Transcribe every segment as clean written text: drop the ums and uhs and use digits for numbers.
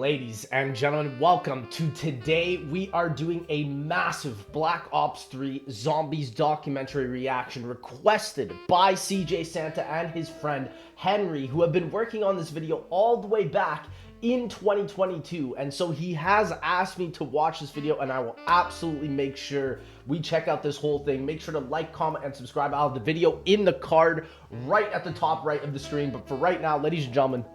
Ladies and gentlemen, welcome to today. We are doing a massive Black Ops 3 Zombies documentary reaction requested by CJ Santa and his friend Henry, who have been working on this video all the way back in 2022. And so he has asked me to watch this video, and I will absolutely make sure we check out this whole thing. Make sure to like, comment, and subscribe. I'll have the video in the card right at the top right of the screen. But for right now, ladies and gentlemen,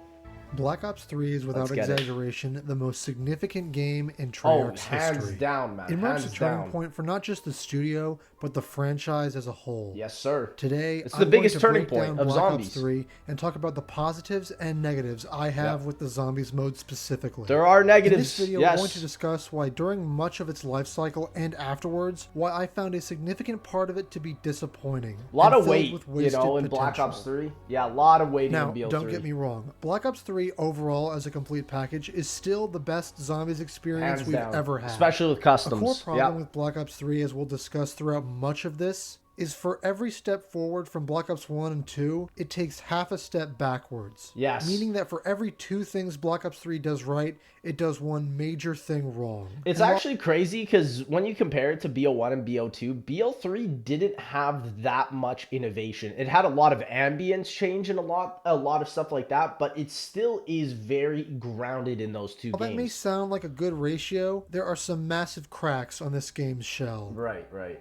Black Ops 3 is, without exaggeration, the most significant game in Treyarch's hands history. Down, man. It marks a turning point for not just the studio, but the franchise as a whole. Yes, sir. Today, it's the biggest turning point of Black Zombies. Ops 3 and talk about the positives and negatives I have with the Zombies mode specifically. There are negatives. In this video, yes. I'm going to discuss why during much of its life cycle and afterwards, why I found a significant part of it to be disappointing. A lot of weight, you know, in Black Ops 3. Yeah, a lot of weight now, in BO3. Don't get me wrong. Black Ops 3 overall as a complete package is still the best Zombies experience we've ever had. Especially with customs. A core problem with Black Ops 3, as we'll discuss throughout much of this, is for every step forward from Black Ops 1 and 2, it takes half a step backwards. Yes. Meaning that for every two things Black Ops 3 does right, it does one major thing wrong. It's actually crazy because when you compare it to BO1 and BO2, BO3 didn't have that much innovation. It had a lot of ambience change and a lot of stuff like that, but it still is very grounded in those two games. While that may sound like a good ratio, there are some massive cracks on this game's shell. Right, right.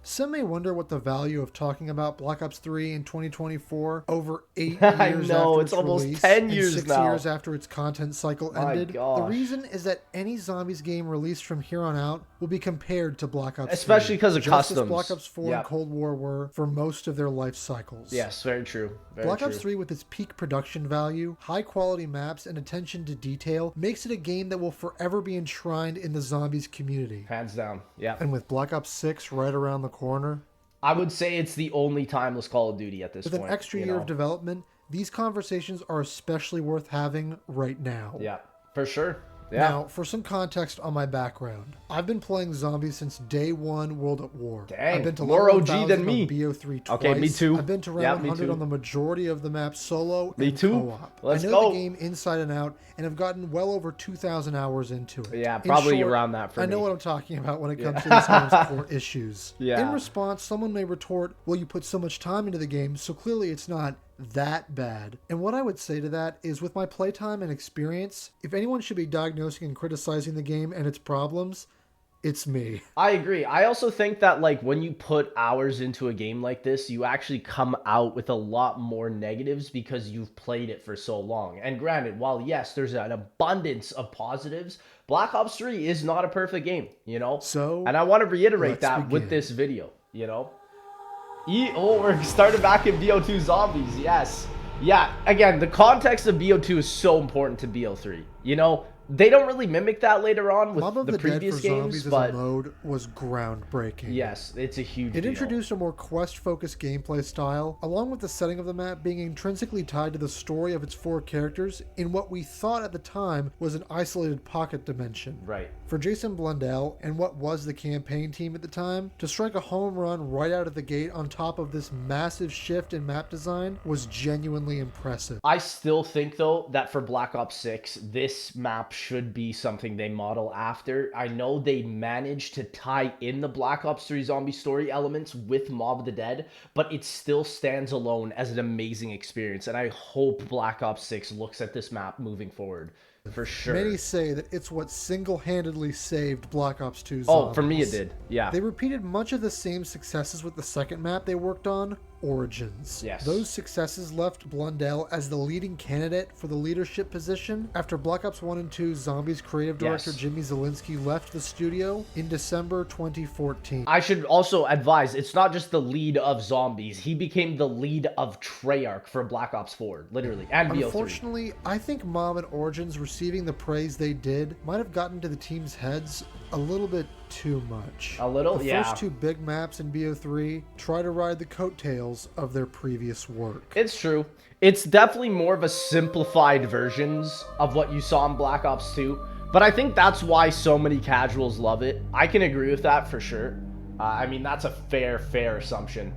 Some may wonder what the value of talking about Black Ops 3 in 2024 over 8 years I know, after it's its almost release 10 and years 6 now. years after its content cycle ended. Gosh. The reason is that any Zombies game released from here on out will be compared to Black Ops 3. Especially because of just customs. As Black Ops 4 and Cold War were for most of their life cycles. Yes, very true. Black Ops 3, with its peak production value, high quality maps, and attention to detail, makes it a game that will forever be enshrined in the Zombies community. Hands down, yeah. And with Black Ops 6 right around the corner, I would say it's the only timeless Call of Duty at this point. With an extra year of development, these conversations are especially worth having right now. Yeah, for sure. Yeah. Now, for some context on my background, I've been playing Zombies since day one World at War. Dang, I've been to more OG than me. BO3 twice. Okay, me too. I've been to round 100 on the majority of the maps solo and co-op. Let's I go. know the game inside and out and have gotten well over 2,000 hours into it. Yeah, probably around that for me. I know what I'm talking about when it comes to this game's core issues. Yeah. In response, someone may retort, well, you put so much time into the game, so clearly it's not that bad. And what I would say to that is, with my playtime and experience, if anyone should be diagnosing and criticizing the game and its problems, it's me. I agree. I also think that, like, when you put hours into a game like this, you actually come out with a lot more negatives because you've played it for so long. And granted, while yes, there's an abundance of positives, Black Ops 3 is not a perfect game, you know? And I want to reiterate that with this video, you know? We're starting back in BO2 Zombies, yes. Yeah, again, the context of BO2 is so important to BO3. You know, they don't really mimic that later on with the previous games, but as a mode was groundbreaking. Yes, it's a huge deal. It introduced a more quest-focused gameplay style, along with the setting of the map being intrinsically tied to the story of its four characters in what we thought at the time was an isolated pocket dimension. Right. For Jason Blundell and what was the campaign team at the time, to strike a home run right out of the gate on top of this massive shift in map design was genuinely impressive. I still think, though, that for Black Ops 6, this map should be something they model after. I know they managed to tie in the Black Ops 3 zombie story elements with Mob of the Dead, but it still stands alone as an amazing experience, and I hope Black Ops 6 looks at this map moving forward. For sure. Many say that it's what single-handedly saved Black Ops 2 Zombies. Oh, for me it did, yeah. They repeated much of the same successes with the second map they worked on, Origins. Yes. Those successes left Blundell as the leading candidate for the leadership position after Black Ops 1 and 2 Zombies creative director Jimmy Zielinski left the studio in December 2014. I should also advise, it's not just the lead of Zombies. He became the lead of Treyarch for Black Ops 4, literally, and BO3. Unfortunately, I think Mob and Origins receiving the praise they did might have gotten to the team's heads a little bit too much. A little, the first two big maps in BO3 try to ride the coattails of their previous work. It's true. It's definitely more of a simplified versions of what you saw in Black Ops 2, but I think that's why so many casuals love it. I can agree with that for sure. I mean, that's a fair assumption.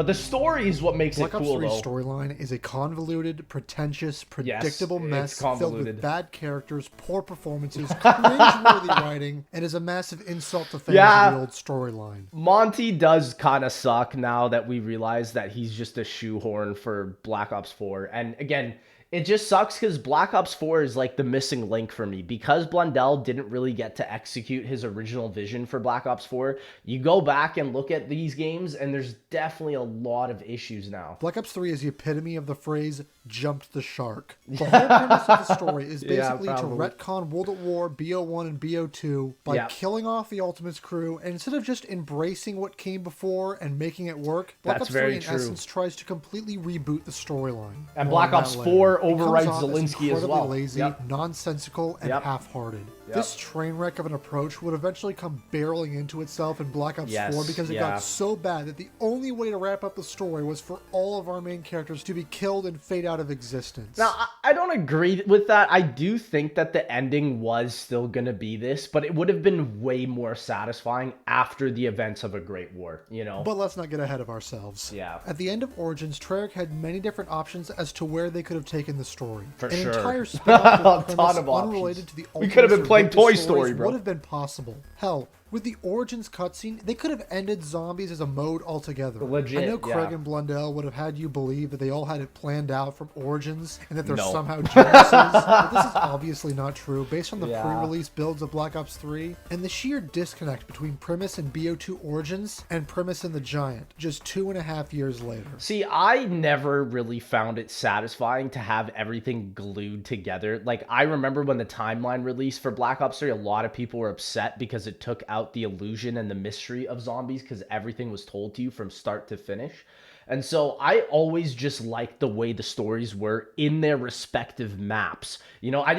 But the story is what makes Black it Ops cool, 3 though. storyline is a convoluted, pretentious, predictable Yes, mess it's filled convoluted. with bad characters, poor performances, cringe-worthy writing, and is a massive insult to fans of the old storyline. Monty does kind of suck now that we realize that he's just a shoehorn for Black Ops 4. And again, it just sucks because Black Ops 4 is like the missing link for me. Because Blundell didn't really get to execute his original vision for Black Ops 4, you go back and look at these games, and there's definitely a lot of issues now. Black Ops 3 is the epitome of the phrase, jumped the shark. The whole premise of the story is basically to retcon World at War, BO1 and BO2 by killing off the Ultimates crew, and instead of just embracing what came before and making it work, Black Ops 3 in essence tries to completely reboot the storyline. And Black Ops 4 overrides Zelensky as well. Lazy, nonsensical, and half-hearted. This train wreck of an approach would eventually come barreling into itself in Black Ops 4 because it got so bad that the only way to wrap up the story was for all of our main characters to be killed and fade out of existence. Now, I don't agree with that. I do think that the ending was still going to be this, but it would have been way more satisfying after the events of a Great War, you know? But let's not get ahead of ourselves. At the end of Origins, Treyarch had many different options as to where they could have taken the story. An entire spin-off premise unrelated to the ultimate. We could have been playing Toy Story, bro. Would have been possible. Hell, with the Origins cutscene, they could have ended zombies as a mode altogether. Legit, I know Craig and Blundell would have had you believe that they all had it planned out from Origins and that they're somehow geniuses, but this is obviously not true based on the pre-release builds of Black Ops 3 and the sheer disconnect between premise in BO2 Origins and premise in The Giant just 2.5 years later. See, I never really found it satisfying to have everything glued together. Like, I remember when the timeline released for Black Ops 3, a lot of people were upset because it took out the illusion and the mystery of zombies because everything was told to you from start to finish. And so I always just liked the way the stories were in their respective maps. You know, it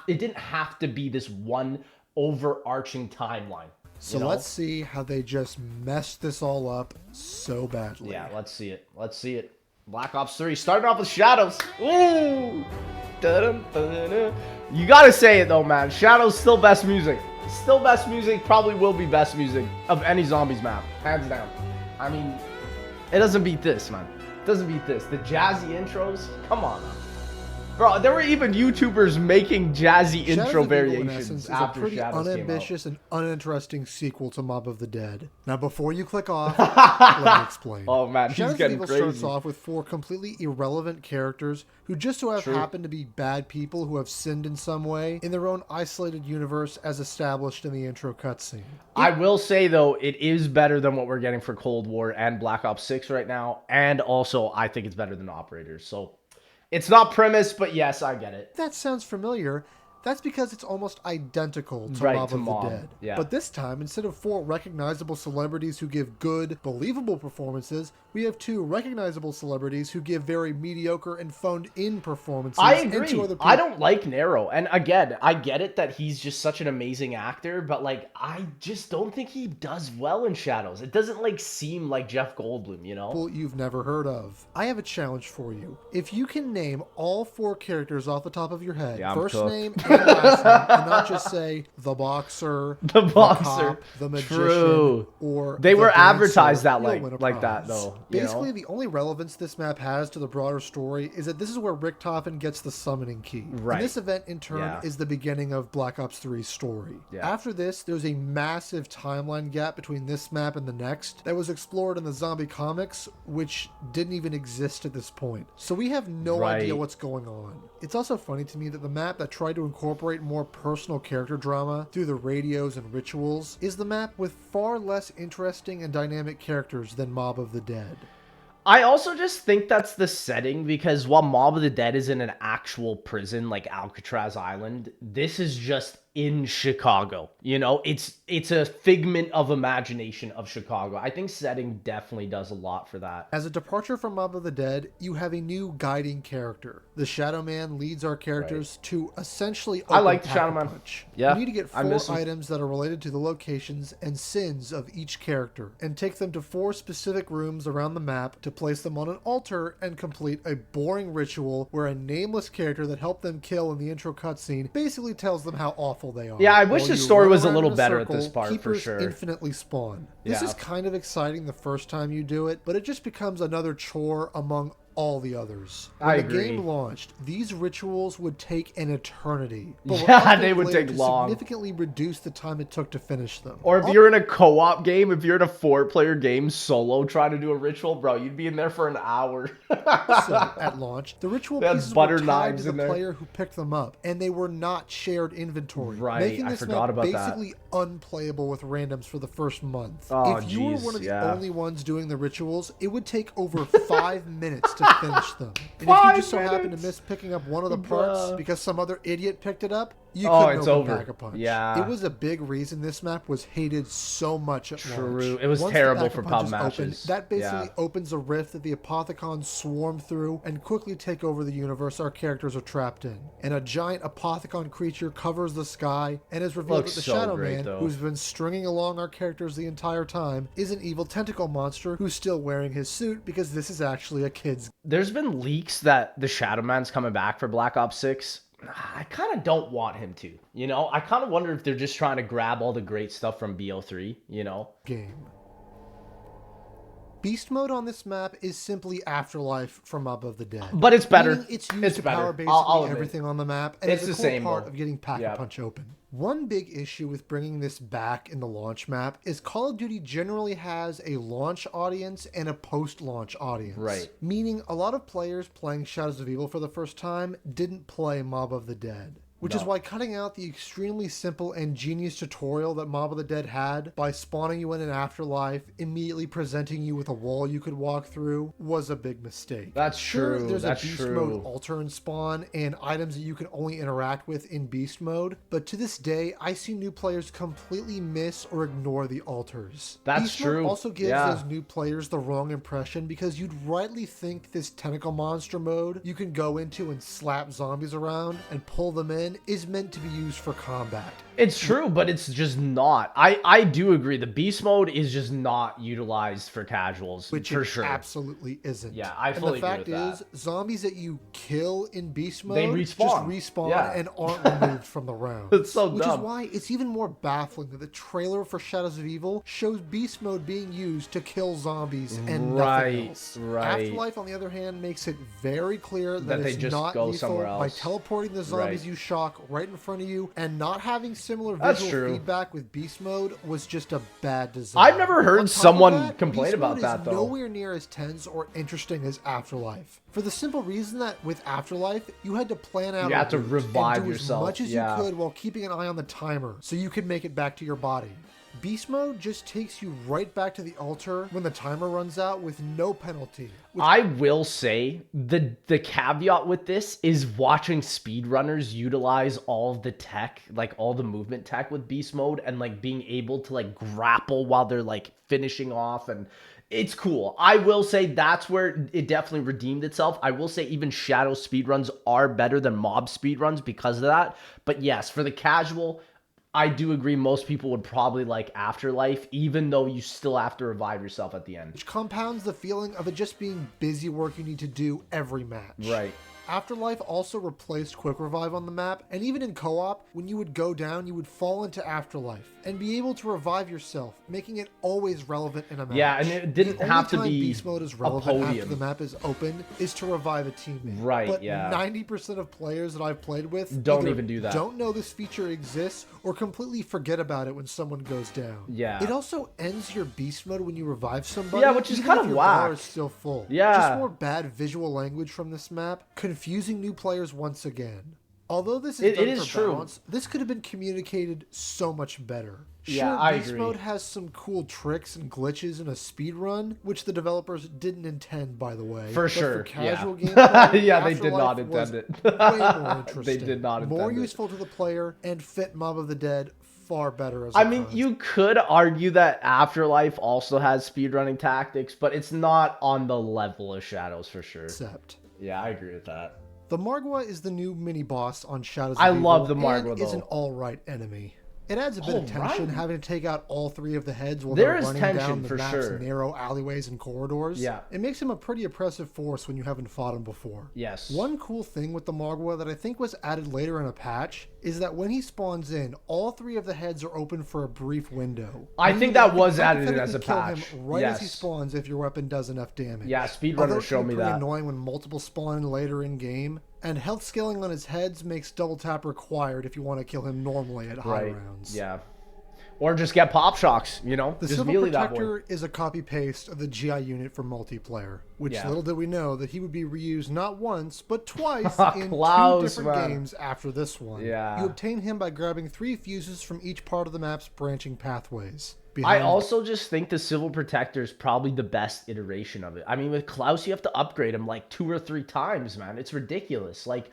didn't have to be this one overarching timeline. So let's see how they just messed this all up so badly. Yeah, let's see it. Let's see it. Black Ops 3 starting off with Shadows. Ooh. Dun-dun-dun-dun. You gotta say it though, man. Shadows still best music. Still best music, probably will be best music of any zombies map. Hands down. I mean, it doesn't beat this, man. It doesn't beat this. The jazzy intros, come on now. Bro, there were even YouTubers making jazzy intro variations after Shadows came out. It's a pretty unambitious and uninteresting sequel to Mob of the Dead. Now, before you click off, let me explain. Oh man, he's getting crazy. Starts off with 4 completely irrelevant characters who just so happen to be bad people who have sinned in some way in their own isolated universe as established in the intro cutscene. I will say, though, it is better than what we're getting for Cold War and Black Ops 6 right now, and also I think it's better than Operators, so... It's not premise, but yes, I get it. That sounds familiar. That's because it's almost identical to Mob of the Dead. Yeah. But this time, instead of 4 recognizable celebrities who give good, believable performances, we have 2 recognizable celebrities who give very mediocre and phoned-in performances. I agree. I don't like Nero. And again, I get it that he's just such an amazing actor, but like, I just don't think he does well in Shadows. It doesn't like seem like Jeff Goldblum, you know? People you've never heard of. I have a challenge for you. If you can name all 4 characters off the top of your head, first name and last name, and not just say the boxer, the cop, the magician, or they were dancer, advertised that like that though. Basically, the only relevance this map has to the broader story is that this is where Richtofen gets the summoning key. Right. And this event, in turn, is the beginning of Black Ops 3's story. After this, there's a massive timeline gap between this map and the next that was explored in the zombie comics, which didn't even exist at this point. So we have no idea what's going on. It's also funny to me that the map that tried to incorporate more personal character drama through the radios and rituals is the map with far less interesting and dynamic characters than Mob of the Dead. I also just think that's the setting because while Mob of the Dead is in an actual prison like Alcatraz Island, this is just in Chicago. You know, it's a figment of imagination of Chicago. I think setting definitely does a lot for that. As a departure from Mob of the Dead, you have a new guiding character. The Shadow Man leads our characters to essentially open I like the Shadow Man. Yeah, you need to get 4 items that are related to the locations and sins of each character and take them to 4 specific rooms around the map to place them on an altar and complete a boring ritual where a nameless character that helped them kill in the intro cutscene basically tells them how awful awful they are. Yeah, I wish While the you story run was a around little in better at circle, this part, for keepers sure. infinitely spawn. This is kind of exciting the first time you do it, but it just becomes another chore among all the others. When I the agree. game launched, these rituals would take an eternity. But Yeah, were they updated would later take to long. significantly reduce the time it took to finish them. Or if you're in a co-op game, if you're in a 4-player game solo trying to do a ritual, bro, you'd be in there for an hour. Also, at launch, the ritual They had pieces butter were tied to knives the in there. player who picked them up, and they were not shared inventory, Right, making I this forgot map about that. basically unplayable with randoms for the first month. Oh, If you were jeez, one of the yeah. only ones doing the rituals, it would take over 5 minutes to finish them. And if you just so happen to miss picking up one of the parts because some other idiot picked it up, you couldn't it's open over. Pack a Punch. Yeah. It was a big reason this map was hated so much at launch. True. It was Once the terrible Pack a for Punch pub is matches. open, that basically Yeah. opens a rift that the Apothicons swarm through and quickly take over the universe our characters are trapped in. And a giant Apothicon creature covers the sky and is revealed Looks that the so Shadow great, Man, though. who's been stringing along our characters the entire time, is an evil tentacle monster who's still wearing his suit because this is actually a kid's. There's been leaks that the Shadow Man's coming back for Black Ops 6. I kind of don't want him to, you know? I kind of wonder if they're just trying to grab all the great stuff from BO3, you know? Game. Beast mode on this map is simply Afterlife from Mob of the Dead. But it's better. Meaning it's used It's to better. power I'll basically admit. everything on the map, and It's it's a the cool same part mode. of getting Pack-a-Punch open. One big issue with bringing this back in the launch map is Call of Duty generally has a launch audience and a post-launch audience. Right. Meaning a lot of players playing Shadows of Evil for the first time didn't play Mob of the Dead. Which is why cutting out the extremely simple and genius tutorial that Mob of the Dead had by spawning you in an afterlife, immediately presenting you with a wall you could walk through, was a big mistake. That's Sure, true. there's That's a beast true. mode altar and spawn and items that you can only interact with in beast mode, but to this day, I see new players completely miss or ignore the altars. That's beast true. Mode also gives Yeah. those new players the wrong impression because you'd rightly think this tentacle monster mode you can go into and slap zombies around and pull them in is meant to be used for combat. It's true, but it's just not. I do agree. The beast mode is just not utilized for casuals, Which for it sure. absolutely isn't. Yeah, I And fully the fact agree with is, zombies that you kill in beast mode They just respawn. respawn Yeah. and aren't removed from the round. It's so Which dumb. is why it's even more baffling that the trailer for Shadows of Evil shows beast mode being used to kill zombies and nothing else. Right. Afterlife, on the other hand, makes it very clear That they it's just not go lethal somewhere by else. teleporting the zombies Right. you shock right in front of you, and not having similar That's visual true. feedback with beast mode was just a bad design. I've never heard On top of someone that, complain beast about mode that, is though. nowhere near as tense or interesting as Afterlife. For the simple reason that with Afterlife, you had to plan out You a had to route revive and do yourself, as much as yeah. you could while keeping an eye on the timer so you could make it back to your body. Beast mode just takes you right back to the altar when the timer runs out with no penalty. I will say the caveat with this is watching speedrunners utilize all of the tech, like all the movement tech with beast mode, and like being able to like grapple while they're like finishing off, and it's cool. I will say that's where it definitely redeemed itself. I will say even Shadow speedruns are better than mob speedruns because of that. But yes, for the casual, I do agree most people would probably like Afterlife, even though you still have to revive yourself at the end. Which compounds the feeling of it just being busy work you need to do every match. Right. Afterlife also replaced Quick Revive on the map, and even in co-op, when you would go down, you would fall into Afterlife and be able to revive yourself, making it always relevant in a match. Yeah, and it didn't The have to only time be Beast Mode is a relevant after podium. the map is open is to revive a teammate. Right, but yeah. 90% of players that I've played with Don't either even do that. Don't know this feature exists or completely forget about it when someone goes down. Yeah. It also ends your Beast Mode when you revive somebody. Yeah, which is even kind if of your bar whack. is still full. Yeah. Just more bad visual language from this map, confusing new players once again. Although this is done is for true. balance, this could have been communicated so much better. Yeah, Sure, I Beast agree. Mode has some cool tricks and glitches in a speed run, which the developers didn't intend, by the way. For But sure, For casual yeah. gameplay, Yeah, they did Afterlife not was intend it. way more interesting. They did not More intend it. useful to the player and fit Mob of the Dead far better as I a mean, concept. you could argue that Afterlife also has speedrunning tactics, but it's not on the level of Shadows for sure. Yeah, I agree with that. The Margwa is the new mini-boss on Shadows of I Evil, love the Margwa, and is though. an alright enemy. It adds a bit of tension right. having to take out all 3 of the heads while There they're is running tension down the for map's sure. narrow alleyways and corridors. Yeah. It makes him a pretty oppressive force when you haven't fought him before. Yes. One cool thing with the Margwa that I think was added later in a patch is that when he spawns in, all 3 of the heads are open for a brief window. I think that was added in as a kill patch. him right as he spawns if your weapon does enough damage. Yeah, speedrunners show me that. Annoying when multiple spawn in later in game. And health scaling on his heads makes double tap required if you want to kill him normally at high rounds. Yeah. Or just get pop shocks, you know? The just Civil melee Protector is a copy-paste of the GI unit for multiplayer, which little did we know that he would be reused not once, but twice in 2 different games after this one. Yeah. You obtain him by grabbing 3 fuses from each part of the map's branching pathways. I also just think the Civil Protector is probably the best iteration of it. I mean, with Klaus, you have to upgrade him like 2 or 3 times, man. It's ridiculous. Like,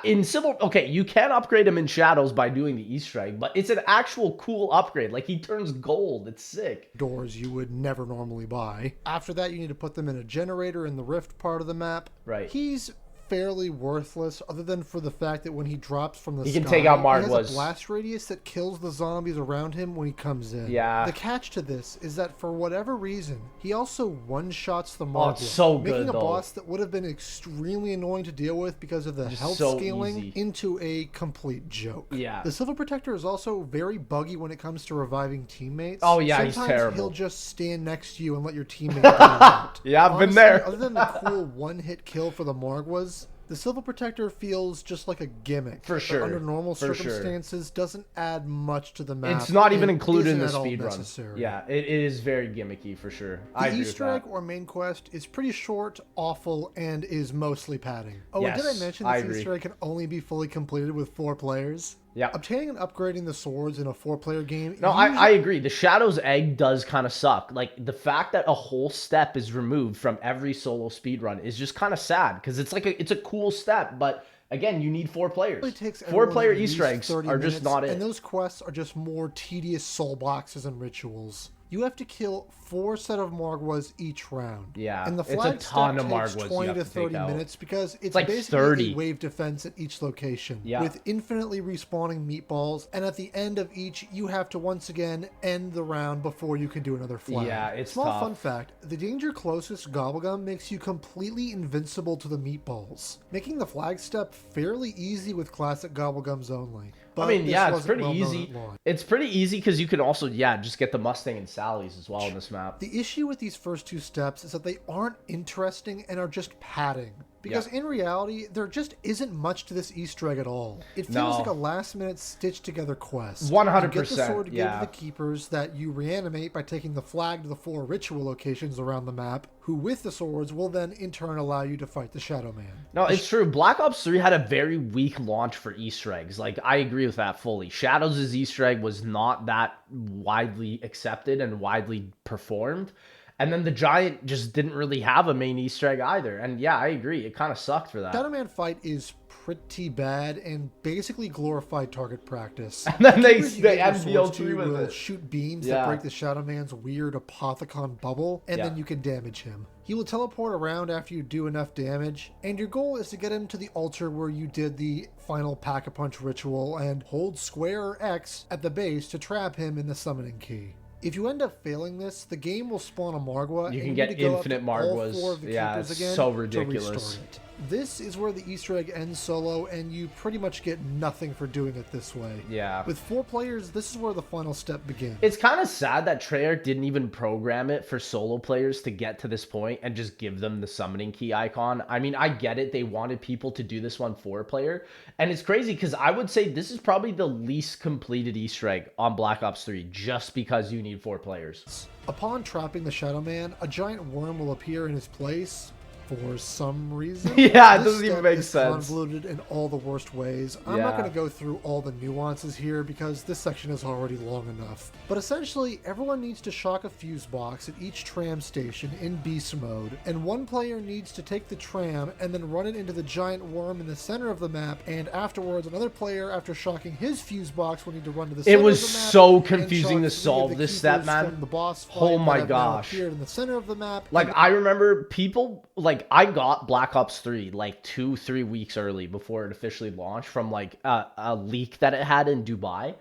in Civil... Okay, you can upgrade him in Shadows by doing the Easter egg, but it's an actual cool upgrade. Like, he turns gold. It's sick. Doors you would never normally buy. After that, you need to put them in a generator in the Rift part of the map. Right. He's fairly worthless, other than for the fact that when he drops from the sky, he can take out Margwas. He has a blast radius that kills the zombies around him when he comes in. Yeah. The catch to this is that for whatever reason, he also one-shots the Margwa, it's so good, making a though. boss that would have been extremely annoying to deal with because of the health so scaling easy. into a complete joke. Yeah. The Civil Protector is also very buggy when it comes to reviving teammates. Oh, yeah, Sometimes he's terrible. he'll just stand next to you and let your teammate get out. Yeah, I've Honestly, been there. Other than the cool one-hit kill for the Margwas, the Civil Protector feels just like a gimmick. For sure. Under normal For circumstances, doesn't add much to the map. It's not even and included in the isn't at all speedrun. necessary. Yeah, it is very gimmicky for sure. I The agree Easter with egg that. or main quest is pretty short, awful, and is mostly padding. Oh, and Yes, did I mention I this agree. Easter egg can only be fully completed with 4 players? Yeah. Obtaining and upgrading the swords in a 4-player game... No, I agree. The Shadow's egg does kind of suck. Like, the fact that a whole step is removed from every solo speedrun is just kind of sad, because it's like it's a cool step, but again, you need 4 players. It takes 4-player at Easter least eggs 30 are just minutes, not it. And those quests are just more tedious soul boxes and rituals. You have to kill 4 set of Margwas each round. Yeah, and the it's a flag ton step of takes Margwas 20 you to have to take 30 out. minutes because it's like basically 30. a wave defense at each location. Yeah. With infinitely respawning meatballs, and at the end of each, you have to once again end the round before you can do another flag. Yeah, it's Small tough. fun fact, the danger closest Gobblegum makes you completely invincible to the meatballs, making the flag step fairly easy with classic Gobblegums only. But I mean, this yeah, it's wasn't pretty well known easy. at launch. It's pretty easy because you can also, just get the Mustang and Sally's as well on this map. The issue with these first 2 steps is that they aren't interesting and are just padding. Because in reality, there just isn't much to this Easter egg at all. It feels like a last-minute stitched-together quest. 100%, You get the sword to give yeah. to the keepers that you reanimate by taking the flag to the 4 ritual locations around the map, who with the swords will then in turn allow you to fight the Shadow Man. No, it's true. Black Ops 3 had a very weak launch for Easter eggs. Like, I agree with that fully. Shadows' Easter egg was not that widely accepted and widely performed. And then the Giant just didn't really have a main Easter egg either. And yeah, I agree. It kind of sucked for that. Shadow Man fight is pretty bad and basically glorified target practice. And then they end MBL3 with it. Shoot beams Yeah. that break the Shadow Man's weird Apothecon bubble, and then you can damage him. He will teleport around after you do enough damage, and your goal is to get him to the altar where you did the final Pack-a-Punch ritual and hold square or X at the base to trap him in the summoning key. If you end up failing this, the game will spawn a Margwa. You can and get need to go up infinite to all Margwas. 4 of the Yeah, keepers it's again so to ridiculous. restart it. This is where the Easter egg ends solo, and you pretty much get nothing for doing it this way. Yeah. With 4 players, this is where the final step begins. It's kind of sad that Treyarch didn't even program it for solo players to get to this point and just give them the summoning key icon. I mean, I get it. They wanted people to do this one 4-player. And it's crazy because I would say this is probably the least completed Easter egg on Black Ops 3 just because you need 4 players. Upon trapping the Shadow Man, a giant worm will appear in his place. For some reason. Yeah, it This doesn't even step make is sense. Convoluted in all the worst ways. I'm not going to go through all the nuances here because this section is already long enough. But essentially, everyone needs to shock a fuse box at each tram station in beast mode, and one player needs to take the tram and then run it into the giant worm in the center of the map, and afterwards another player, after shocking his fuse box, will need to run to the center It was of the map so and confusing to shock 3 of solve the this step, keepers man. from the boss fight Oh my that have now gosh. appeared in the center of the map. Like, I remember people, like, I got Black Ops 3, like, 2-3 weeks early before it officially launched from, like, a leak that it had in Dubai.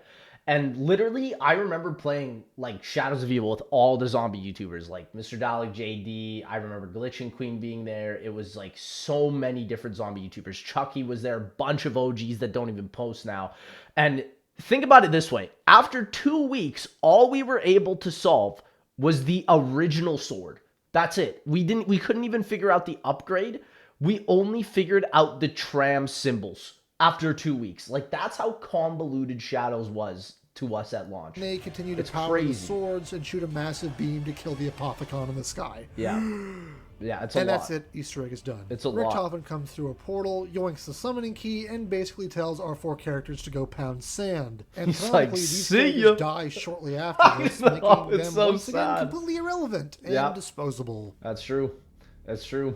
And literally, I remember playing like Shadows of Evil with all the zombie YouTubers, like Mr. Dalek, JD. I remember Glitch and Queen being there. It was like so many different zombie YouTubers. Chucky was there, a bunch of OGs that don't even post now. And think about it this way. After 2 weeks, all we were able to solve was the original sword. That's it. We couldn't even figure out the upgrade. We only figured out the tram symbols after 2 weeks. Like, that's how convoluted Shadows was to us at launch. They continue to power the swords and shoot a massive beam to kill the Apothicon in the sky. Yeah. Yeah, it's a lot. And that's it. Easter egg is done. It's a lot. Richtofen comes through a portal, yoinks the summoning key, and basically tells our 4 characters to go pound sand. And he's like, these see characters ya. die shortly after this, making them so once sad. again completely irrelevant and disposable. That's true. That's true.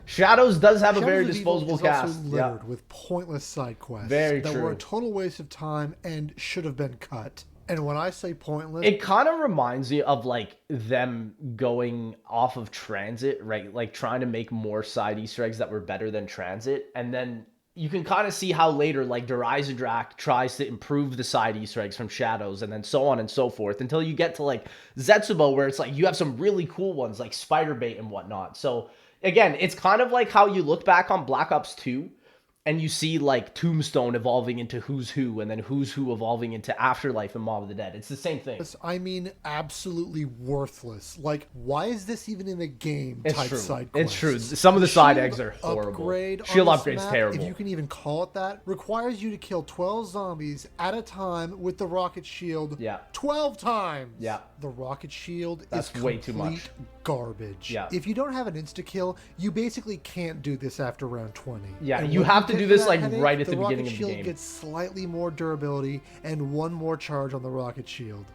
Shadows does have a very Shadows of disposable Evil cast. is also littered with pointless side quests Very that true. were a total waste of time and should have been cut. And when I say pointless, it kind of reminds me of like them going off of Transit, right? Like trying to make more side Easter eggs that were better than Transit. And then you can kind of see how later, like Der Eisendrache tries to improve the side Easter eggs from Shadows, and then so on and so forth, until you get to like Zetsubou, where it's like you have some really cool ones like Spider Bait and whatnot. So again, it's kind of like how you look back on Black Ops 2 and you see like Tombstone evolving into Who's Who, and then Who's Who evolving into Afterlife and Mob of the Dead. It's the same thing. I mean, absolutely worthless. Like, why is this even in the game? It's type true. Side It's quests? true. Some of the side Shield eggs are horrible. Upgrade Shield on this upgrade's map, terrible. if you can even call it that, requires you to kill 12 zombies at a time with the rocket shield 12 times. Yeah. The rocket shield That's is way too much. Garbage. Yeah. If you don't have an insta-kill, you basically can't do this after round 20. Yeah, And you when have to get do this that like headache, right at the rocket beginning of the shield game. gets slightly more durability and 1 more charge on the rocket shield.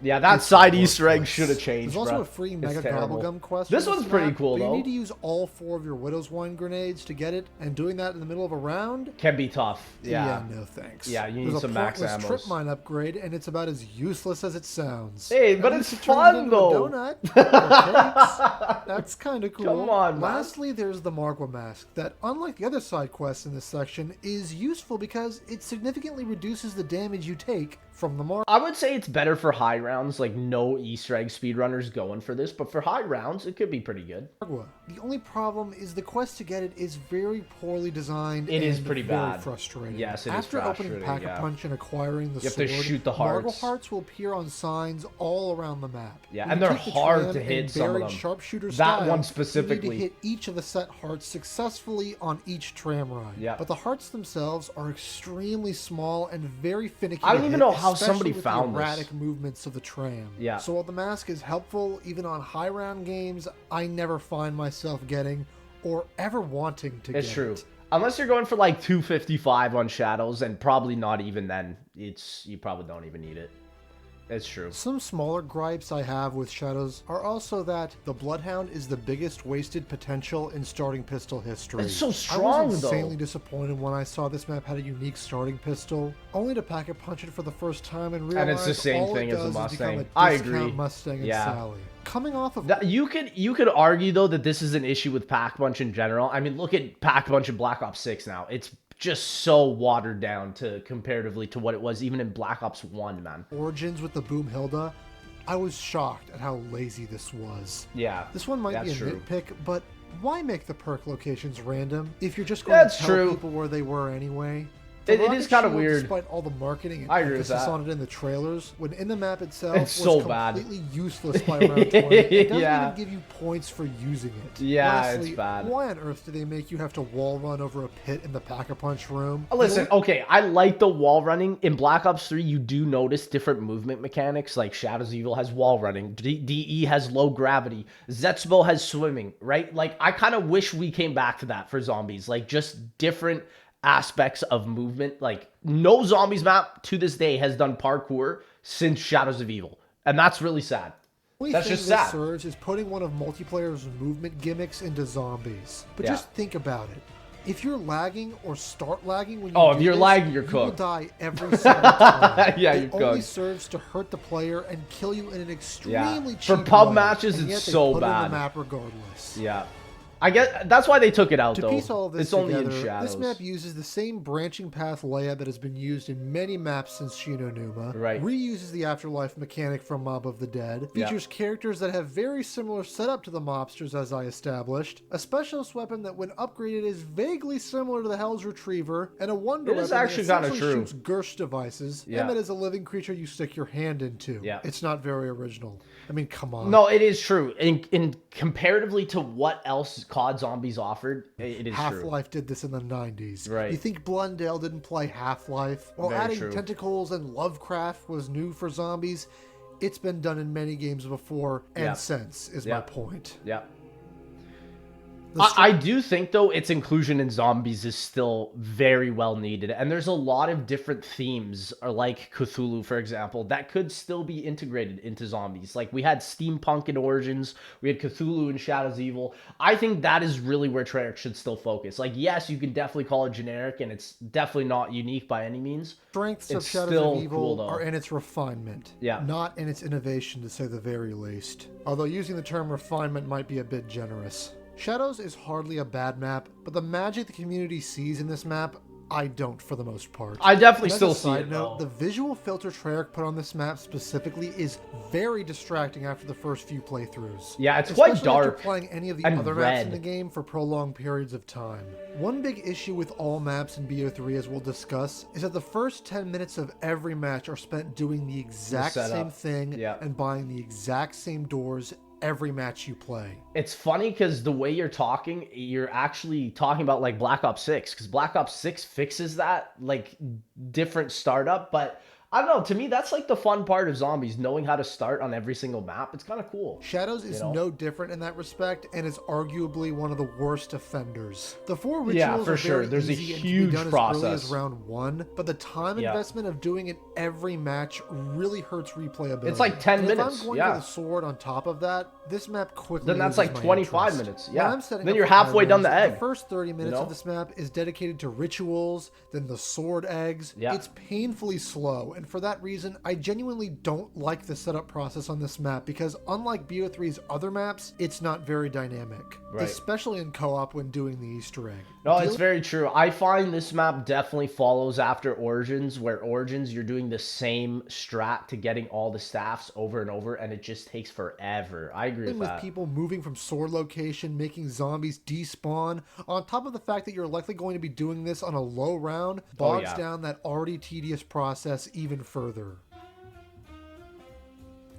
Yeah, that It's side worthless. Easter egg should have changed, There's also bruh. a free It's Mega terrible. Gobblegum quest. This for one's pretty map, cool, but though. you need to use all 4 of your Widow's Wine grenades to get it, and doing that in the middle of a round? Can be tough. Yeah. No thanks. Yeah, you need There's some a max pointless ammos. trip mine upgrade, and it's about as useless as it sounds. Hey, but At it's least it turns fun, into though. A donut or cakes. That's kind of cool. Come on, man. Lastly, there's the Margwa mask that, unlike the other side quests in this section, is useful because it significantly reduces the damage you take from the Margwa. I would say it's better for high rounds, like no Easter egg speedrunners going for this, but for high rounds, it could be pretty good. The only problem is the quest to get it is very poorly designed. It is and pretty very bad. frustrating. Yes, it is After opening frustrating, Pack-a-Punch and acquiring the You have sword, to shoot the hearts. Margwa hearts will appear on signs all around the map. Yeah, When and you they're take the hard tram to hit, and some of buried them. Sharpshooter That style, one you specifically. need to hit each of the set hearts successfully on each tram ride. Yeah. But the hearts themselves are extremely small and very finicky. I don't to even hit, know how especially somebody with found the this. erratic movements of the tram. Yeah. So while the mask is helpful even on high round games, I never find myself getting or ever wanting to get It's true. it. Unless you're going for like 255 on Shadows, and probably not even then. You probably don't even need it. It's true. Some smaller gripes I have with Shadows are also that the Bloodhound is the biggest wasted potential in starting pistol history. It's so I strong, was insanely though. disappointed when I saw this map had a unique starting pistol, only to Pack-a-Punch it for the first time and realize And it's the same all thing it as the does is Mustang. become a I discount agree. Mustang and Yeah. Sally. Coming off of You could argue though that this is an issue with Pack-a-Punch in general. I mean, look at Pack-a-Punch in Black Ops 6 now. It's just so watered down to comparatively to what it was even in Black Ops 1, man. Origins with the Boomhilda, I was shocked at how lazy this was. Yeah. This one might be a that's true. nitpick, but why make the perk locations random if you're just going That's to tell true. people where they were anyway? It Rocket is kinda Shield, weird. Despite all the marketing and I agree with emphasis that. on it in the trailers, when in the map itself It's was so bad. completely useless by round 20. It doesn't Yeah. even give you points for using it. Yeah, Lastly, it's bad. why on earth do they make you have to wall run over a pit in the Pack-a-Punch room? Listen, okay, I like the wall running. In Black Ops 3, you do notice different movement mechanics, like Shadows of Evil has wall running, DE has low gravity, Zetsubou has swimming, right? Like, I kind of wish we came back to that for zombies, like, just different aspects of movement. Like, no zombies map to this day has done parkour since Shadows of Evil, and that's really sad. only That's thing just this sad. serves is putting one of multiplayer's movement gimmicks into zombies. But Yeah. just think about it. If you're lagging or start lagging when you Oh, do if you're this, lagging, you're you will cooked. die every single time. Yeah, it you're only cooked. serves to hurt the player and kill you in an Yeah. extremely For cheap pub way, matches, and it's yet they so put it in bad. the map regardless. Yeah. I guess that's why they took it out, To though. piece all of this It's only together, in shadows. this map uses the same branching path layout that has been used in many maps since Shi no Numa, Right. reuses the afterlife mechanic from Mob of the Dead, features characters that have very similar setup to the mobsters as I established, a specialist weapon that when upgraded is vaguely similar to the Hell's Retriever, and a Wunderwaffe that actually kinda essentially true. shoots Gersh devices, and that is a living creature you stick your hand into. Yeah. It's not very original. I mean, come on. No, it is true. In comparatively to what else COD Zombies offered, it is true. Half-Life did this in the 90s. Right. You think Blundell didn't play Half-Life? While Very adding true. tentacles and Lovecraft was new for zombies, it's been done in many games before and since, is my point. Yeah. I do think, though, its inclusion in zombies is still very well needed. And there's a lot of different themes, or like Cthulhu, for example, that could still be integrated into zombies. Like, we had Steampunk in Origins, we had Cthulhu in Shadows Evil. I think that is really where Treyarch should still focus. Like, yes, you can definitely call it generic, and it's definitely not unique by any means. Strengths of It's Shadows still of Evil cool, though. are in its refinement, Yeah. not in its innovation, to say the very least. Although using the term refinement might be a bit generous. Shadows is hardly a bad map, but the magic the community sees in this map, I don't for the most part. I definitely And as still a see side it, note, though. the visual filter Treyarch put on this map specifically is very distracting after the first few playthroughs. Yeah, it's quite Especially after dark playing any of the and other maps in red. the game for prolonged periods of time. One big issue with all maps in BO3, as we'll discuss, is that the first 10 minutes of every match are spent doing the exact setup. same thing Yeah. and buying the exact same doors every match you play. It's funny because the way you're talking, you're actually talking about like Black Ops 6, because Black Ops 6 fixes that, like, different startup. But I don't know, to me, that's like the fun part of zombies, knowing how to start on every single map. It's kind of cool. Shadows is no different in that respect, and is arguably one of the worst offenders. The 4 rituals for are sure. very There's a easy and can be huge done as early process. as round 1, but the time investment of doing it every match really hurts replayability. It's like 10 And minutes, If I'm going for the sword on top of that, this map quickly Then that's loses like my 25 interest. minutes. When Yeah. I'm setting Then up you're for high halfway down the runs, egg. The first 30 minutes of this map is dedicated to rituals, then the sword eggs. Yeah. It's painfully slow, and for that reason, I genuinely don't like the setup process on this map because unlike BO3's other maps, it's not very dynamic, Right. especially in co-op when doing the Easter egg. No, it's very true. I find this map definitely follows after Origins, where Origins, you're doing the same strat to getting all the staffs over and over, and it just takes forever. I agree with that. People moving from sword location, making zombies despawn, on top of the fact that you're likely going to be doing this on a low round, bogs down that already tedious process even further.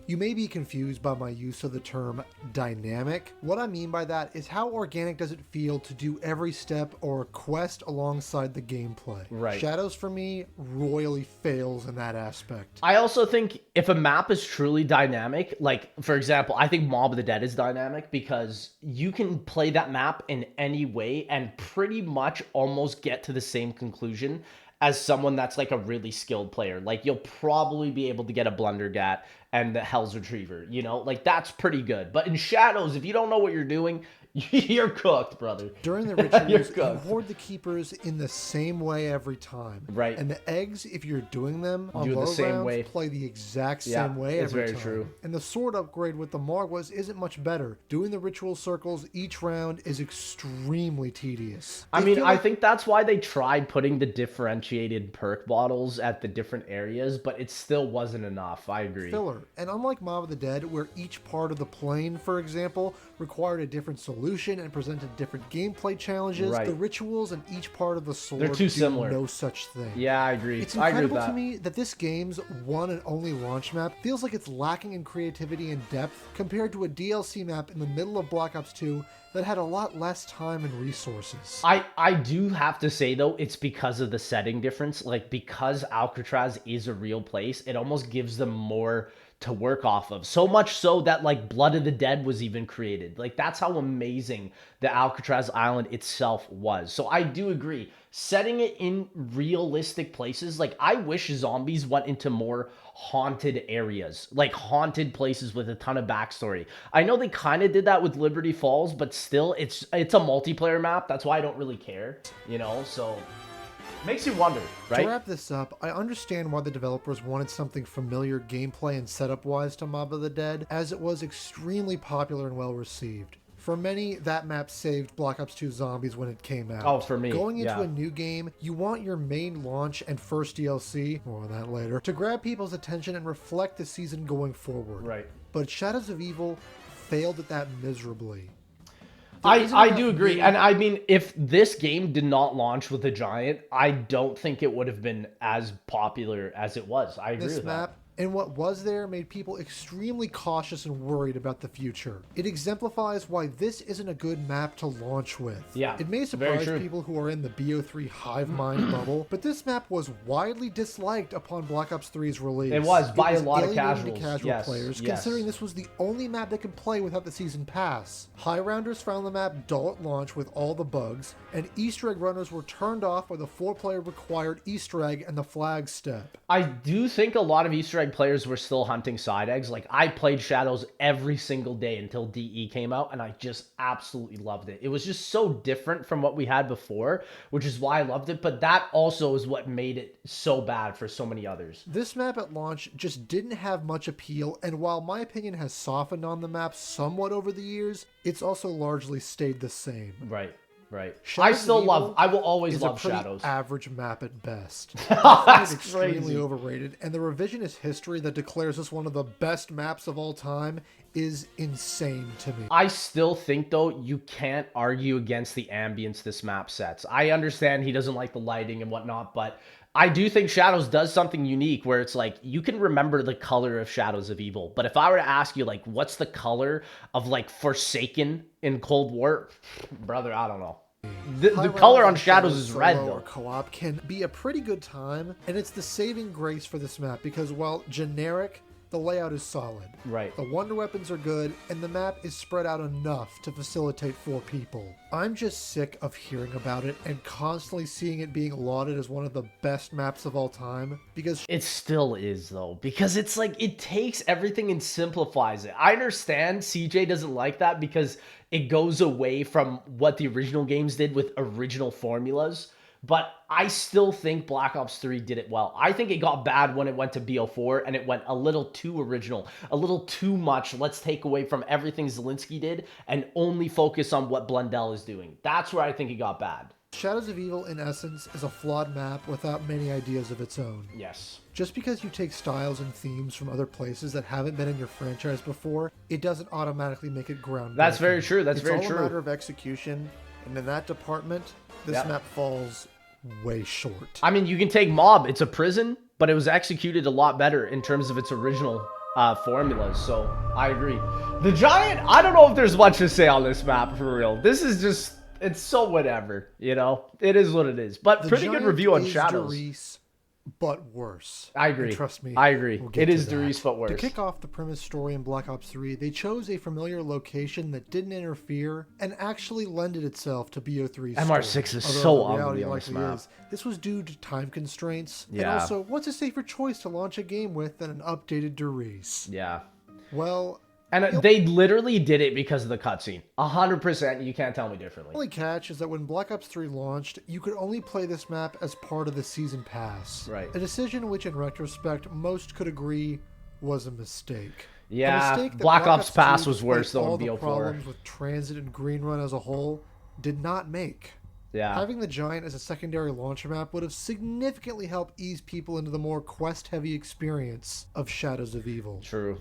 You may be confused by my use of the term dynamic. What I mean by that is how organic does it feel to do every step or quest alongside the gameplay. Right. Shadows for me royally fails in that aspect. I also think if a map is truly dynamic, like, for example, I think Mob of the Dead is dynamic because you can play that map in any way and pretty much almost get to the same conclusion as someone that's like a really skilled player. Like, you'll probably be able to get a Blundergat and the Hell's Retriever, you know? Like, that's pretty good. But in Shadows, if you don't know what you're doing, you're cooked, brother. During the rituals, you cooked. hoard the keepers in the same way every time. Right. And the eggs, if you're doing them on Do it low the same rounds, way. play the exact Yeah, same way it's every very time. true. And the sword upgrade with the Margwas isn't much better. Doing the ritual circles each round is extremely tedious. I mean, I think that's why they tried putting the differentiated perk bottles at the different areas, but it still wasn't enough. I agree. Filler. And unlike Mob of the Dead, where each part of the plane, for example, required a different solution and presented different gameplay challenges, Right. the rituals in each part of the sword They're too do similar. no such thing. Yeah, I agree. It's I agree with incredible that. to me that this game's one and only launch map feels like it's lacking in creativity and depth compared to a DLC map in the middle of Black Ops 2 that had a lot less time and resources. I do have to say, though, it's because of the setting difference. Like, because Alcatraz is a real place, it almost gives them more to work off of. So much so that, like, Blood of the Dead was even created. Like, that's how amazing the Alcatraz Island itself was. So I do agree. Setting it in realistic places, like, I wish zombies went into more haunted areas, like haunted places with a ton of backstory. I know they kind of did that with Liberty Falls, but still, it's a multiplayer map. That's why I don't really care, you know? So makes you wonder, right? To wrap this up, I understand why the developers wanted something familiar gameplay and setup-wise to Mob of the Dead, as it was extremely popular and well received. For many, that map saved Black Ops 2 Zombies when it came out. Oh, for me, Going into yeah. a new game, you want your main launch and first DLC, more on that later, to grab people's attention and reflect the season going forward. Right. But Shadows of Evil failed at that miserably. I do agree. And I mean, if this game did not launch with a giant, I don't think it would have been as popular as it was. I agree with that. And what was there made people extremely cautious and worried about the future. It exemplifies why this isn't a good map to launch with. Yeah, it may surprise people who are in the BO3 hive mind bubble, but this map was widely disliked upon Black Ops 3's release. It was by a lot of casuals. Casual players, considering this was the only map they could play without the season pass. High rounders found the map dull at launch with all the bugs, and Easter egg runners were turned off by the 4-player required Easter egg and the flag step. I do think a lot of Easter egg players were still hunting side eggs. Like, I played Shadows every single day until DE came out, and I just absolutely loved it. It was just so different from what we had before, which is why I loved it, but that also is what made it so bad for so many others. This map at launch just didn't have much appeal, and while my opinion has softened on the map somewhat over the years, it's also largely stayed the same. Right. Right. Shadows I will always love Shadows. It's a Shadows. pretty average map at best. That's it's extremely crazy. overrated, and the revisionist history that declares this one of the best maps of all time is insane to me. I still think, though, you can't argue against the ambience this map sets. I understand he doesn't like the lighting and whatnot, but I do think Shadows does something unique where it's like you can remember the color of Shadows of Evil. But if I were to ask you, like, what's the color of, like, Forsaken in Cold War? Brother, I don't know. The color on Shadows is red, though. Or co-op can be a pretty good time, and it's the saving grace for this map because, while generic, the layout is solid. Right. The wonder weapons are good, and the map is spread out enough to facilitate 4 people. I'm just sick of hearing about it and constantly seeing it being lauded as one of the best maps of all time because it still is, though, because it's like it takes everything and simplifies it. I understand CJ doesn't like that because it goes away from what the original games did with original formulas. But I still think Black Ops 3 did it well. I think it got bad when it went to BO4 and it went a little too original, a little too much. Let's take away from everything Zelensky did and only focus on what Blundell is doing. That's where I think it got bad. Shadows of Evil, in essence, is a flawed map without many ideas of its own. Yes. Just because you take styles and themes from other places that haven't been in your franchise before, it doesn't automatically make it groundbreaking. That's very true. That's very true. It's all a matter of execution, and in that department, this map falls way short. I mean, you can take Mob. It's a prison, but it was executed a lot better in terms of its original formulas, so I agree. The Giant, I don't know if there's much to say on this map, for real. This is just, it's so whatever, you know? It is what it is. But pretty good review on Shadows. Derice, but worse. I agree. And trust me. I agree. It is Derice, but worse. To kick off the premise story in Black Ops 3, they chose a familiar location that didn't interfere and actually lended itself to BO3's MR6 is story. so ugly on this map. This was due to time constraints. Yeah. And also, what's a safer choice to launch a game with than an updated Derice? Yeah. Well... And they literally did it because of the cutscene. 100%. You can't tell me differently. The only catch is that when Black Ops 3 launched, you could only play this map as part of the Season Pass. Right. A decision which, in retrospect, most could agree was a mistake. Yeah, a mistake that Black Ops Pass 2, was worse than all BO4. the problems with Transit and Green Run as a whole did not make. Yeah. Having the Giant as a secondary launcher map would have significantly helped ease people into the more quest-heavy experience of Shadows of Evil. True.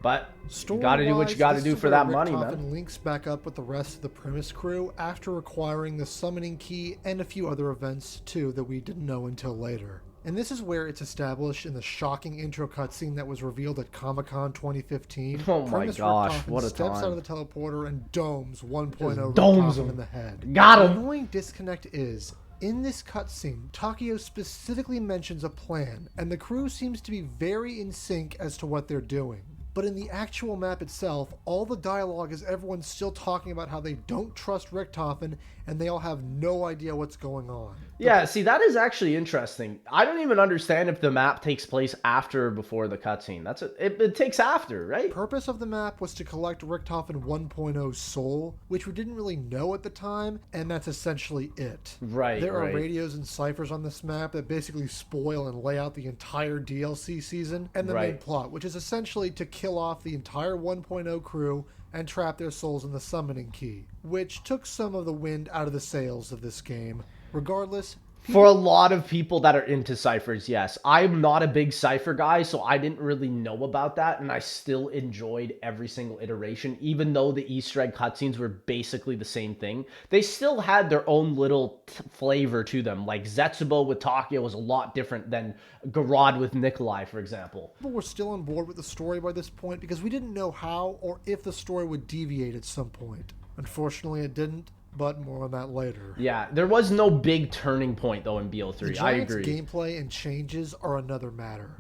But you gotta do what you gotta do for that money, man. Links back up with the rest of the premise crew after requiring the summoning key and a few other events too that we didn't know until later. And this is where it's established in the shocking intro cutscene that was revealed at Comic-Con 2015. Oh my gosh, what a steps time. out of the teleporter and domes 1.0 domes him in the head. Got him. The annoying disconnect is, in this cutscene, Takeo specifically mentions a plan, and the crew seems to be very in sync as to what they're doing. But in the actual map itself, all the dialogue is everyone still talking about how they don't trust Richthofen and they all have no idea what's going on. Yeah, see, that is actually interesting. I don't even understand if the map takes place after or before the cutscene. It takes after, right? The purpose of the map was to collect Richthofen 1.0's soul, which we didn't really know at the time, and that's essentially it. Right, There are radios and ciphers on this map that basically spoil and lay out the entire DLC season and the main plot, which is essentially to kill kill off the entire 1.0 crew and trap their souls in the summoning key, which took some of the wind out of the sails of this game. Regardless, For a lot of people that are into ciphers, yes. I'm not a big cipher guy, so I didn't really know about that, and I still enjoyed every single iteration, even though the Easter egg cutscenes were basically the same thing. They still had their own little flavor to them. Like Zetsubou with Takia was a lot different than Gorod with Nikolai, for example. people were still on board with the story by this point because we didn't know how or if the story would deviate at some point. Unfortunately, it didn't, but more on that later. Yeah, there was no big turning point, though, in BO3. The I Giant's agree. gameplay and changes are another matter.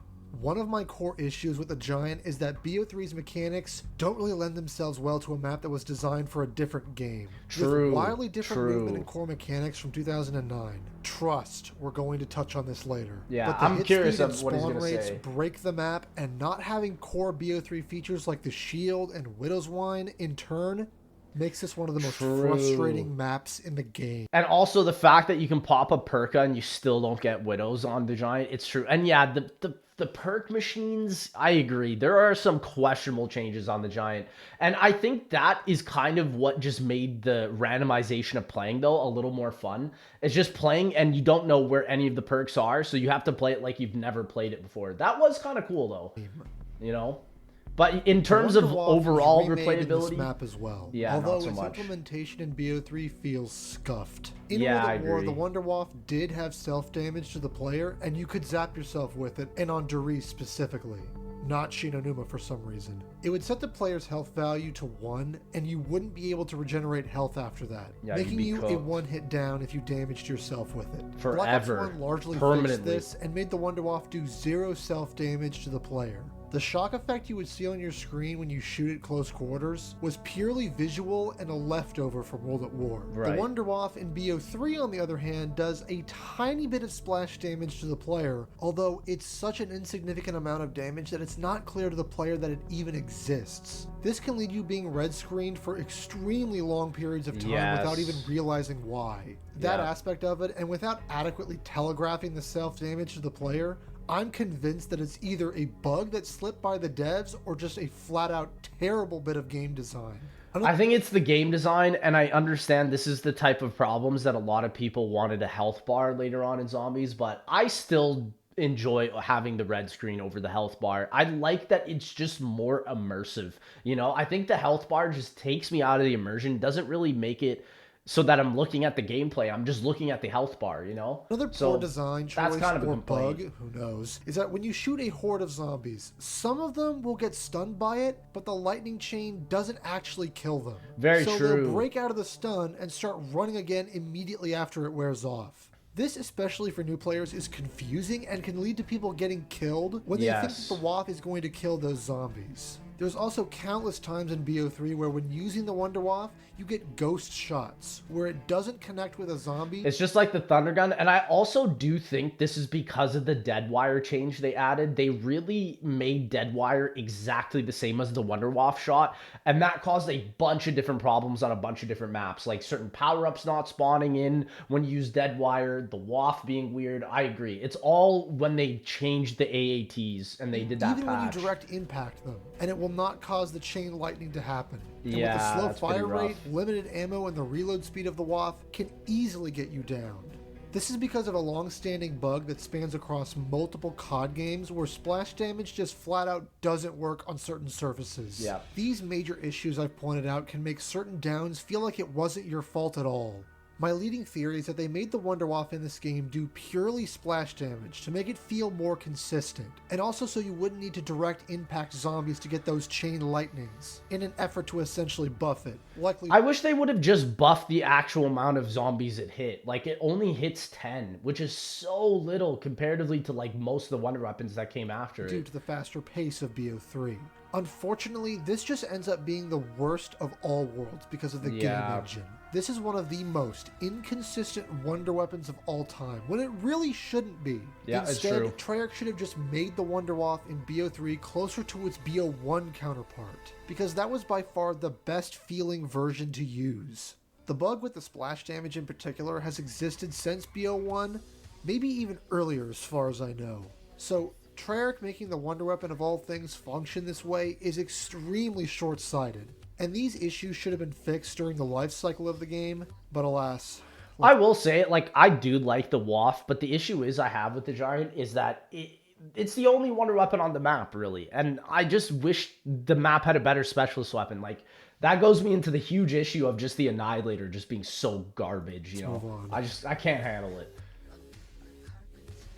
One of my core issues with the Giant is that BO3's mechanics don't really lend themselves well to a map that was designed for a different game. True, With wildly different true. movement and core mechanics from 2009. Trust, we're going to touch on this later. Yeah, but the I'm hit curious speed and of what he's spawn gonna rates say. break the map, and not having core BO3 features like the Shield and Widow's Wine in turn makes this one of the most True. frustrating maps in the game. And also the fact that you can pop a perka and you still don't get widows on the Giant, it's true. And yeah, the perk machines, I agree. There are some questionable changes on the Giant. And I think that is kind of what just made the randomization of playing, though, a little more fun. It's just playing and you don't know where any of the perks are, so you have to play it like you've never played it before. That was kind of cool, though. You know? But in terms of Wunderwaffe was overall remade in this replayability, map as well. yeah, although not so its much. implementation in BO3 feels scuffed. In Yeah, I World at War, agree. the Wunderwaffe did have self-damage to the player, and you could zap yourself with it, and on Derice specifically, not Shinonuma for some reason. It would set the player's health value to 1, and you wouldn't be able to regenerate health after that, Yeah, you'd making be you a cooked. one-hit down if you damaged yourself with it. Forever. Black Ops 1 largely fixed Permanently. this and made the Wunderwaffe do 0 self-damage to the player. The shock effect you would see on your screen when you shoot at close quarters was purely visual and a leftover from World at War. Right. The Wunderwaffe in BO3, on the other hand, does a tiny bit of splash damage to the player, although it's such an insignificant amount of damage that it's not clear to the player that it even exists. This can lead you being red screened for extremely long periods of time without even Yes. realizing why. That Yeah. aspect of it, and without adequately telegraphing the self-damage to the player, I'm convinced that it's either a bug that slipped by the devs or just a flat-out terrible bit of game design. I think it's the game design, and I understand this is the type of problems that a lot of people wanted a health bar later on in Zombies, but I still enjoy having the red screen over the health bar. I like that it's just more immersive. You know, I think the health bar just takes me out of the immersion, doesn't really make it so that I'm looking at the gameplay. I'm just looking at the health bar, you know? Another poor So design that's choice kind of a or complaint. bug, who knows, is that when you shoot a horde of zombies, some of them will get stunned by it, but the lightning chain doesn't actually kill them. Very so true. they'll break out of the stun and start running again immediately after it wears off. This, especially for new players, is confusing and can lead to people getting killed when they think Yes. that the Waff is going to kill those zombies. There's also countless times in BO3 where when using the Wunderwaffe, you get ghost shots, where it doesn't connect with a zombie. It's just like the Thunder Gun, and I also do think this is because of the Deadwire change they added. They really made Deadwire exactly the same as the Wunderwaffe shot, and that caused a bunch of different problems on a bunch of different maps, like certain power-ups not spawning in when you use Deadwire, the Waff being weird. I agree. It's all when they changed the AATs and they did that Even patch. when you direct impact them, and it will not cause the chain lightning to happen. And Yeah, with the slow that's pretty fire rate, rough. limited ammo, and the reload speed of the Waff can easily get you down. This is because of a long-standing bug that spans across multiple COD games where splash damage just flat out doesn't work on certain surfaces. Yeah. These major issues I've pointed out can make certain downs feel like it wasn't your fault at all. My leading theory is that they made the Wunderwaffe in this game do purely splash damage to make it feel more consistent, and also so you wouldn't need to direct impact zombies to get those chain lightnings, in an effort to essentially buff it. Likely, I wish they would have just buffed the actual amount of zombies it hit. Like, it only hits 10, which is so little comparatively to, like, most of the Wonder Weapons that came after due it. to the faster pace of BO3. Unfortunately, this just ends up being the worst of all worlds because of the game Yeah. engine. This is one of the most inconsistent wonder weapons of all time, when it really shouldn't be. Yeah, it's Instead, true. Treyarch should have just made the Wunderwaffe in BO3 closer to its BO1 counterpart, because that was by far the best feeling version to use. The bug with the splash damage in particular has existed since BO1, maybe even earlier as far as I know. So Treyarch making the Wunderwaffe of all things function this way is extremely short-sighted, and these issues should have been fixed during the life cycle of the game, but alas. I will say, like, I do like the Waff, but the issue I have with the Giant is that it's the only wonder weapon on the map, really. And I just wish the map had a better specialist weapon. Like, that goes me into the huge issue of just the Annihilator just being so garbage, you know? I can't handle it.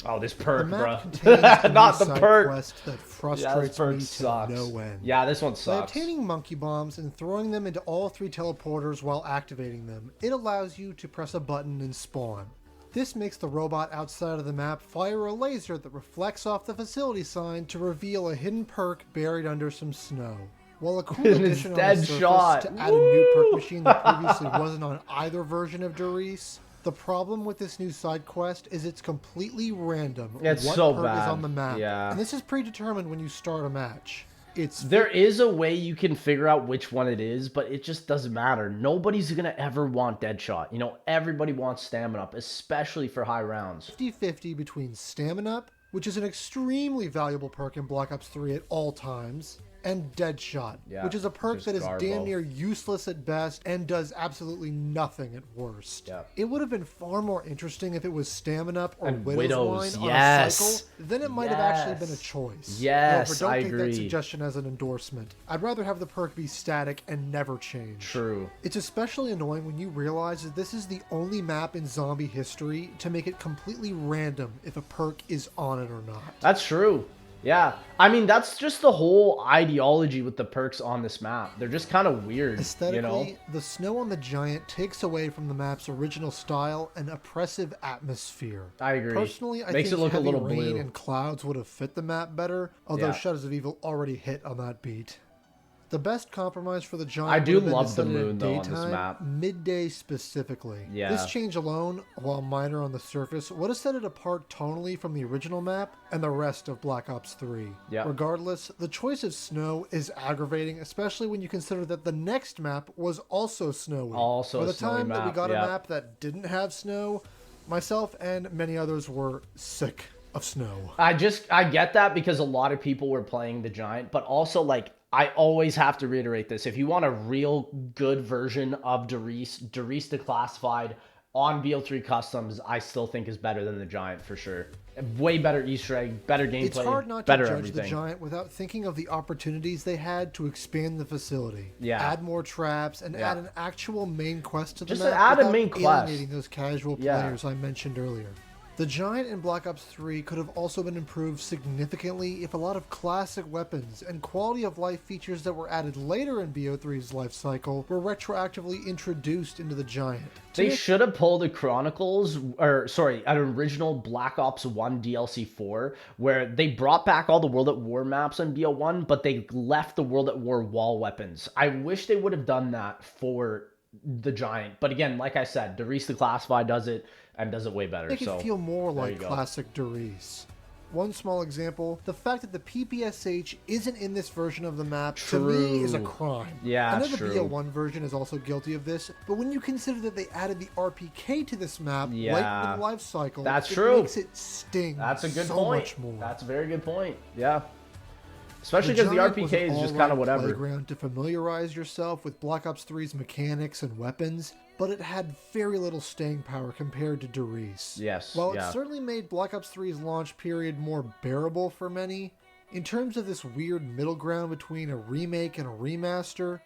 Oh, this perk, bro. Not the perk. Quest that frustrates me to no end. Yeah, this one sucks. By obtaining monkey bombs and throwing them into all 3 teleporters while activating them, it allows you to press a button and spawn. This makes the robot outside of the map fire a laser that reflects off the facility sign to reveal a hidden perk buried under some snow. While a cool addition on the surface to add a new perk machine that previously wasn't on either version of Darius, the problem with this new side quest is it's completely random. It's what so perk bad. is on the map. Yeah. And this is predetermined when you start a match. There is a way you can figure out which one it is, but it just doesn't matter. Nobody's going to ever want Deadshot. You know, everybody wants Stamina Up, especially for high rounds. 50-50 between Stamina Up, which is an extremely valuable perk in Black Ops 3 at all times, and Deadshot, which is a perk that is damn near useless at best and does absolutely nothing at worst. It would have been far more interesting if it was Stamina Up or Widow's Wine on a cycle, then it might have actually been a choice. Yes, However, I don't agree. take that suggestion as an endorsement. I'd rather have the perk be static and never change. True. It's especially annoying when you realize that this is the only map in zombie history to make it completely random if a perk is on it or not. That's true. Yeah, I mean, that's just the whole ideology with the perks on this map. They're just kind of weird, Aesthetically, you know? the snow on the Giant takes away from the map's original style and oppressive atmosphere. I agree. Personally, I Makes think it look a heavy little rain blue. and clouds would have fit the map better, although Shadows of Evil already hit on that beat. The best compromise for the Giant I do would have been love to the set it at moon, though, on this daytime, map. midday specifically. Yeah. This change alone, while minor on the surface, would have set it apart tonally from the original map and the rest of Black Ops 3. Regardless, the choice of snow is aggravating, especially when you consider that the next map was also snowy. By the time that we got a map that didn't have snow, myself and many others were sick of snow. I get that because a lot of people were playing the Giant, but also, like, I always have to reiterate this. If you want a real good version of Darius Declassified on BO3 Customs, I still think is better than the Giant for sure. Way better Easter egg, better gameplay, it's hard not better to judge everything. the Giant without thinking of the opportunities they had to expand the facility. Add more traps and add an actual main quest to the map. Just add a main quest. Alienating those casual players I mentioned earlier. The Giant in Black Ops 3 could have also been improved significantly if a lot of classic weapons and quality of life features that were added later in BO3's life cycle were retroactively introduced into the Giant. They should have pulled a Chronicles, or sorry, an original Black Ops 1 DLC 4, where they brought back all the World at War maps on BO1, but they left the World at War wall weapons. I wish they would have done that for the Giant. But again, like I said, Darius Declassified does it, and does it way better. Make it feel more like classic Darius. One small example, the fact that the PPSH isn't in this version of the map, to me, is a crime. I know the BO1 version is also guilty of this, but when you consider that they added the RPK to this map, late in the life cycle, it makes it sting so much more. That's a very good point. Yeah. Especially because the RPK is just kind of whatever. Playground to familiarize yourself with Black Ops 3's mechanics and weapons, but it had very little staying power compared to Darius. While it certainly made Black Ops 3's launch period more bearable for many, in terms of this weird middle ground between a remake and a remaster,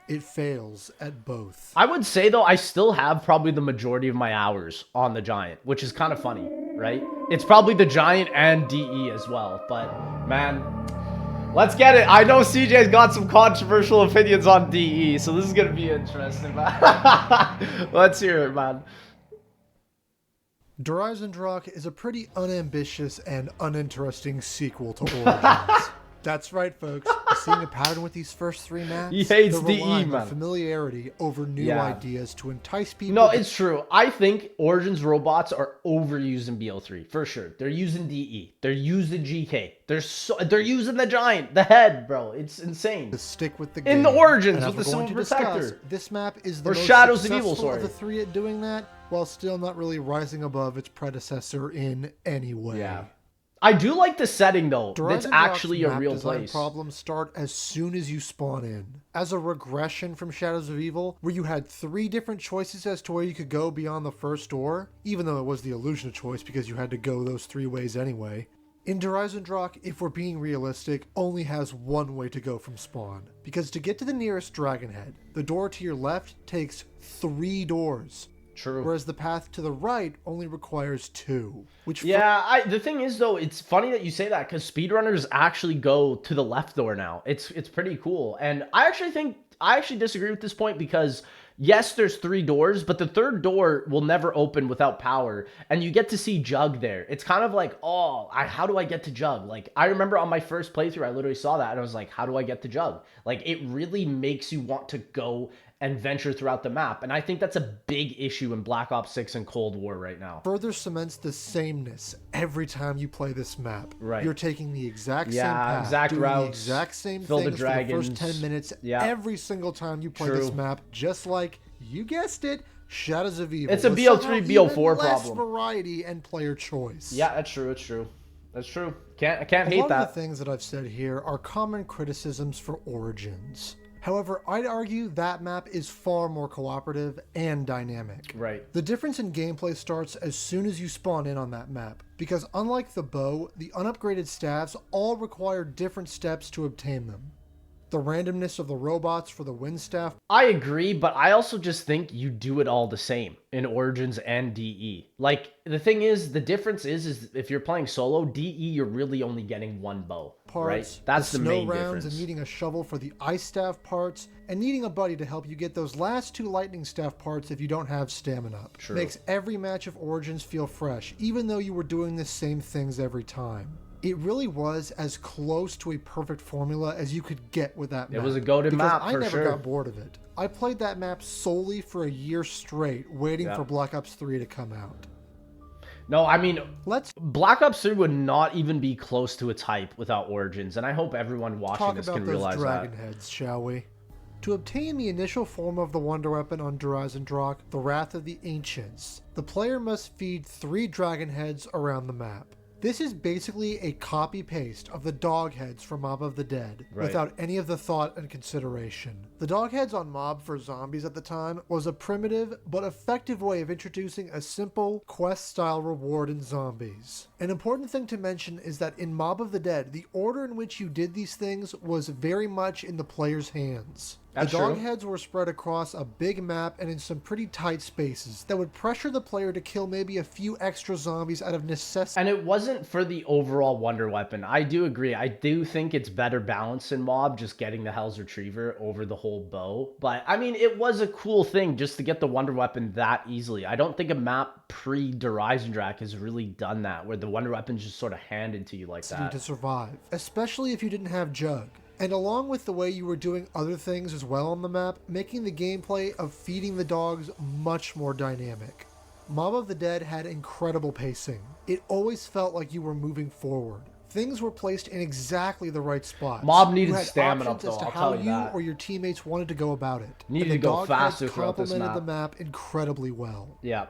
it fails at both. I would say, though, I still have probably the majority of my hours on the Giant, which is kind of funny, right? It's probably the Giant and DE as well, but man, let's get it. I know CJ's got some controversial opinions on DE, so this is going to be interesting, man. Let's hear it, man. Eisendrache is a pretty unambitious and uninteresting sequel to Origins. That's right, folks. Seeing a pattern with these first 3 maps, He hates they're DE, relying on man. familiarity over new ideas to entice people. No, it's true. I think Origins robots are overused in BO3 for sure. They're using DE. They're using GK. They're using the Giant, the head, bro. It's insane. To stick with the game. In the Origins And with the as we're going Silver to discuss, Protector. this map is the Or most Shadows of Evil, successful sorry. of the 3 at doing that, while still not really rising above its predecessor in any way. I do like the setting though. That's Eisendrache's actually a map real design place. problems start as soon as you spawn in, as a regression from Shadows of Evil, where you had 3 different choices as to where you could go beyond the first door, even though it was the illusion of choice because you had to go those 3 ways anyway. In Eisendrache, if we're being realistic, only has one way to go from spawn, because to get to the nearest dragon head, the door to your left takes 3 doors. True. Whereas the path to the right only requires 2. Which Yeah, the thing is though, it's funny that you say that because speedrunners actually go to the left door now. It's pretty cool, and I actually disagree with this point because yes, there's 3 doors, but the third door will never open without power, and you get to see Jug there. It's kind of like, oh, how do I get to Jug? Like I remember on my first playthrough, I literally saw that and I was like, how do I get to Jug? Like it really makes you want to go and venture throughout the map. And I think that's a big issue in Black Ops 6 and Cold War right now. Further cements the sameness every time you play this map. Right. You're taking the exact same path, exact doing routes, the exact same fill the things for the dragons. first 10 minutes every single time you play True. this map, just like, you guessed it, Shadows of Evil. It's a with BO3, somehow BO4 even less problem. variety and player choice. Yeah, that's true. It's true. That's true. I can't hate A lot that. of the things that I've said here are common criticisms for Origins. However, I'd argue that map is far more cooperative and dynamic. Right. The difference in gameplay starts as soon as you spawn in on that map, because unlike the bow, the unupgraded staves all require different steps to obtain them. The randomness of the robots for the wind staff. I agree, but I also just think you do it all the same in Origins and DE. Like, the thing is, the difference is if you're playing solo, DE, you're really only getting 1 bow, Parts, right? That's the snow main rounds difference. and needing a shovel for the ice staff parts, and needing a buddy to help you get those last 2 lightning staff parts if you don't have stamina up. True. Makes every match of Origins feel fresh, even though you were doing the same things every time. It really was as close to a perfect formula as you could get with that map. It was a goated map, I for never sure. got bored of it. I played that map solely for a year straight, waiting for Black Ops 3 to come out. No, I mean, Let's Black Ops 3 would not even be close to its hype without Origins, and I hope everyone watching talk this about can those realize dragon that. heads, shall we? To obtain the initial form of the Wonder Weapon on Eisendrache, the Wrath of the Ancients, the player must feed 3 dragon heads around the map. This is basically a copy-paste of the dog heads from Mob of the Dead, without any of the thought and consideration. The dog heads on Mob for zombies at the time was a primitive but effective way of introducing a simple quest-style reward in zombies. An important thing to mention is that in Mob of the Dead, the order in which you did these things was very much in the player's hands. That's the dog true. heads were spread across a big map and in some pretty tight spaces that would pressure the player to kill maybe a few extra zombies out of necessity. And it wasn't for the overall Wonder Weapon. I do agree. I do think it's better balanced in Mob, just getting the Hell's Retriever over the whole bow. But, I mean, it was a cool thing just to get the Wonder Weapon that easily. I don't think a map pre-Der Eisendrache has really done that, where the Wonder Weapon's just sort of handed to you like that. To survive, especially if you didn't have Jug. And along with the way you were doing other things as well on the map, making the gameplay of feeding the dogs much more dynamic. Mob of the Dead had incredible pacing. It always felt like you were moving forward. Things were placed in exactly the right spots. Mob needed You had stamina, options as though, to I'll how tell you that. or your teammates wanted to go about it. Needed And the to go dog faster heads throughout this complemented map. the map incredibly well. Yeah.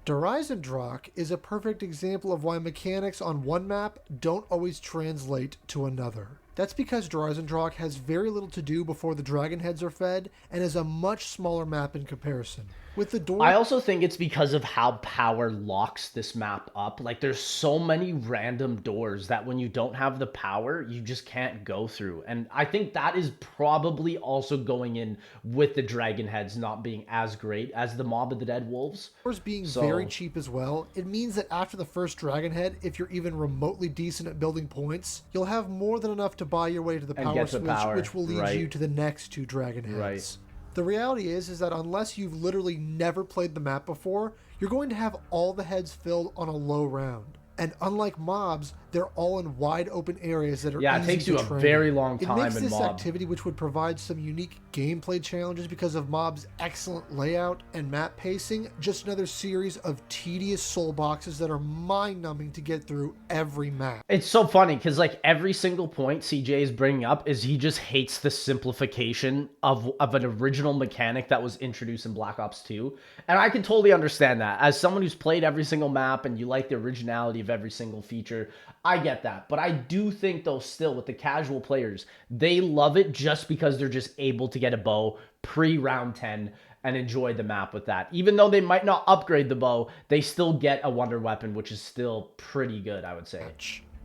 Der Eisendrache is a perfect example of why mechanics on one map don't always translate to another. That's because Der Eisendrache has very little to do before the dragon heads are fed, and is a much smaller map in comparison. With the door... I also think it's because of how power locks this map up. Like, there's so many random doors that when you don't have the power, you just can't go through. And I think that is probably also going in with the dragon heads not being as great as the Mob of the Dead wolves. doors being very cheap as well, it means that after the first dragon head, if you're even remotely decent at building points, you'll have more than enough to buy your way to the And power get the switch, power, which will lead right. you to the next 2 dragon heads. Right. The reality is that unless you've literally never played the map before, you're going to have all the heads filled on a low round. And unlike mobs, they're all in wide open areas that are Yeah, it easy takes to you a train. very long It time makes in this Mob. activity, which would provide some unique gameplay challenges because of Mob's excellent layout and map pacing, just another series of tedious soul boxes that are mind-numbing to get through every map. It's so funny because like every single point CJ is bringing up is he just hates the simplification of an original mechanic that was introduced in Black Ops 2. And I can totally understand that. As someone who's played every single map and you like the originality of every single feature, I get that. But I do think, though, still with the casual players, they love it just because they're just able to get a bow pre-round 10 and enjoy the map with that. Even though they might not upgrade the bow, they still get a wonder weapon, which is still pretty good, I would say.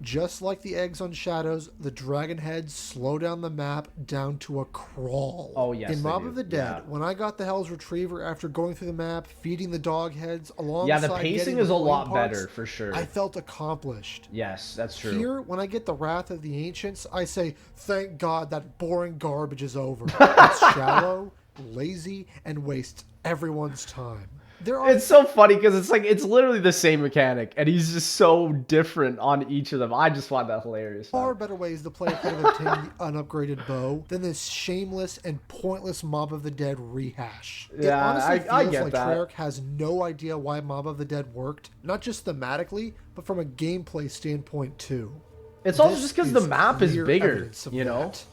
Just like the eggs on Shadows, the dragon heads slow down the map down to a crawl. Oh, yes, in Mob do. of the Dead, Yeah. when I got the Hell's Retriever after going through the map, feeding the dog heads alongside Yeah, the pacing getting is the a lot coin parts, better, for sure. I felt accomplished. Yes, that's true. Here, when I get the Wrath of the Ancients, I say, thank God that boring garbage is over. It's shallow, lazy, and wastes everyone's time. It's so funny because it's literally the same mechanic, and he's just so different on each of them. I just find that hilarious. Far better ways the player could have obtained the unupgraded bow than this shameless and pointless Mob of the Dead rehash. Yeah, it honestly feels I get like that. Treyarch has no idea why Mob of the Dead worked, not just thematically, but from a gameplay standpoint too. It's also just because the map is bigger, you know? That.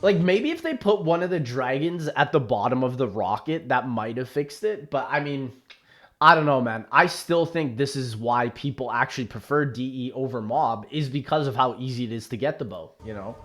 Like, maybe if they put one of the dragons at the bottom of the rocket, that might have fixed it. But, I mean, I don't know, man. I still think this is why people actually prefer DE over Mob, is because of how easy it is to get the bow, you know?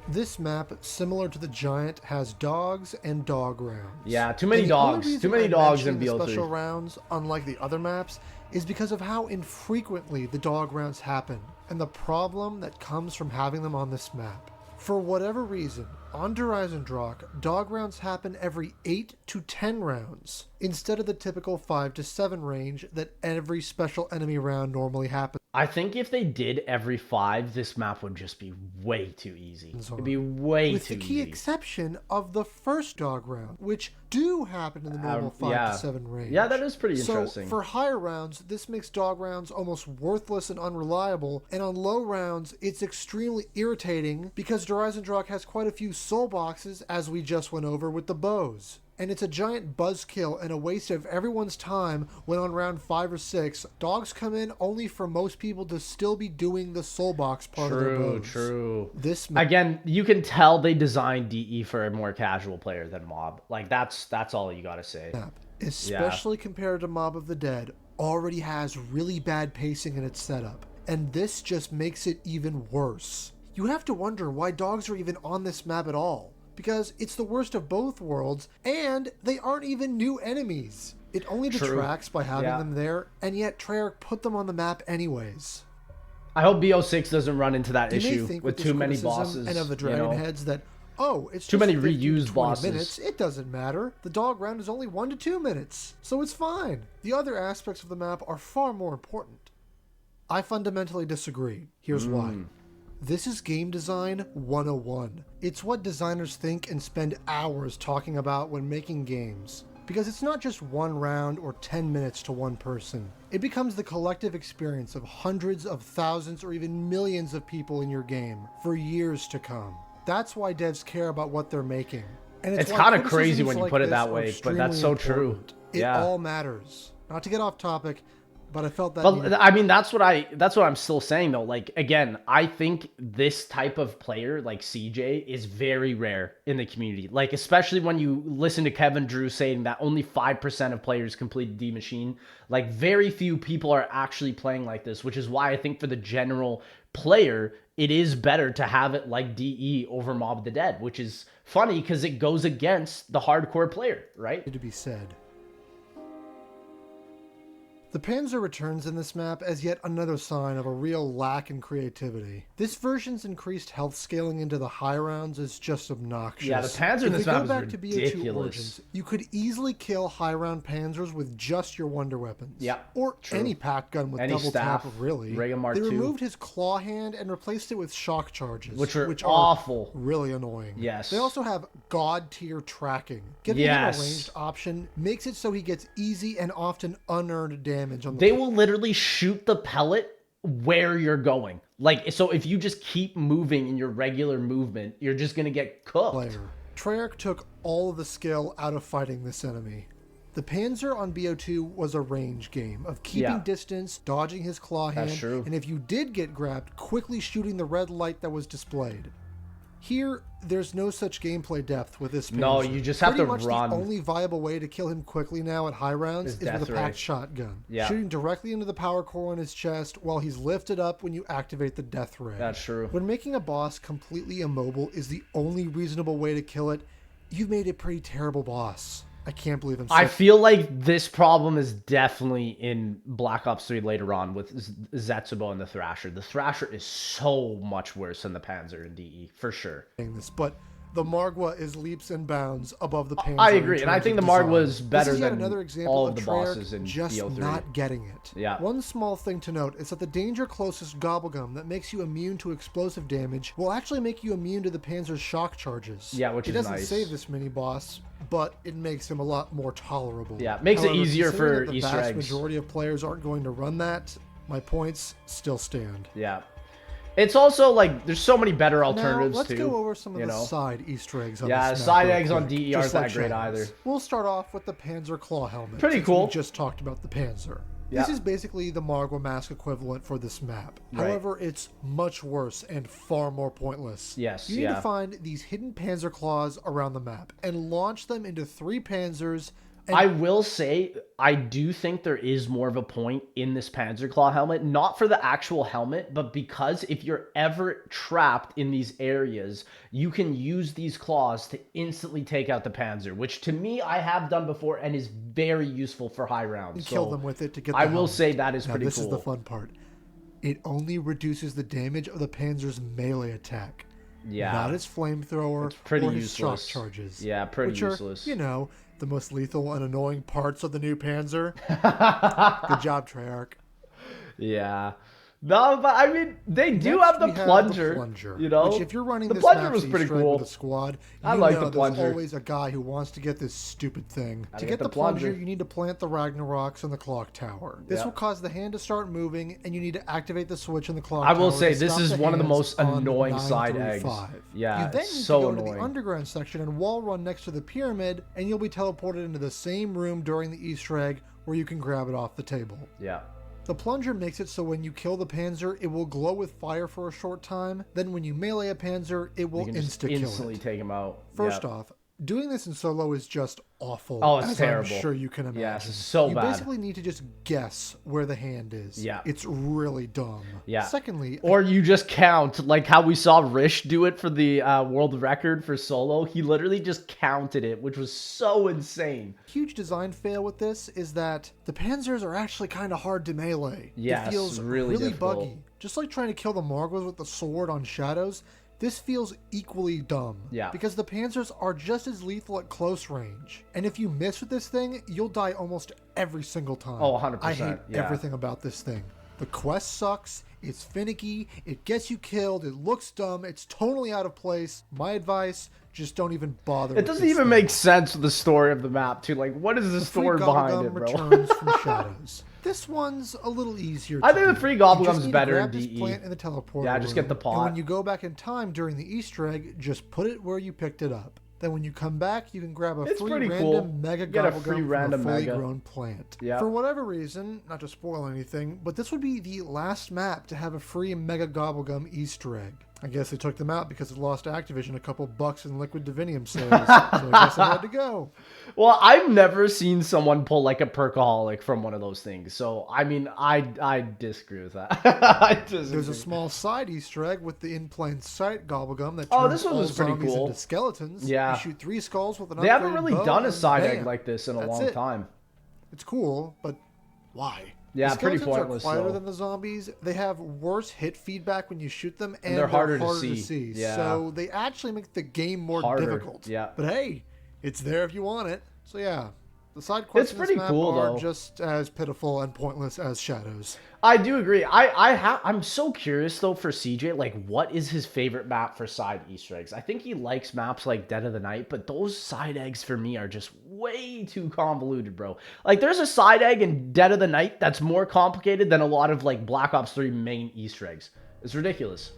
This map, similar to the Giant, has dogs and dog rounds. Yeah, too many And the only dogs. reason Too many I'm dogs in mentioning the special BO3. rounds, unlike the other maps, is because of how infrequently the dog rounds happen, and the problem that comes from having them on this map. For whatever reason, under Eisendrache, dog rounds happen every 8 to 10 rounds, instead of the typical 5 to 7 range that every special enemy round normally happens. I think if they did every 5, this map would just be way too easy. It'd be way too easy. With the key exception of the first dog round, which do happen in the normal 5 to 7 range. Yeah, that is pretty interesting. So for higher rounds, this makes dog rounds almost worthless and unreliable, and on low rounds, it's extremely irritating because Eisendrache has quite a few soul boxes, as we just went over with the bows. And it's a giant buzzkill and a waste of everyone's time when on round 5 or 6, dogs come in only for most people to still be doing the soul box part of their bows. True. This again, you can tell they designed DE for a more casual player than Mob. Like, that's all you gotta say. map, especially compared to Mob of the Dead, already has really bad pacing in its setup. And this just makes it even worse. You have to wonder why dogs are even on this map at all. Because it's the worst of both worlds, and they aren't even new enemies. It only detracts by having them there, and yet Treyarch put them on the map anyways. I hope BO6 doesn't run into that issue think with too many bosses. And of the dragon heads that, oh, it's too just many 15 to reused 20 bosses. minutes. It doesn't matter. The dog round is only 1 to 2 minutes, so it's fine. The other aspects of the map are far more important. I fundamentally disagree. Here's why. This is game design 101. It's what designers think and spend hours talking about when making games. Because it's not just one round or 10 minutes to one person. It becomes the collective experience of hundreds of thousands or even millions of people in your game for years to come. That's why devs care about what they're making. And it's kind of crazy when you put it that way, but that's so true. It all matters. Not to get off topic, but I felt that. But I mean, that's what I'm still saying though. Like, again, I think this type of player, like CJ, is very rare in the community. Like, especially when you listen to Kevin Drew saying that only 5% of players complete D Machine. Like, very few people are actually playing like this, which is why I think for the general player, it is better to have it like DE over Mob of the Dead, which is funny because it goes against the hardcore player, right? To be said. The Panzer returns in this map as yet another sign of a real lack in creativity. This version's increased health scaling into the high rounds is just obnoxious. Yeah, the Panzer in this map is ridiculous. Origins, you could easily kill high round Panzers with just your wonder weapons. Yeah, or any pack gun with double staff, tap, really. Ray Mark they II. removed his claw hand and replaced it with shock charges, which are awful. Really annoying. Yes. They also have god tier tracking. Giving him a ranged option makes it so he gets easy and often unearned damage. They will literally shoot the pellet where you're going. Like, so if you just keep moving in your regular movement, you're just going to get cooked. Treyarch took all of the skill out of fighting this enemy. The Panzer on BO2 was a range game of keeping distance, dodging his claw hand, and if you did get grabbed, quickly shooting the red light that was displayed. Here, there's no such gameplay depth with this Panzer. No, you just have to Pretty much run. the only viable way to kill him quickly now at high rounds is with a death ray. packed shotgun. Yeah. Shooting directly into the power core in his chest while he's lifted up when you activate the death ray. That's true. When making a boss completely immobile is the only reasonable way to kill it, you've made a pretty terrible boss. I can't believe I'm I feel like this problem is definitely in Black Ops 3 later on with Zetsubou and the Thrasher. The Thrasher is so much worse than the Panzer in DE, for sure. saying this, but the Margwa is leaps and bounds above the Panzer. I agree, in and I terms think of the Margwa design. is better This is yet than another example all of of the Treyarch bosses in just BO3. not getting it. Yeah. One small thing to note is that the danger closest gobblegum that makes you immune to explosive damage will actually make you immune to the Panzer's shock charges. Yeah, which it is doesn't nice. save this mini boss, but it makes him a lot more tolerable. Yeah, makes it easier considering for that Easter the vast eggs. majority of players aren't going to run that. My points still stand. Yeah. It's also like there's so many better alternatives now, let's too. go over some of you the know? side Easter eggs on Yeah, this map side real eggs on quick, DE aren't just that like great Shadows. either. We'll start off with the Panzer claw helmet. Pretty since cool. We just talked about the Panzer. Yeah. This is basically the Margwa mask equivalent for this map. Right. However, it's much worse and far more pointless. Yes, You need yeah. to find these hidden Panzer claws around the map and launch them into 3 Panzers. And I will say, I do think there is more of a point in this Panzer Claw helmet, not for the actual helmet, but because if you're ever trapped in these areas, you can use these claws to instantly take out the Panzer, which to me, I have done before and is very useful for high rounds. kill them with it to get the I will helmet. say that is Now, pretty this cool. is the fun part. It only reduces the damage of the Panzer's melee attack. Yeah. Not its flamethrower It's pretty or his shock useless. charges. Yeah, pretty which useless. Are, you know, the most lethal and annoying parts of the new Panzer. Good job, Treyarch. Yeah. No, but I mean, they do Next, have the we plunger, you know? Which, if you're running the this plunger map's was pretty Easter egg cool. with a squad, I you like know the plunger. There's always a guy who wants to get this stupid thing. To get the plunger, you need to plant the Ragnaroks on the clock tower. This Yeah. will cause the hand to start moving, and you need to activate the switch in the clock I tower. will say to this stop is the one of the hands most on annoying 9 side through eggs. 5. Yeah, You then it's need so to go to annoying. the underground section and wall run next to the pyramid, and you'll be teleported into the same room during the Easter egg where you can grab it off the table. Yeah. The plunger makes it so when you kill the Panzer, it will glow with fire for a short time. Then when you melee a Panzer, it will You can just insta-kill instantly it. take him out. First Yeah. off, doing this in solo is just awful. Oh, it's as terrible. I'm sure you can imagine. Yeah, it's so you bad. basically need to just guess where the hand is. Yeah. It's really dumb. Yeah. Secondly, Or you just count, like how we saw Rish do it for the world record for solo. He literally just counted it, which was so insane. huge design fail with this is that the Panzers are actually kind of hard to melee. Yes, it feels really difficult. buggy. Just like trying to kill the Margwas with the sword on Shadows, this feels equally dumb. Yeah. Because the Panzers are just as lethal at close range. And if you miss with this thing, you'll die almost every single time. Oh, 100%, I hate yeah. everything about this thing. The quest sucks, it's finicky, it gets you killed, it looks dumb, it's totally out of place. My advice, just don't even bother. It doesn't even make sense with the story of the map, too. Like, what is the story behind it, bro? Returns from Shadows. This one's a little easier. I think the free Gobblegum's You just need to better in grab this DE. plant in the teleporter Yeah, just get the room, pot. And when you go back in time during the Easter egg, just put it where you picked it up. Then when you come back, you can grab a It's free pretty random cool. mega Get a Gobblegum free from random a fully mega. grown plant. Yeah. For whatever reason, not to spoil anything, but this would be the last map to have a free mega Gobblegum Easter egg. I guess they took them out because it lost Activision a couple bucks in liquid divinium sales. So I guess I had to go. Well, I've never seen someone pull like a perkaholic from one of those things. So, I mean, I disagree with that. I disagree. There's a small side Easter egg with the in plain sight Gobblegum that turns Oh, this one all was pretty zombies cool. into skeletons. Yeah. You shoot 3 skulls with an They haven't upgraded really bow, done a and side egg bam. like this in a That's long it. time. It's cool, but why? Yeah, the pretty skeletons pointless, are quieter though. than the zombies. They have worse hit feedback when you shoot them, and they're harder to to see. see. Yeah. So they actually make the game more Harder, difficult. yeah. But hey, it's there if you want it. So yeah, the side quests in pretty this map cool, are though. just as pitiful and pointless as Shadows. I do agree. I'm so curious though for CJ, like what is his favorite map for side Easter eggs? I think he likes maps like Dead of the Night, but those side eggs for me are just way too convoluted, bro. Like there's a side egg in Dead of the Night that's more complicated than a lot of like Black Ops 3 main Easter eggs. It's ridiculous.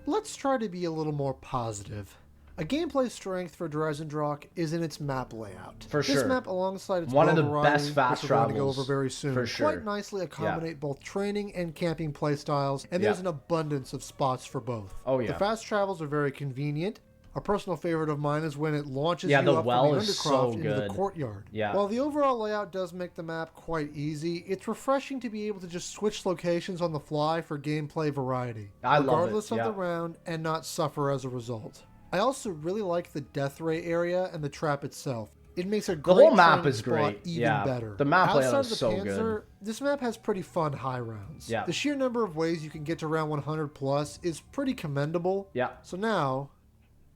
Let's try to be a little more positive. A gameplay strength for Eisendrache is in its map layout. For This sure. map, alongside its One bow of the variety, best fast which we're going to go travels, over very soon, for sure. quite nicely accommodate both training and camping playstyles, and Yeah. there's an abundance of spots for both. Oh, yeah. The fast travels are very convenient. A personal favorite of mine is when it launches Yeah, you the up well from the is so Undercroft into the good. courtyard. Yeah. While the overall layout does make the map quite easy, it's refreshing to be able to just switch locations on the fly for gameplay variety, I love it, regardless of yeah. the round, and not suffer as a result. I also really like the death ray area and the trap itself. It makes a great whole map training is spot great. even Yeah. better. The map layout Outside is of the so Panzer, good. this map has pretty fun high rounds. Yeah. The sheer number of ways you can get to round 100 plus is pretty commendable. Yeah. So now,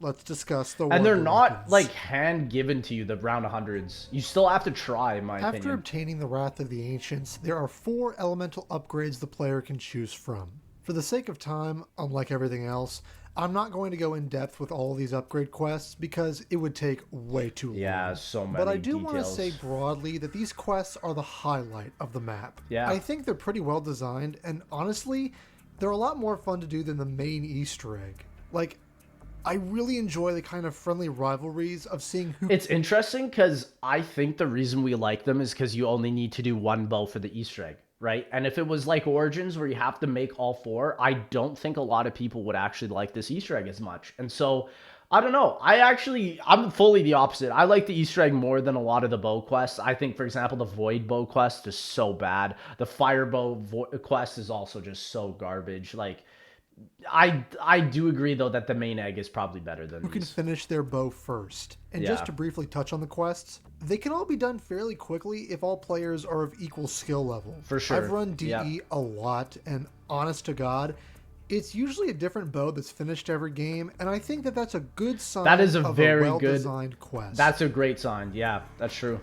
let's discuss the And they're wonder not weapons. like hand given to you, the round 100s. You still have to try, in my After opinion. obtaining the Wrath of the Ancients, there are 4 elemental upgrades the player can choose from. For the sake of time, unlike everything else, I'm not going to go in depth with all of these upgrade quests because it would take way too long. Yeah, so many But I do want to details. say broadly that these quests are the highlight of the map. Yeah. I think they're pretty well designed, and honestly, they're a lot more fun to do than the main Easter egg. Like, I really enjoy the kind of friendly rivalries of seeing who... It's interesting because I think the reason we like them is because you only need to do one bow for the Easter egg, right? And if it was like Origins where you have to make all 4, I don't think a lot of people would actually like this Easter egg as much. And so, I don't know. I'm fully the opposite. I like the Easter egg more than a lot of the bow quests. I think, for example, the Void bow quest is so bad. The Fire bow quest is also just so garbage. Like, I do agree, though, that the main egg is probably better than who can these. finish their bow first. And Yeah. just to briefly touch on the quests, they can all be done fairly quickly if all players are of equal skill level. For sure. I've run DE Yeah. a lot, and honest to God, it's usually a different bow that's finished every game, and I think that that's a good sign That is a of very a good- well-designed quest. That's a great sign. Yeah, that's true.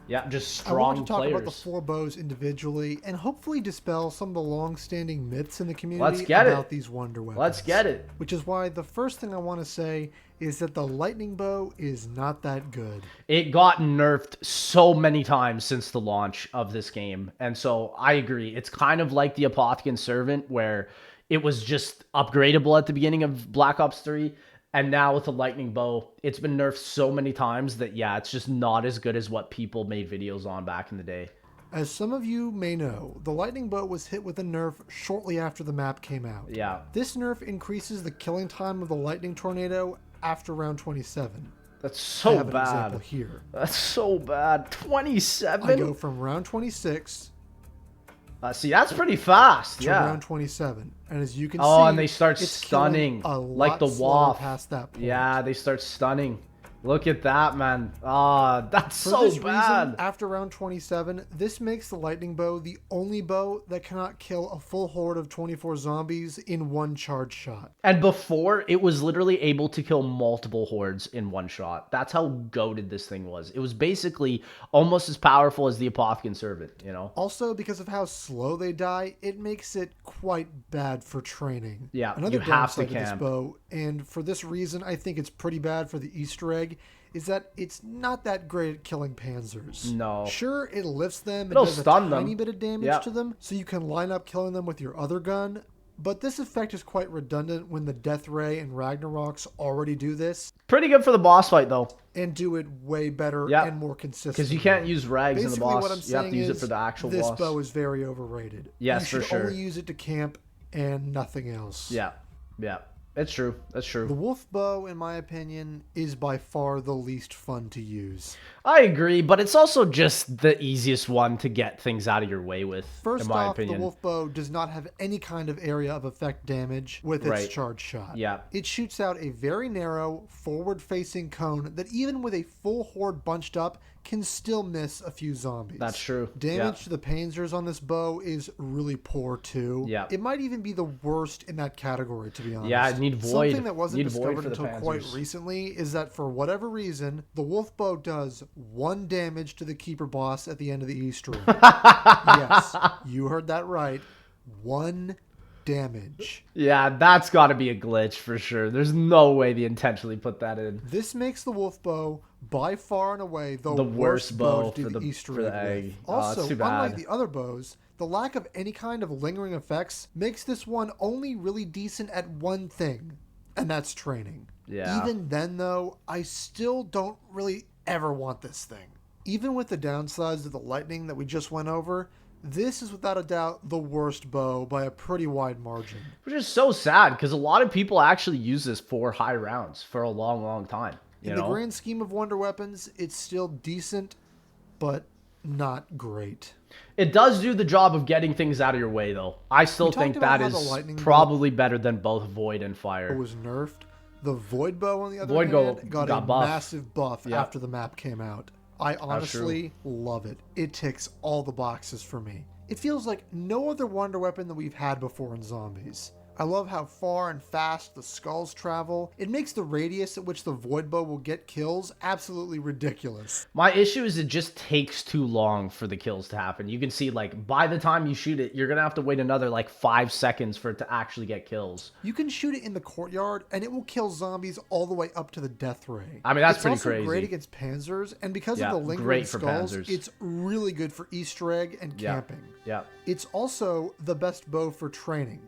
Yeah, just I want strong to talk players. about the 4 bows individually and hopefully dispel some of the long-standing myths in the community Let's get it. about these wonder weapons. Let's get it. Which is why the first thing I want to say is that the lightning bow is not that good. It got nerfed so many times since the launch of this game. And so I agree. It's kind of like the Apothecary Servant, where it was just upgradable at the beginning of Black Ops 3. And now with the lightning bow, it's been nerfed so many times that, yeah, it's just not as good as what people made videos on back in the day. As some of you may know, the lightning bow was hit with a nerf shortly after the map came out. Yeah. This nerf increases the killing time of the lightning tornado after round 27. That's I so have an example bad. here. That's so bad. I 27? go from round 26 See, that's pretty fast. to Yeah. round 27. And as you can see, Oh, and they start it's killing stunning, a like lot the slower Waff. past that point. Yeah, they start stunning. Look at that, man. Ah, that's For so this bad. reason, after round 27, this makes the lightning bow the only bow that cannot kill a full horde of 24 zombies in one charge shot. And before, it was literally able to kill multiple hordes in one shot. That's how goated this thing was. It was basically almost as powerful as the Apothecary Servant, you know? Also, because of how slow they die, it makes it quite bad for training. Yeah, Another you have to downside to this camp. bow, and for this reason I think it's pretty bad for the Easter egg, is that it's not that great at killing panzers. No. Sure, it lifts them and It'll does a stun tiny them. bit of damage Yeah. to them, so you can line up killing them with your other gun, but this effect is quite redundant when the Death Ray and Ragnaroks already do this, Pretty good for the boss fight, though. and do it way better Yeah. and more consistent. Because you can't use rags in the Basically, boss. what I'm You have saying to use it is for the actual this boss. bow is very overrated. Yes, you for should sure. only use it to camp and nothing else. Yeah, yeah. It's true. That's The true. wolf bow, in my opinion, is by far the least fun to use. I agree, but it's also just the easiest one to get things out of your way with, First in my off, opinion. the wolf bow does not have any kind of area of effect damage with its Right. charge shot. Yeah. It shoots out a very narrow, forward-facing cone that even with a full horde bunched up can still miss a few zombies. That's true. Damage Yeah. to the panzers on this bow is really poor too. Yeah. It might even be the worst in that category, to be honest. Yeah, need void. Something that wasn't Need void discovered for the until quite panzers. recently is that for whatever reason, the wolf bow does 1 damage to the keeper boss at the end of the Easter egg. Yes, you heard that right. 1 damage. Yeah, that's got to be a glitch for sure. There's no way they intentionally put that in. This makes the wolf bow by far and away the The worst worst bow bow to do for the the- Easter for the egg with. egg. Oh, Also, it's too unlike bad. the other bows, the lack of any kind of lingering effects makes this one only really decent at one thing, and that's training. Yeah. Even then, though, I still don't really ever want this thing. Even with the downsides of the lightning that we just went over, this is without a doubt the worst bow by a pretty wide margin. Which is so sad because a lot of people actually use this for high rounds for a long, long time. In the grand scheme of wonder weapons, it's still decent, but not great. It does do the job of getting things out of your way, though. I still think that is probably better than both Void and Fire. It was nerfed. The Void Bow, on the other hand, got a massive buff after the map came out. I honestly love it. It ticks all the boxes for me. It feels like no other wonder weapon that we've had before in zombies. I love how far and fast the skulls travel. It makes the radius at which the Void Bow will get kills absolutely ridiculous. My issue is it just takes too long for the kills to happen. You can see, like, by the time you shoot it, you're going to have to wait another, like, 5 seconds for it to actually get kills. You can shoot it in the courtyard, and it will kill zombies all the way up to the death ray. I mean, that's pretty crazy. It's also great against Panzers, and because of the lingering skulls, it's really good for Easter egg and camping. Yeah. It's also the best bow for training.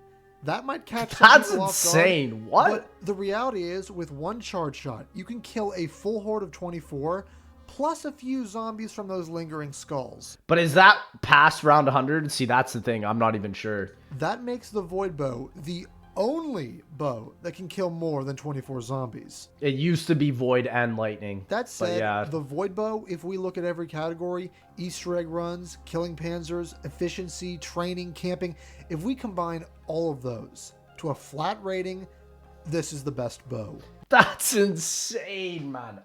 That might catch some That's people insane. Off guard, What? But the reality is, with one charge shot, you can kill a full horde of 24, plus a few zombies from those lingering skulls. But is that past round 100? See, that's the thing. I'm not even sure. That makes the Void Bow the only bow that can kill more than 24 zombies. It used to be Void and Lightning. That said, the Void Bow, if we look at every category, Easter egg runs, killing Panzers, efficiency, training, camping, if we combine all of those to a flat rating, this is the best bow. That's insane, man.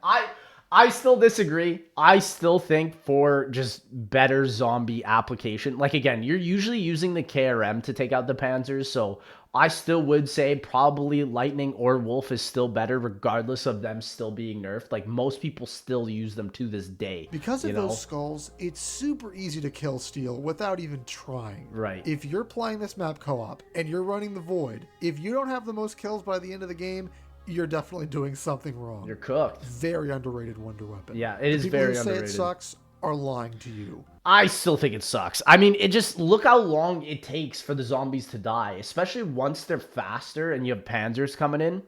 I still disagree. I still think for just better zombie application, like, again, you're usually using the KRM to take out the Panzers, so I still would say probably Lightning or Wolf is still better regardless of them still being nerfed. Like, most people still use them to this day. Because of those skulls, it's super easy to kill Steel without even trying. Right. If you're playing this map co-op and you're running the Void, if you don't have the most kills by the end of the game, you're definitely doing something wrong. You're cooked. Very underrated wonder weapon. Yeah, it is very underrated. People who say it sucks are lying to you. I still think it sucks. I mean, it just, look how long it takes for the zombies to die, especially once they're faster and you have Panzers coming in.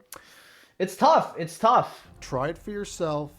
It's tough. It's tough. Try it for yourself.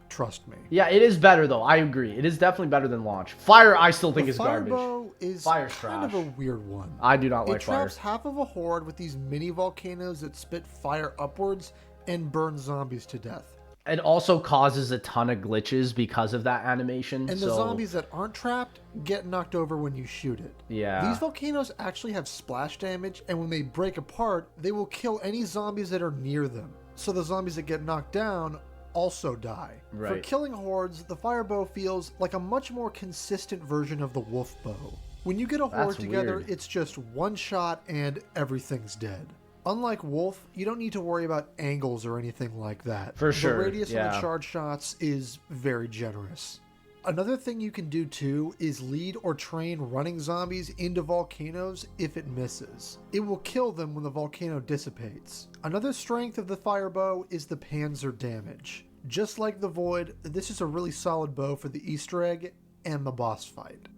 Trust me. Yeah, it is better, though. I agree. It is definitely better than Launch. Fire, I still think is garbage. Firebow is Fire's kind of a weird one. I do not like fire. It traps half of a horde with these mini volcanoes that spit fire upwards and burn zombies to death. It also causes a ton of glitches because of that animation. And the zombies that aren't trapped get knocked over when you shoot it. Yeah. These volcanoes actually have splash damage, and when they break apart, they will kill any zombies that are near them. So the zombies that get knocked down also die. Right. For killing hordes, the firebow feels like a much more consistent version of the wolf bow. When you get a horde together, it's just one shot and everything's dead. Unlike Wolf, you don't need to worry about angles or anything like that. For sure. The radius of the charge shots is very generous. Another thing you can do too is lead or train running zombies into volcanoes if it misses. It will kill them when the volcano dissipates. Another strength of the firebow is the Panzer damage. Just like the Void, this is a really solid bow for the Easter egg and the boss fight.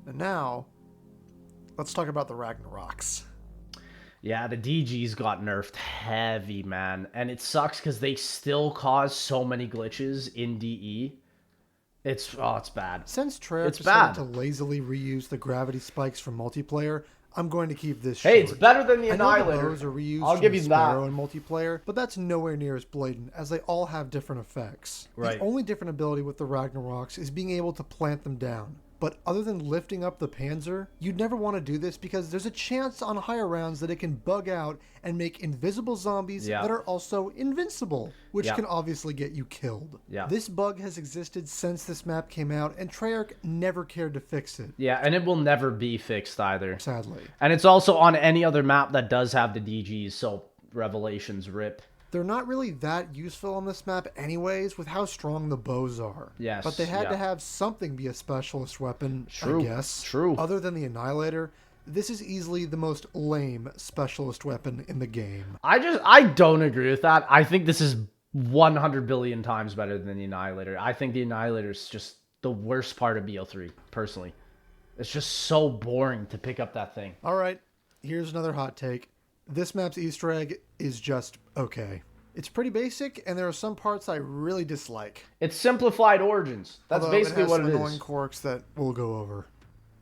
And now, let's talk about the Ragnaroks. Yeah, the DGs got nerfed heavy, man. And it sucks because they still cause so many glitches in DE. It's bad. Since Treyarch decided to lazily reuse the gravity spikes from multiplayer, I'm going to keep this short. Hey, it's better than the Annihilator. I know the bows are reused I'll give you that. in multiplayer, but that's nowhere near as blatant, as they all have different effects. Right. The only different ability with the Ragnaroks is being able to plant them down. But other than lifting up the Panzer, you'd never want to do this because there's a chance on higher rounds that it can bug out and make invisible zombies that are also invincible, which can obviously get you killed. This bug has existed since this map came out, and Treyarch never cared to fix it. Yeah, and it will never be fixed either. Sadly. And it's also on any other map that does have the DGs, so Revelations rip. They're not really that useful on this map anyways, with how strong the bows are. Yes. But they had to have something be a specialist weapon, I guess. True. Other than the Annihilator, this is easily the most lame specialist weapon in the game. I don't agree with that. I think this is 100 billion times better than the Annihilator. I think the Annihilator is just the worst part of BO3, personally. It's just so boring to pick up that thing. All right, here's another hot take. This map's Easter egg is just okay. It's pretty basic, and there are some parts I really dislike. It's simplified origins. That's Although basically it has what some it annoying is. quirks that we'll go over.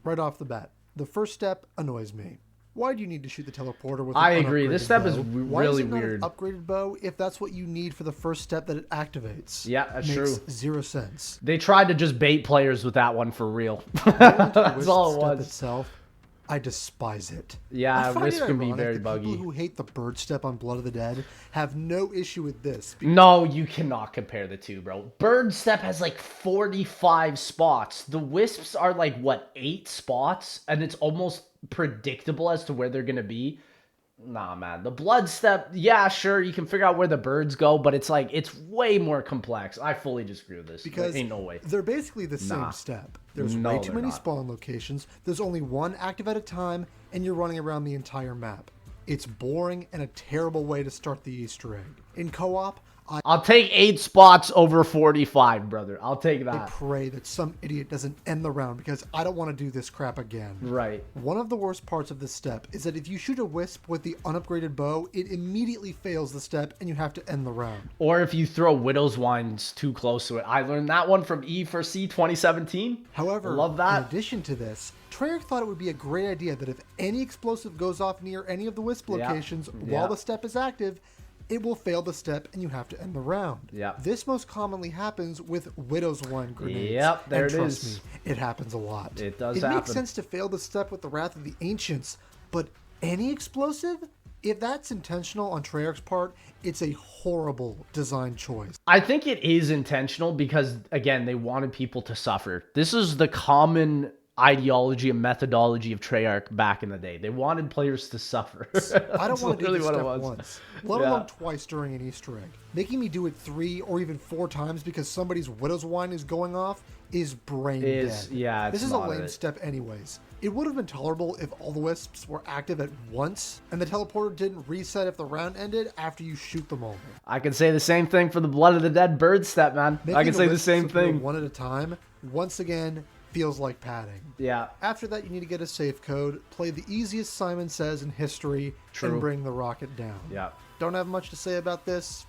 Right off the bat, the first step annoys me. Why do you need to shoot the teleporter with an I agree. This unupgraded step bow? is Why is really it not weird. an upgraded bow if that's what you need for the first step that it activates? Yeah, that's Makes true. 0 sense. They tried to just bait players with that one for real. Going to the That's wisp all it step was. itself, I despise it. Yeah, I find wisp it can be ironic very that buggy. People who hate the bird step on Blood of the Dead have no issue with this. No, you cannot compare the two, bro. Bird step has like 45 spots. The wisps are like, what, 8 spots? And it's almost predictable as to where they're going to be. Nah, man. The blood step, yeah, sure, you can figure out where the birds go, but it's like, it's way more complex. I fully disagree with this. Because there ain't no way. they're basically the same step. There's way too they're many not. spawn locations. There's only one active at a time, and you're running around the entire map. It's boring and a terrible way to start the Easter egg. In co-op, I'll take 8 spots over 45, brother. I'll take I that. pray that some idiot doesn't end the round because I don't want to do this crap again. Right. One of the worst parts of this step is that if you shoot a wisp with the unupgraded bow, it immediately fails the step and you have to end the round. Or if you throw Widow's Wines too close to it. I learned that one from E4C 2017. However, Love that. in addition to this, Treyarch thought it would be a great idea that if any explosive goes off near any of the wisp locations while the step is active, it will fail the step and you have to end the round. Yeah. This most commonly happens with Widow's Wine grenades. Yep, there and it trust is. me, it happens a lot. It does It happen. makes sense to fail the step with the Wrath of the Ancients, but any explosive? If that's intentional on Treyarch's part, it's a horrible design choice. I think it is intentional because, again, they wanted people to suffer. This is the common ideology and methodology of Treyarch back in the day. They wanted players to suffer. I don't want to do literally this what it step was. once, let alone twice during an Easter egg. Making me do it 3 or even 4 times because somebody's Widow's Wine is going off is brain dead. Yeah, this it's is a not lame it. step anyways. It would have been tolerable if all the wisps were active at once and the teleporter didn't reset if the round ended after you shoot them all. I can say the same thing for the Blood of the Dead bird step, man. I Making can say the wisps same appear thing. one at a time, once again, feels like padding. Yeah. After that, you need to get a safe code, play the easiest Simon Says in history, True. and bring the rocket down. Yeah. Don't have much to say about this.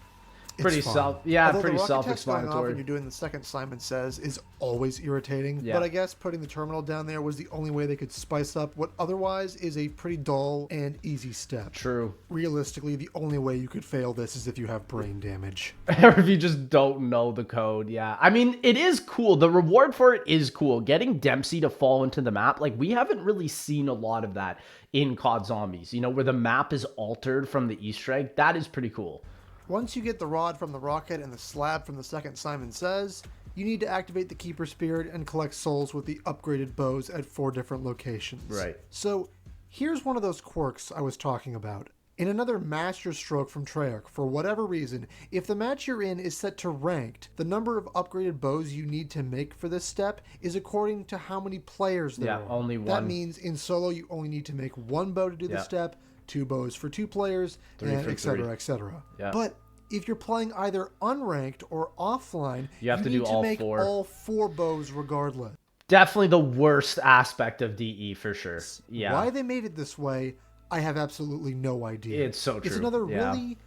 It's Pretty fine. Although the rocket text going off self-explanatory. when you're doing the second Simon Says is always irritating. Yeah. But I guess putting the terminal down there was the only way they could spice up what otherwise is a pretty dull and easy step. True. Realistically, the only way you could fail this is if you have brain damage. Or if you just don't know the code, yeah. I mean, it is cool. The reward for it is cool. Getting Dempsey to fall into the map, like, we haven't really seen a lot of that in COD Zombies. You know, where the map is altered from the Easter egg. That is pretty cool. Once you get the rod from the rocket and the slab from the second Simon Says, you need to activate the Keeper Spirit and collect souls with the upgraded bows at 4 different locations. Right. So, here's one of those quirks I was talking about. In another masterstroke from Treyarch, for whatever reason, if the match you're in is set to ranked, the number of upgraded bows you need to make for this step is according to how many players there are. only one. That means in solo you only need to make 1 bow to do the step, 2 bows for 2 players, 3 and for etc., 3. etc. Yeah. But if you're playing either unranked or offline, You have to need do all make 4. all 4 bows regardless. Definitely the worst aspect of DE for sure. Yeah. Why they made it this way, I have absolutely no idea. It's so true. It's another Yeah. really,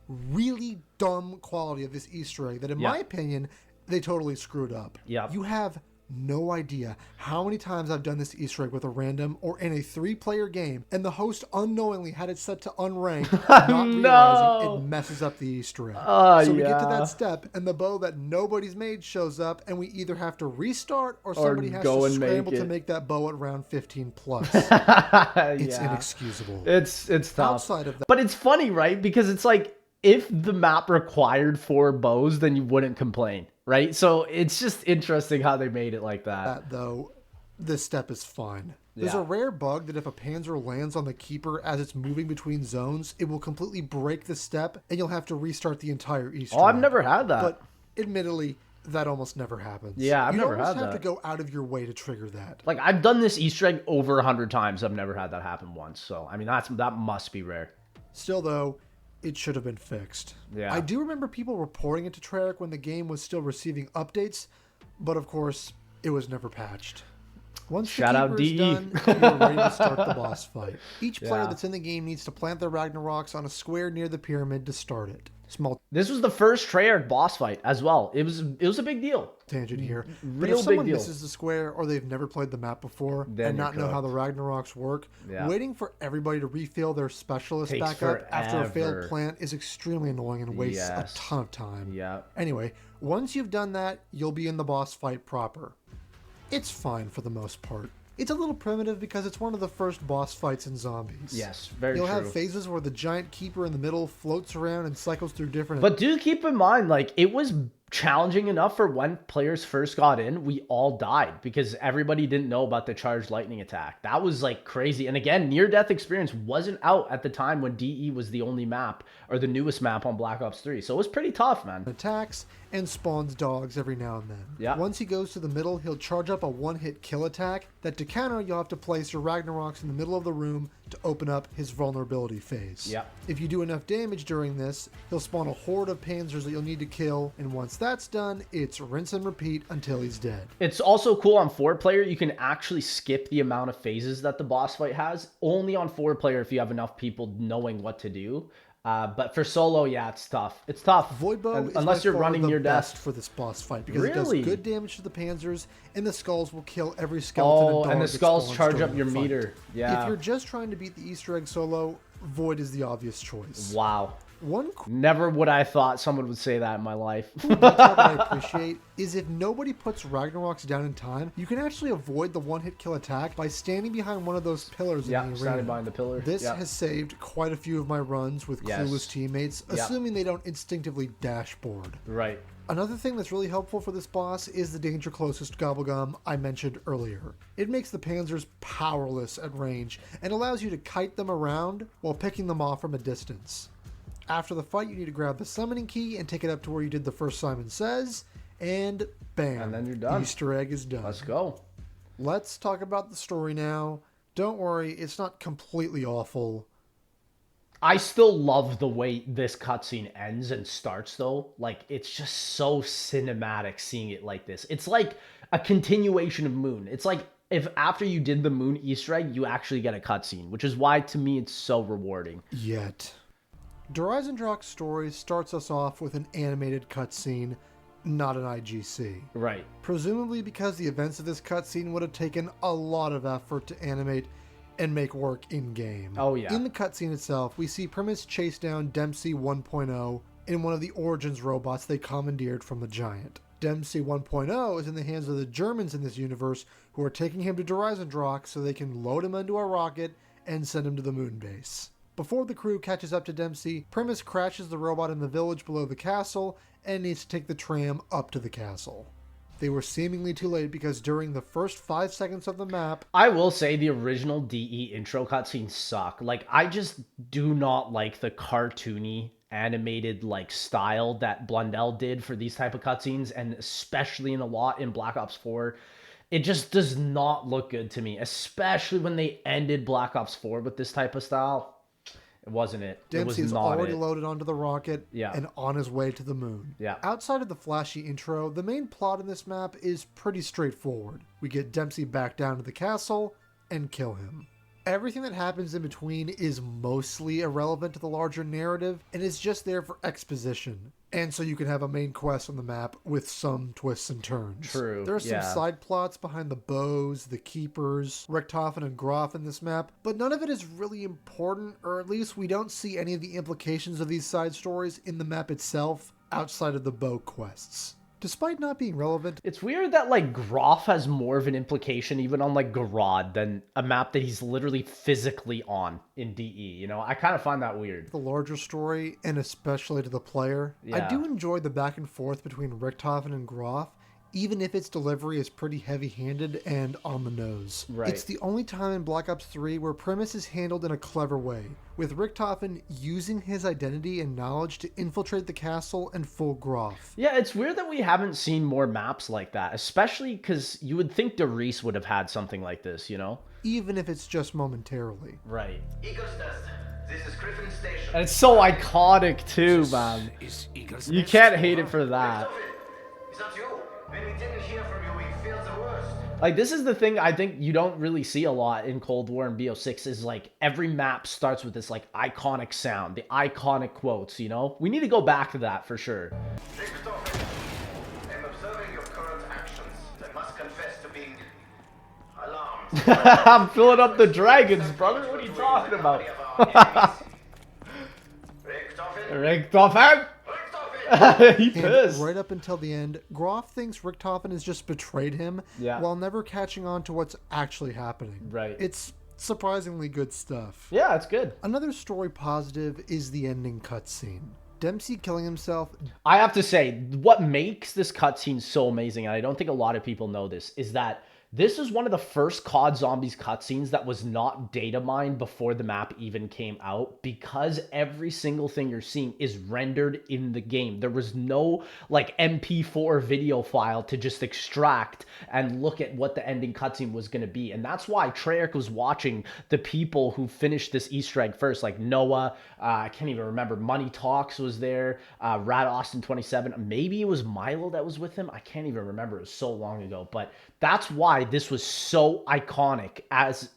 really dumb quality of this Easter egg that, in my opinion, they totally screwed up. Yep. You have no idea how many times I've done this Easter egg with a random or in a 3-player game, and the host unknowingly had it set to unranked, not realizing it messes up the Easter egg. So we get to that step, and the bow that nobody's made shows up, and we either have to restart or somebody has go to and scramble make to it. make that bow at round 15 plus. It's It's inexcusable. It's tough. Outside of that, But it's funny, right? Because it's like, if the map required 4 bows, then you wouldn't complain, right? So it's just interesting how they made it like that. though, this step is fine. There's a rare bug that if a Panzer lands on the Keeper as it's moving between zones, it will completely break the step, and you'll have to restart the entire Easter Oh, I've egg. never had that. But admittedly, that almost never happens. Yeah, I've never You almost had have to that. go out of your way to trigger that. Like, I've done this Easter egg over 100 times. I've never had that happen once. So, I mean, that must be rare. Still, though, it should have been fixed. Yeah. I do remember people reporting it to Treyarch when the game was still receiving updates, but of course, it was never patched. Once Shout the out Keeper is DE. done, you're ready to start the boss fight. Each player Yeah. that's in the game needs to plant their Ragnaroks on a square near the pyramid to start it. Small This was the first Treyarch boss fight as well. It was a big deal. tangent here. But Real if someone big deal. misses the square or they've never played the map before Then and you're not know how the cooked. Ragnaroks work, Yeah. waiting for everybody to refill their specialist Takes back up after a failed forever. plant is extremely annoying and wastes Yes. a ton of time. Yeah. Anyway, once you've done that, you'll be in the boss fight proper. It's fine for the most part. It's a little primitive because it's one of the first boss fights in zombies. Yes, very You'll true. have phases where the giant keeper in the middle floats around and cycles through different... But do keep in mind, like, it was challenging enough for when players first got in, we all died because everybody didn't know about the charged lightning attack. That was like crazy. And again, near-death experience wasn't out at the time when DE was the only map or the newest map on Black Ops 3. So it was pretty tough, man. attacks and spawns dogs every now and then. Yeah. Once he goes to the middle, he'll charge up a one-hit kill attack that to counter, you'll have to place your Ragnaroks in the middle of the room to open up his vulnerability phase. Yeah. If you do enough damage during this, he'll spawn a horde of Panzers that you'll need to kill, and once that's done, it's rinse and repeat until he's dead. It's also cool on 4-player, you can actually skip the amount of phases that the boss fight has. Only on 4-player if you have enough people knowing what to do. But for solo, yeah, it's tough. It's tough. Void Bow is unless by you're far running the near best death. for this boss fight because Really? it does good damage to the Panzers, and the skulls will kill every skeleton Oh, and and the dog that skulls spawns charge during up your the fight. meter. Yeah. If you're just trying to beat the Easter egg solo, Void is the obvious choice. Wow. One cool Never would I thought someone would say that in my life. detail that I appreciate is if nobody puts Ragnaroks down in time, you can actually avoid the one-hit kill attack by standing behind one of those pillars Yeah, in the standing arena. behind the pillar. This Yeah. has saved quite a few of my runs with Yes. clueless teammates, Yeah. assuming they don't instinctively dashboard. Right. Another thing that's really helpful for this boss is the danger closest gobblegum I mentioned earlier. It makes the Panzers powerless at range and allows you to kite them around while picking them off from a distance. After the fight, you need to grab the summoning key and take it up to where you did the first Simon Says, and bam, And then you're done. Easter egg is done. Let's go. Let's talk about the story now. Don't worry, it's not completely awful. I still love the way this cutscene ends and starts, though. Like, it's just so cinematic seeing it like this. It's like a continuation of Moon. It's like if after you did the Moon Easter egg, you actually get a cutscene, which is why, to me, it's so rewarding. Yet. Eisendrache's story starts us off with an animated cutscene, not an IGC. Right. Presumably because the events of this cutscene would have taken a lot of effort to animate and make work in-game. Oh, yeah. In the cutscene itself, we see Primus chase down Dempsey 1.0 in one of the Origins robots they commandeered from the Giant. Dempsey 1.0 is in the hands of the Germans in this universe who are taking him to Eisendrache so they can load him into a rocket and send him to the moon base. Before the crew catches up to Dempsey, Primus crashes the robot in the village below the castle and needs to take the tram up to the castle. They were seemingly too late because during the first 5 seconds of the map, I will say the original DE intro cutscenes suck. Like, I just do not like the cartoony animated like style that Blundell did for these type of cutscenes, and especially in a lot in Black Ops 4. It just does not look good to me, especially when they ended Black Ops 4 with this type of style. It wasn't it. Dempsey's it was not already it. loaded onto the rocket Yeah. and on his way to the moon. Yeah. Outside of the flashy intro, the main plot in this map is pretty straightforward. We get Dempsey back down to the castle and kill him. Everything that happens in between is mostly irrelevant to the larger narrative and is just there for exposition. And so you can have a main quest on the map with some twists and turns. True, There are some yeah. side plots behind the bows, the keepers, Richthofen and Groff in this map, but none of it is really important, or at least we don't see any of the implications of these side stories in the map itself outside of the bow quests. Despite not being relevant, It's weird that like Groff has more of an implication even on like Gorod than a map that he's literally physically on in DE. You know, I kind of find that weird. the larger story, and especially to the player, I Yeah. do enjoy the back and forth between Richthofen and Groff, even if its delivery is pretty heavy-handed and on the nose. Right. It's the only time in Black Ops 3 where Primus is handled in a clever way, with Richthofen using his identity and knowledge to infiltrate the castle and fool Groff. Yeah, it's weird that we haven't seen more maps like that, especially because you would think Derice would have had something like this, you know? Even if it's just momentarily. Right. Eagles Nest. This is Griffin Station. And it's so iconic too, man. Is Eagle's You Nest can't still hate it around? for that. It's not you. When we didn't hear from you, we feel the worst. Like, this is the thing I think you don't really see a lot in Cold War and BO6 is, like, every map starts with this, like, iconic sound, the iconic quotes, you know? We need to go back to that for sure. I'm observing your current actions. I must confess to being alarmed. I'm filling up the dragons, brother. What are you talking about? Richtofen? He pissed. And right up until the end, Groff thinks Richtofen has just betrayed him while never catching on to what's actually happening. Right. It's surprisingly good stuff. Yeah, it's good. Another story positive is the ending cutscene. Dempsey killing himself. I have to say, what makes this cutscene so amazing, and I don't think a lot of people know this, is that this is one of the first COD Zombies cutscenes that was not data mined before the map even came out, because every single thing you're seeing is rendered in the game. There was no like MP4 video file to just extract and look at what the ending cutscene was going to be. And that's why Treyarch was watching the people who finished this Easter egg first, like Noah, I can't even remember, Money Talks was there, Rad Austin 27, maybe it was Milo that was with him, I can't even remember, it was so long ago, but that's why this was so iconic as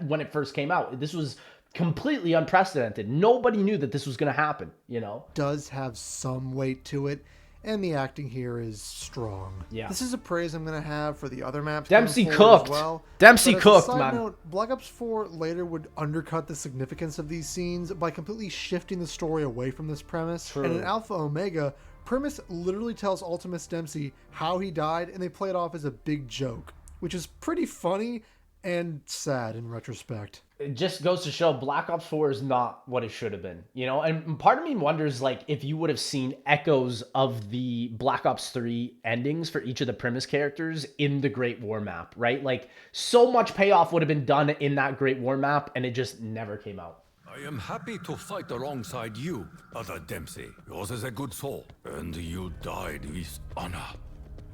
when it first came out. This was completely unprecedented. Nobody knew that this was going to happen, you know? Does have some weight to it, and the acting here is strong. Yeah. This is a praise I'm going to have for the other maps. Dempsey going forward cooked. As well. Dempsey But as a cooked, side man. Note, Black Ops 4 later would undercut the significance of these scenes by completely shifting the story away from this premise. True. And in Alpha Omega, Primus literally tells Ultimus Dempsey how he died, and they play it off as a big joke, which is pretty funny and sad in retrospect. It just goes to show Black Ops 4 is not what it should have been, you know? And part of me wonders, like, if you would have seen echoes of the Black Ops 3 endings for each of the Primus characters in the Great War map, right? Like, so much payoff would have been done in that Great War map, and it just never came out. I am happy to fight alongside you, Brother Dempsey. Yours is a good soul, and you died with honor.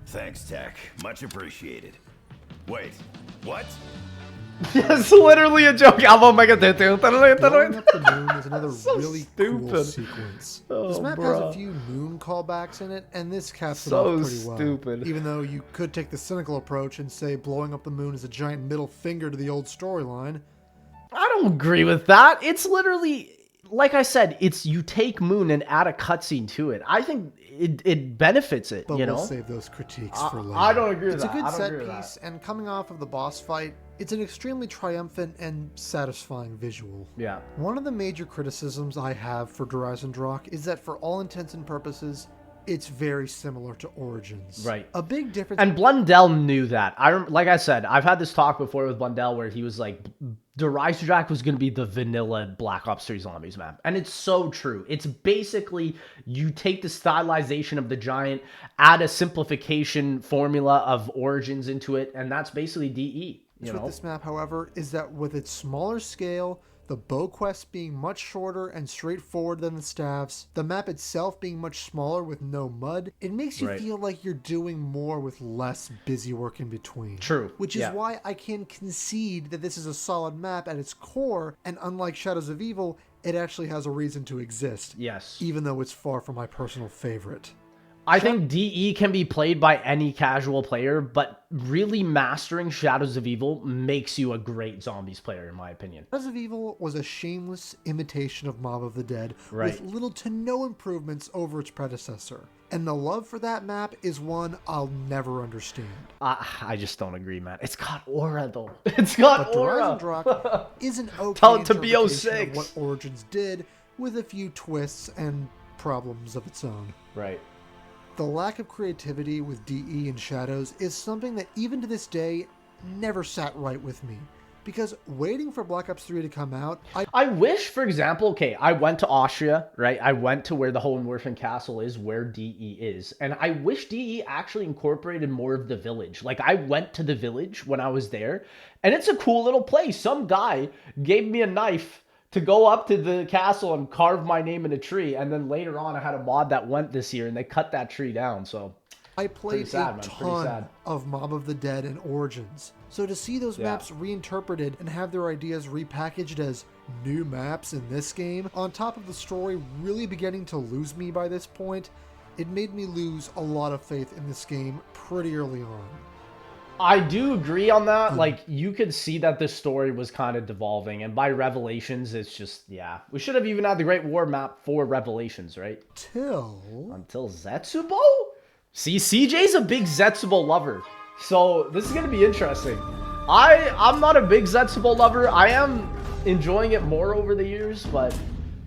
Thanks, Tech. Much appreciated. Wait, what? It's literally a joke. Oh my god. Blowing up the moon is another So really cool stupid. sequence. Oh, this map has bruh. a few moon callbacks in it, and this caps it So off pretty well. stupid. Even though you could take the cynical approach and say blowing up the moon is a giant middle finger to the old storyline. I don't agree with that. It's literally, like I said, it's you take Moon and add a cutscene to it. I think it benefits it, But you we'll know? save those critiques for later. I don't agree with It's that. a good I don't set agree with piece, and coming off of the boss fight, it's an extremely triumphant and satisfying visual. Yeah. One of the major criticisms I have for Eisendrache is that for all intents and purposes, it's very similar to Origins. Right. A big difference. And Blundell knew that. Like I said, I've had this talk before with Blundell where he was like, Eisendrache was going to be the vanilla Black Ops 3 Zombies map. And it's so true. It's basically, you take the stylization of the Giant, add a simplification formula of Origins into it, and that's basically DE. You with know? this map, however, is that with its smaller scale, the bow quests being much shorter and straightforward than the staffs, the map itself being much smaller with no mud, it makes you Right. feel like you're doing more with less busy work in between. True. Which is Yeah. why I can concede that this is a solid map at its core, and unlike Shadows of Evil, it actually has a reason to exist. Yes. Even though it's far from my personal favorite. I think DE can be played by any casual player, but really mastering Shadows of Evil makes you a great Zombies player, in my opinion. Shadows of Evil was a shameless imitation of Mob of the Dead, Right. with little to no improvements over its predecessor. And the love for that map is one I'll never understand. I just don't agree, man. It's got aura, though. It's got But aura. Eisendrache is an okay Tell it to interpretation BO6. of what Origins did, with a few twists and problems of its own. Right. The lack of creativity with DE and Shadows is something that even to this day never sat right with me. Because waiting for Black Ops 3 to come out, I wish, for example, okay, I went to Austria, right? I went to where the Hohenwerfen Castle is, where DE is. And I wish DE actually incorporated more of the village. Like, I went to the village when I was there, and it's a cool little place. Some guy gave me a knife to go up to the castle and carve my name in a tree. And then later on, I had a mod that went this year, and they cut that tree down, so... I played sad, a man. Pretty ton sad. of Mob of the Dead and Origins. So to see those Yeah. maps reinterpreted and have their ideas repackaged as new maps in this game, on top of the story really beginning to lose me by this point, it made me lose a lot of faith in this game pretty early on. I do agree on that. Like, you could see that this story was kind of devolving, and by Revelations, it's just, yeah. We should have even had the Great War map for Revelations, right? Until Zetsubou? See, CJ's a big Zetsubou lover, so this is going to be interesting. I'm not a big Zetsubou lover. I am enjoying it more over the years, but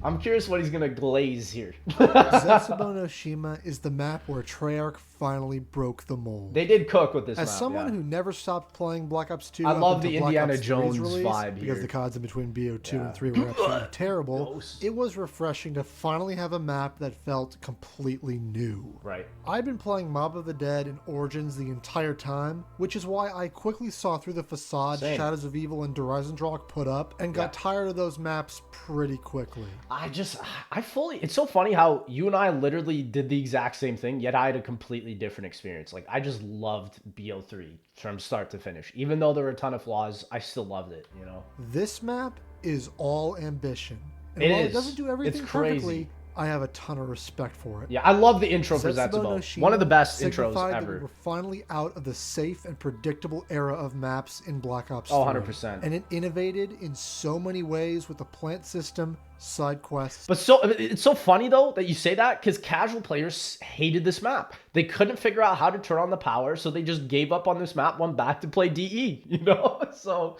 I'm curious what he's going to glaze here. Zetsubou No Shima is the map where Treyarch finally broke the mold. They did cook with this map, As someone who never stopped playing Black Ops 2, I love up the until Black Indiana Ops 3's Jones release, vibe because here. the CODs in between BO2 and 3 were absolutely terrible. Ghost. It was refreshing to finally have a map that felt completely new. Right. I've been playing Mob of the Dead and Origins the entire time, which is why I quickly saw through the facade Same. Shadows of Evil and Eisendrache put up and got tired of those maps pretty quickly. It's so funny how you and I literally did the exact same thing, yet I had a completely different experience. Like, I just loved BO3 from start to finish. Even though there were a ton of flaws, I still loved it, you know? This map is all ambition. And It while is. it doesn't do everything It's crazy. perfectly, I have a ton of respect for it. Yeah, I love the intro for Zetsubou No Zetsubou. Shima One of the best intros signified that ever. we were finally out of the safe and predictable era of maps in Black Ops 3. Oh, 100%. And it innovated in so many ways with the plant system, side quests. But it's so funny, though, that you say that, because casual players hated this map. They couldn't figure out how to turn on the power, so they just gave up on this map, went back to play DE, you know? So,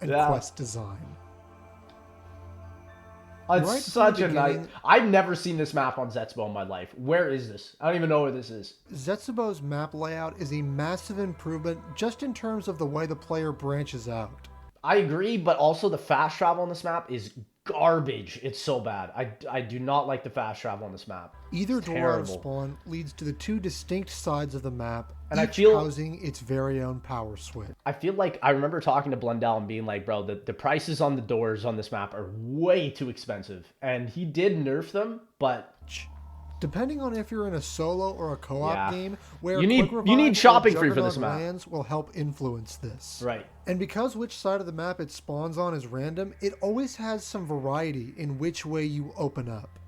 and yeah. quest design. It's Right such from a the nice... beginning- I've never seen this map on Zetsubou in my life. Where is this? I don't even know where this is. Zetsubou's map layout is a massive improvement just in terms of the way the player branches out. I agree, but also the fast travel on this map is garbage. It's so bad. I do not like the fast travel on this map. Either It's door out of terrible. spawn leads to the two distinct sides of the map, And I each feel- housing its very own power switch. I feel like I remember talking to Blundell and being like, bro, the prices on the doors on this map are way too expensive. And he did nerf them, but Depending on if you're in a solo or a co-op Yeah. game, where You need- quick you need revive or shopping free for Juggernaut this map. lands will help influence this. right. And because which side of the map it spawns on is random, it always has some variety in which way you open up.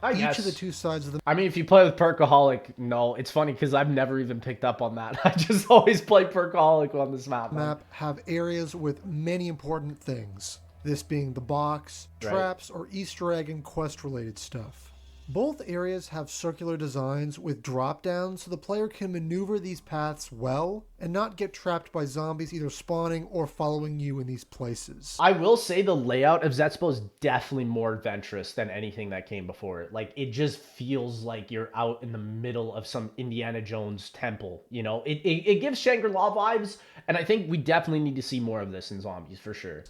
I Each guess. of the two sides of the I mean, if you play with Perkaholic, no, it's funny because I've never even picked up on that. I just always play Perkaholic on this map. map have areas with many important things. This being the box, Right. traps, or Easter egg and quest related stuff. Both areas have circular designs with drop downs so the player can maneuver these paths well and not get trapped by zombies either spawning or following you in these places. I will say the layout of Zetsubou is definitely more adventurous than anything that came before it. Like, it just feels like you're out in the middle of some Indiana Jones temple, you know? It gives Shangri-La vibes, and I think we definitely need to see more of this in Zombies, for sure.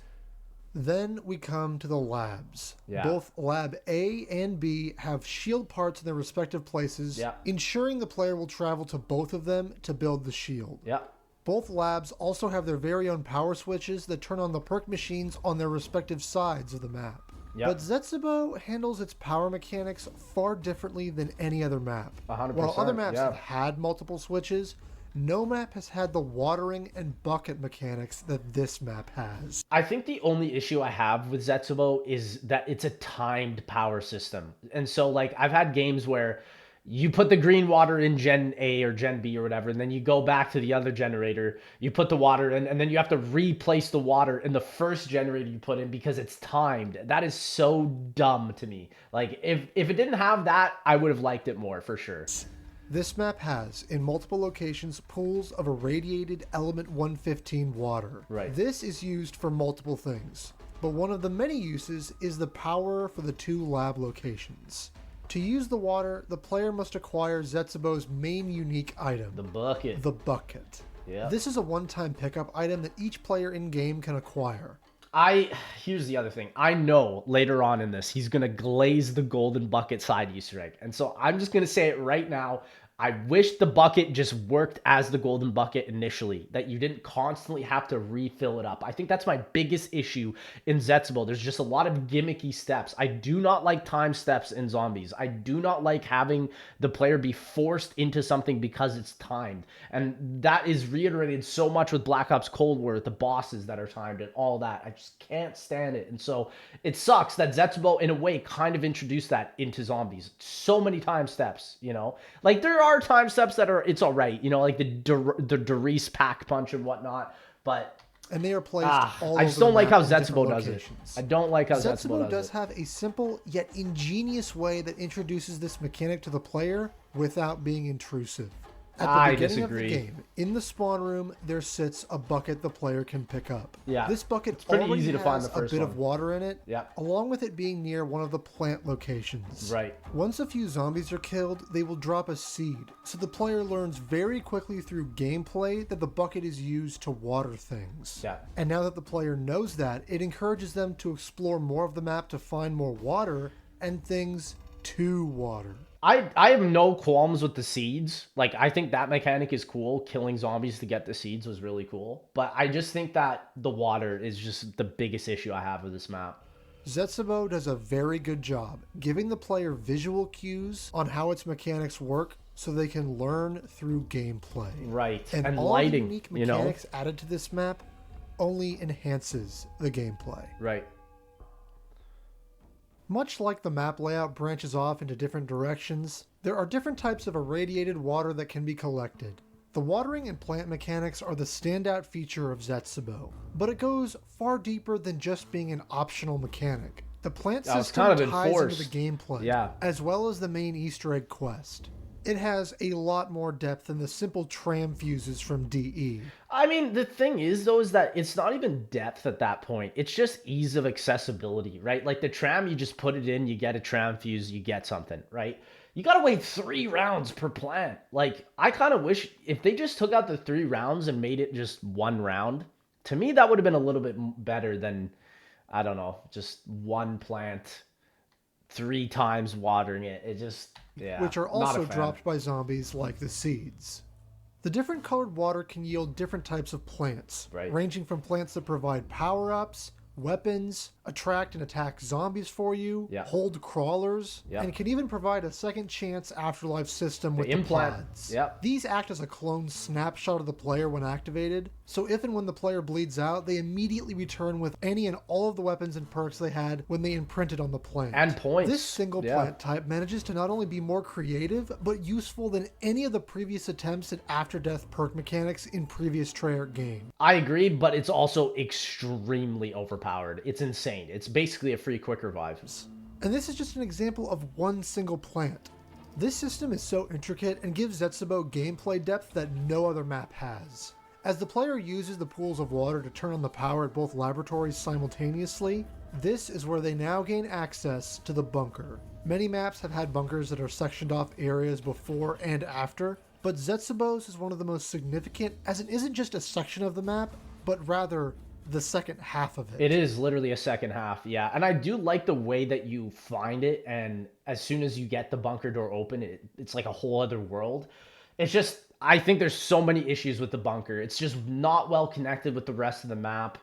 Then we come to the labs. Yeah. Both Lab A and B have shield parts in their respective places, Yeah. ensuring the player will travel to both of them to build the shield. Yeah. Both labs also have their very own power switches that turn on the perk machines on their respective sides of the map. Yep. But Zetsubou handles its power mechanics far differently than any other map. 100%, While other maps yeah. have had multiple switches, no map has had the watering and bucket mechanics that this map has. I think the only issue I have with Zetsubou is that it's a timed power system. And so, like, I've had games where you put the green water in Gen A or Gen B or whatever, and then you go back to the other generator, you put the water in, and then you have to replace the water in the first generator you put in because it's timed. That is so dumb to me. Like, if it didn't have that, I would have liked it more, for sure. This map has, in multiple locations, pools of irradiated element 115 water. Right. This is used for multiple things, but one of the many uses is the power for the two lab locations. To use the water, the player must acquire Zetsubou's main unique item, The bucket. the bucket. Yeah. This is a one-time pickup item that each player in-game can acquire. Here's the other thing. I know later on in this, he's going to glaze the golden bucket side Easter egg. And so I'm just going to say it right now. I wish the bucket just worked as the golden bucket initially, that you didn't constantly have to refill it up. I think that's my biggest issue in Zetsubou. There's just a lot of gimmicky steps. I do not like time steps in Zombies. I do not like having the player be forced into something because it's timed. And that is reiterated so much with Black Ops Cold War, with the bosses that are timed and all that. I just can't stand it. And so it sucks that Zetsubou, in a way, kind of introduced that into Zombies. So many time steps, you know? Like, there are are time steps that are, it's all right, you know, like the Derice pack punch and whatnot, but and they are placed all I just over don't the like how map in different Zetsubou does it. locations. I don't like how Zetsubou Zetsubou does does it. have a simple yet ingenious way that introduces this mechanic to the player without being intrusive. At the I beginning disagree. of the game, in the spawn room, there sits a bucket the player can pick up. Yeah, This bucket it's pretty already easy to has find the a first bit one. of water in it, Yeah. along with it being near one of the plant locations. Right. Once a few zombies are killed, they will drop a seed, so the player learns very quickly through gameplay that the bucket is used to water things. Yeah. And now that the player knows that, it encourages them to explore more of the map to find more water and things to water. I have no qualms with the seeds. Like, I think that mechanic is cool. Killing zombies to get the seeds was really cool. But I just think that the water is just the biggest issue I have with this map. Zetsubou does a very good job giving the player visual cues on how its mechanics work so they can learn through gameplay. Right. And all lighting, the unique you know? mechanics added to this map only enhances the gameplay. Right. Much like the map layout branches off into different directions, there are different types of irradiated water that can be collected. The watering and plant mechanics are the standout feature of Zetsubou, but it goes far deeper than just being an optional mechanic. The plant It's system kind of ties into enforced. the gameplay, Yeah. as well as the main Easter egg quest. It has a lot more depth than the simple tram fuses from DE. I mean, the thing is, though, is that it's not even depth at that point. It's just ease of accessibility, right? Like the tram, you just put it in, you get a tram fuse, you get something, right? You gotta wait 3 rounds per plant. Like, I kind of wish if they just took out the 3 rounds and made it just 1 round, to me, that would have been a little bit better than, I don't know, just 1 plant 3 times watering it. It just, yeah. Which are not a also fan. dropped by zombies like the seeds. The different colored water can yield different types of plants, Right. ranging from plants that provide power-ups, weapons, attract and attack zombies for you, Yeah. hold crawlers, Yeah. and can even provide a second chance afterlife system with the implant. pods. Yep. These act as a clone snapshot of the player when activated, so if and when the player bleeds out, they immediately return with any and all of the weapons and perks they had when they imprinted on the plant. And points. This single Yeah. plant type manages to not only be more creative, but useful than any of the previous attempts at after-death perk mechanics in previous Treyarch games. I agree, but it's also extremely overpowered. It's insane. It's basically a free quick revive. And this is just an example of one single plant. This system is so intricate and gives Zetsubou gameplay depth that no other map has. As the player uses the pools of water to turn on the power at both laboratories simultaneously, this is where they now gain access to the bunker. Many maps have had bunkers that are sectioned off areas before and after, but Zetsubou's is one of the most significant as it isn't just a section of the map, but rather the second half of it. It is literally a second half, yeah. And I do like the way that you find it, and as soon as you get the bunker door open, it's like a whole other world. It's just, I think there's so many issues with the bunker. It's just not well connected with the rest of the map.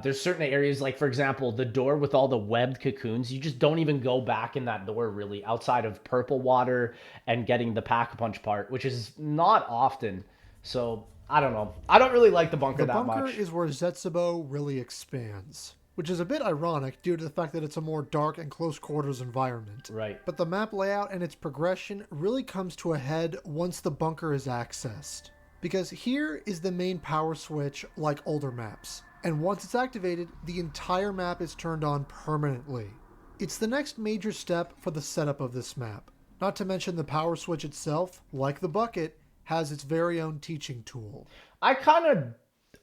There's certain areas, like for example, the door with all the webbed cocoons, you just don't even go back in that door really, outside of purple water and getting the pack-a-punch part, which is not often. So, I don't know. I don't really like the bunker The that bunker much. is where Zetsubou really expands, which is a bit ironic due to the fact that it's a more dark and close quarters environment. Right. But the map layout and its progression really comes to a head once the bunker is accessed. Because here is the main power switch like older maps, and once it's activated, the entire map is turned on permanently. It's the next major step for the setup of this map. Not to mention the power switch itself, like the bucket, has its very own teaching tool. I kind of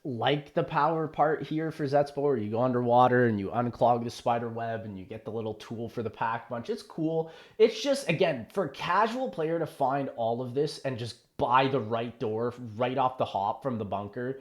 like the power part here for Zetsubou, where you go underwater and you unclog the spider web and you get the little tool for the pack bunch. It's cool. It's just, again, for a casual player to find all of this and just buy the right door right off the hop from the bunker,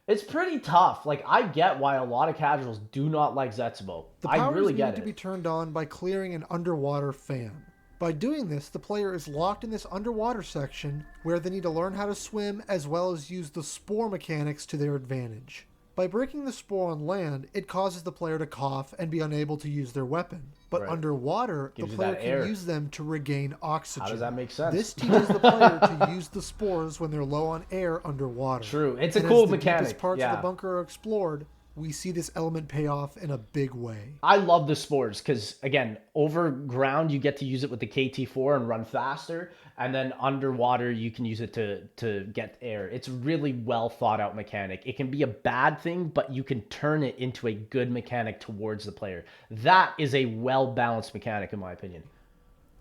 it's pretty tough. Like, I get why a lot of casuals do not like Zetsubou. The I powers really need get to it. be turned on by clearing an underwater fan. By doing this, the player is locked in this underwater section where they need to learn how to swim as well as use the spore mechanics to their advantage. By breaking the spore on land, it causes the player to cough and be unable to use their weapon. But Right. underwater, Gives the you player that can air. use them to regain oxygen. How does that make sense? This teaches the player to use the spores when they're low on air underwater. True. It's a And cool as the mechanic. deepest parts Yeah. of the bunker are explored, we see this element pay off in a big way. I love the spores because, again, over ground, you get to use it with the KT4 and run faster. And then underwater, you can use it to get air. It's really well thought out mechanic. It can be a bad thing, but you can turn it into a good mechanic towards the player. That is a well-balanced mechanic, in my opinion.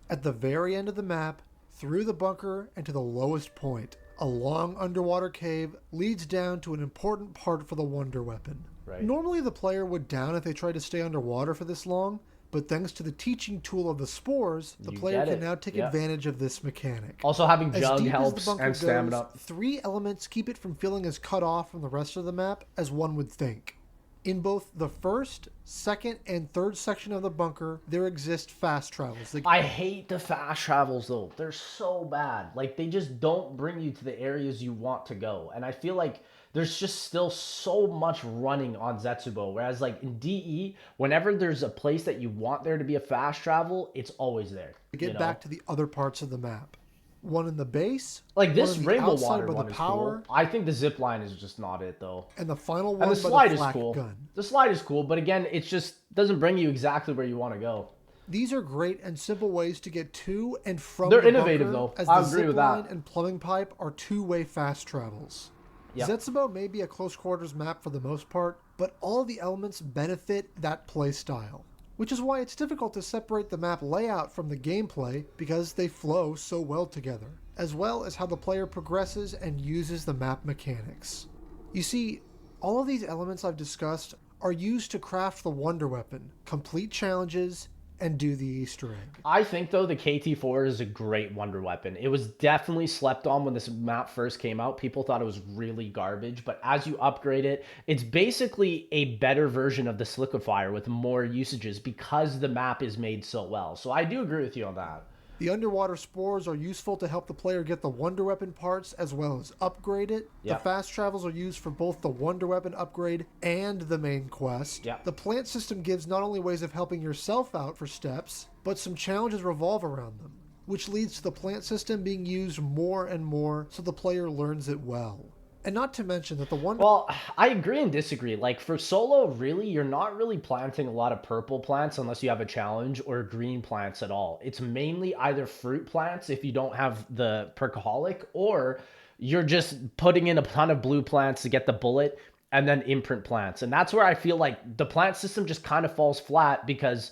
At the very end of the map, through the bunker and to the lowest point, a long underwater cave leads down to an important part for the Wonder Weapon. Right. Normally the player would down if they tried to stay underwater for this long, but thanks to the teaching tool of the spores, the player can now take advantage of this mechanic. Also, having As Jug deep as the helps bunker and stamina. goes, 3 elements keep it from feeling as cut off from the rest of the map as one would think. In both the first, second, and third section of the bunker, there exist fast travels. I hate the fast travels, though. They're so bad. Like, they just don't bring you to the areas you want to go. And I feel like there's just still so much running on Zetsubou. Whereas, like, in DE, whenever there's a place that you want there to be a fast travel, it's always there. To get back to the other parts of the map. One in the base, like this Rainbow Water one is cool. I think the zip line is just not it though. And the final one, and the slide is cool. Gun. The slide is cool, but again, it just doesn't bring you exactly where you want to go. These are great and simple ways to get to and from. They're the innovative bunker, though. As I the agree zip with line that. And plumbing pipe are two-way fast travels. Yep. Zetsubou may be a close quarters map for the most part, but all of the elements benefit that play style. Which is why it's difficult to separate the map layout from the gameplay because they flow so well together, as well as how the player progresses and uses the map mechanics. You see, all of these elements I've discussed are used to craft the Wonder Weapon, complete challenges, and do the Easter egg. I think, though, the KT4 is a great Wonder Weapon. It was definitely slept on when this map first came out. People thought it was really garbage, but as you upgrade it, it's basically a better version of the Sliquifier with more usages because the map is made so well. So I do agree with you on that. The underwater spores are useful to help the player get the Wonder Weapon parts as well as upgrade it. Yep. The fast travels are used for both the Wonder Weapon upgrade and the main quest. Yep. The plant system gives not only ways of helping yourself out for steps, but some challenges revolve around them, which leads to the plant system being used more and more so the player learns it well. And not to mention that the one... Well, I agree and disagree. Like, for solo, really, you're not really planting a lot of purple plants unless you have a challenge, or green plants at all. It's mainly either fruit plants if you don't have the perkaholic, or you're just putting in a ton of blue plants to get the bullet, and then imprint plants. And that's where I feel like the plant system just kind of falls flat because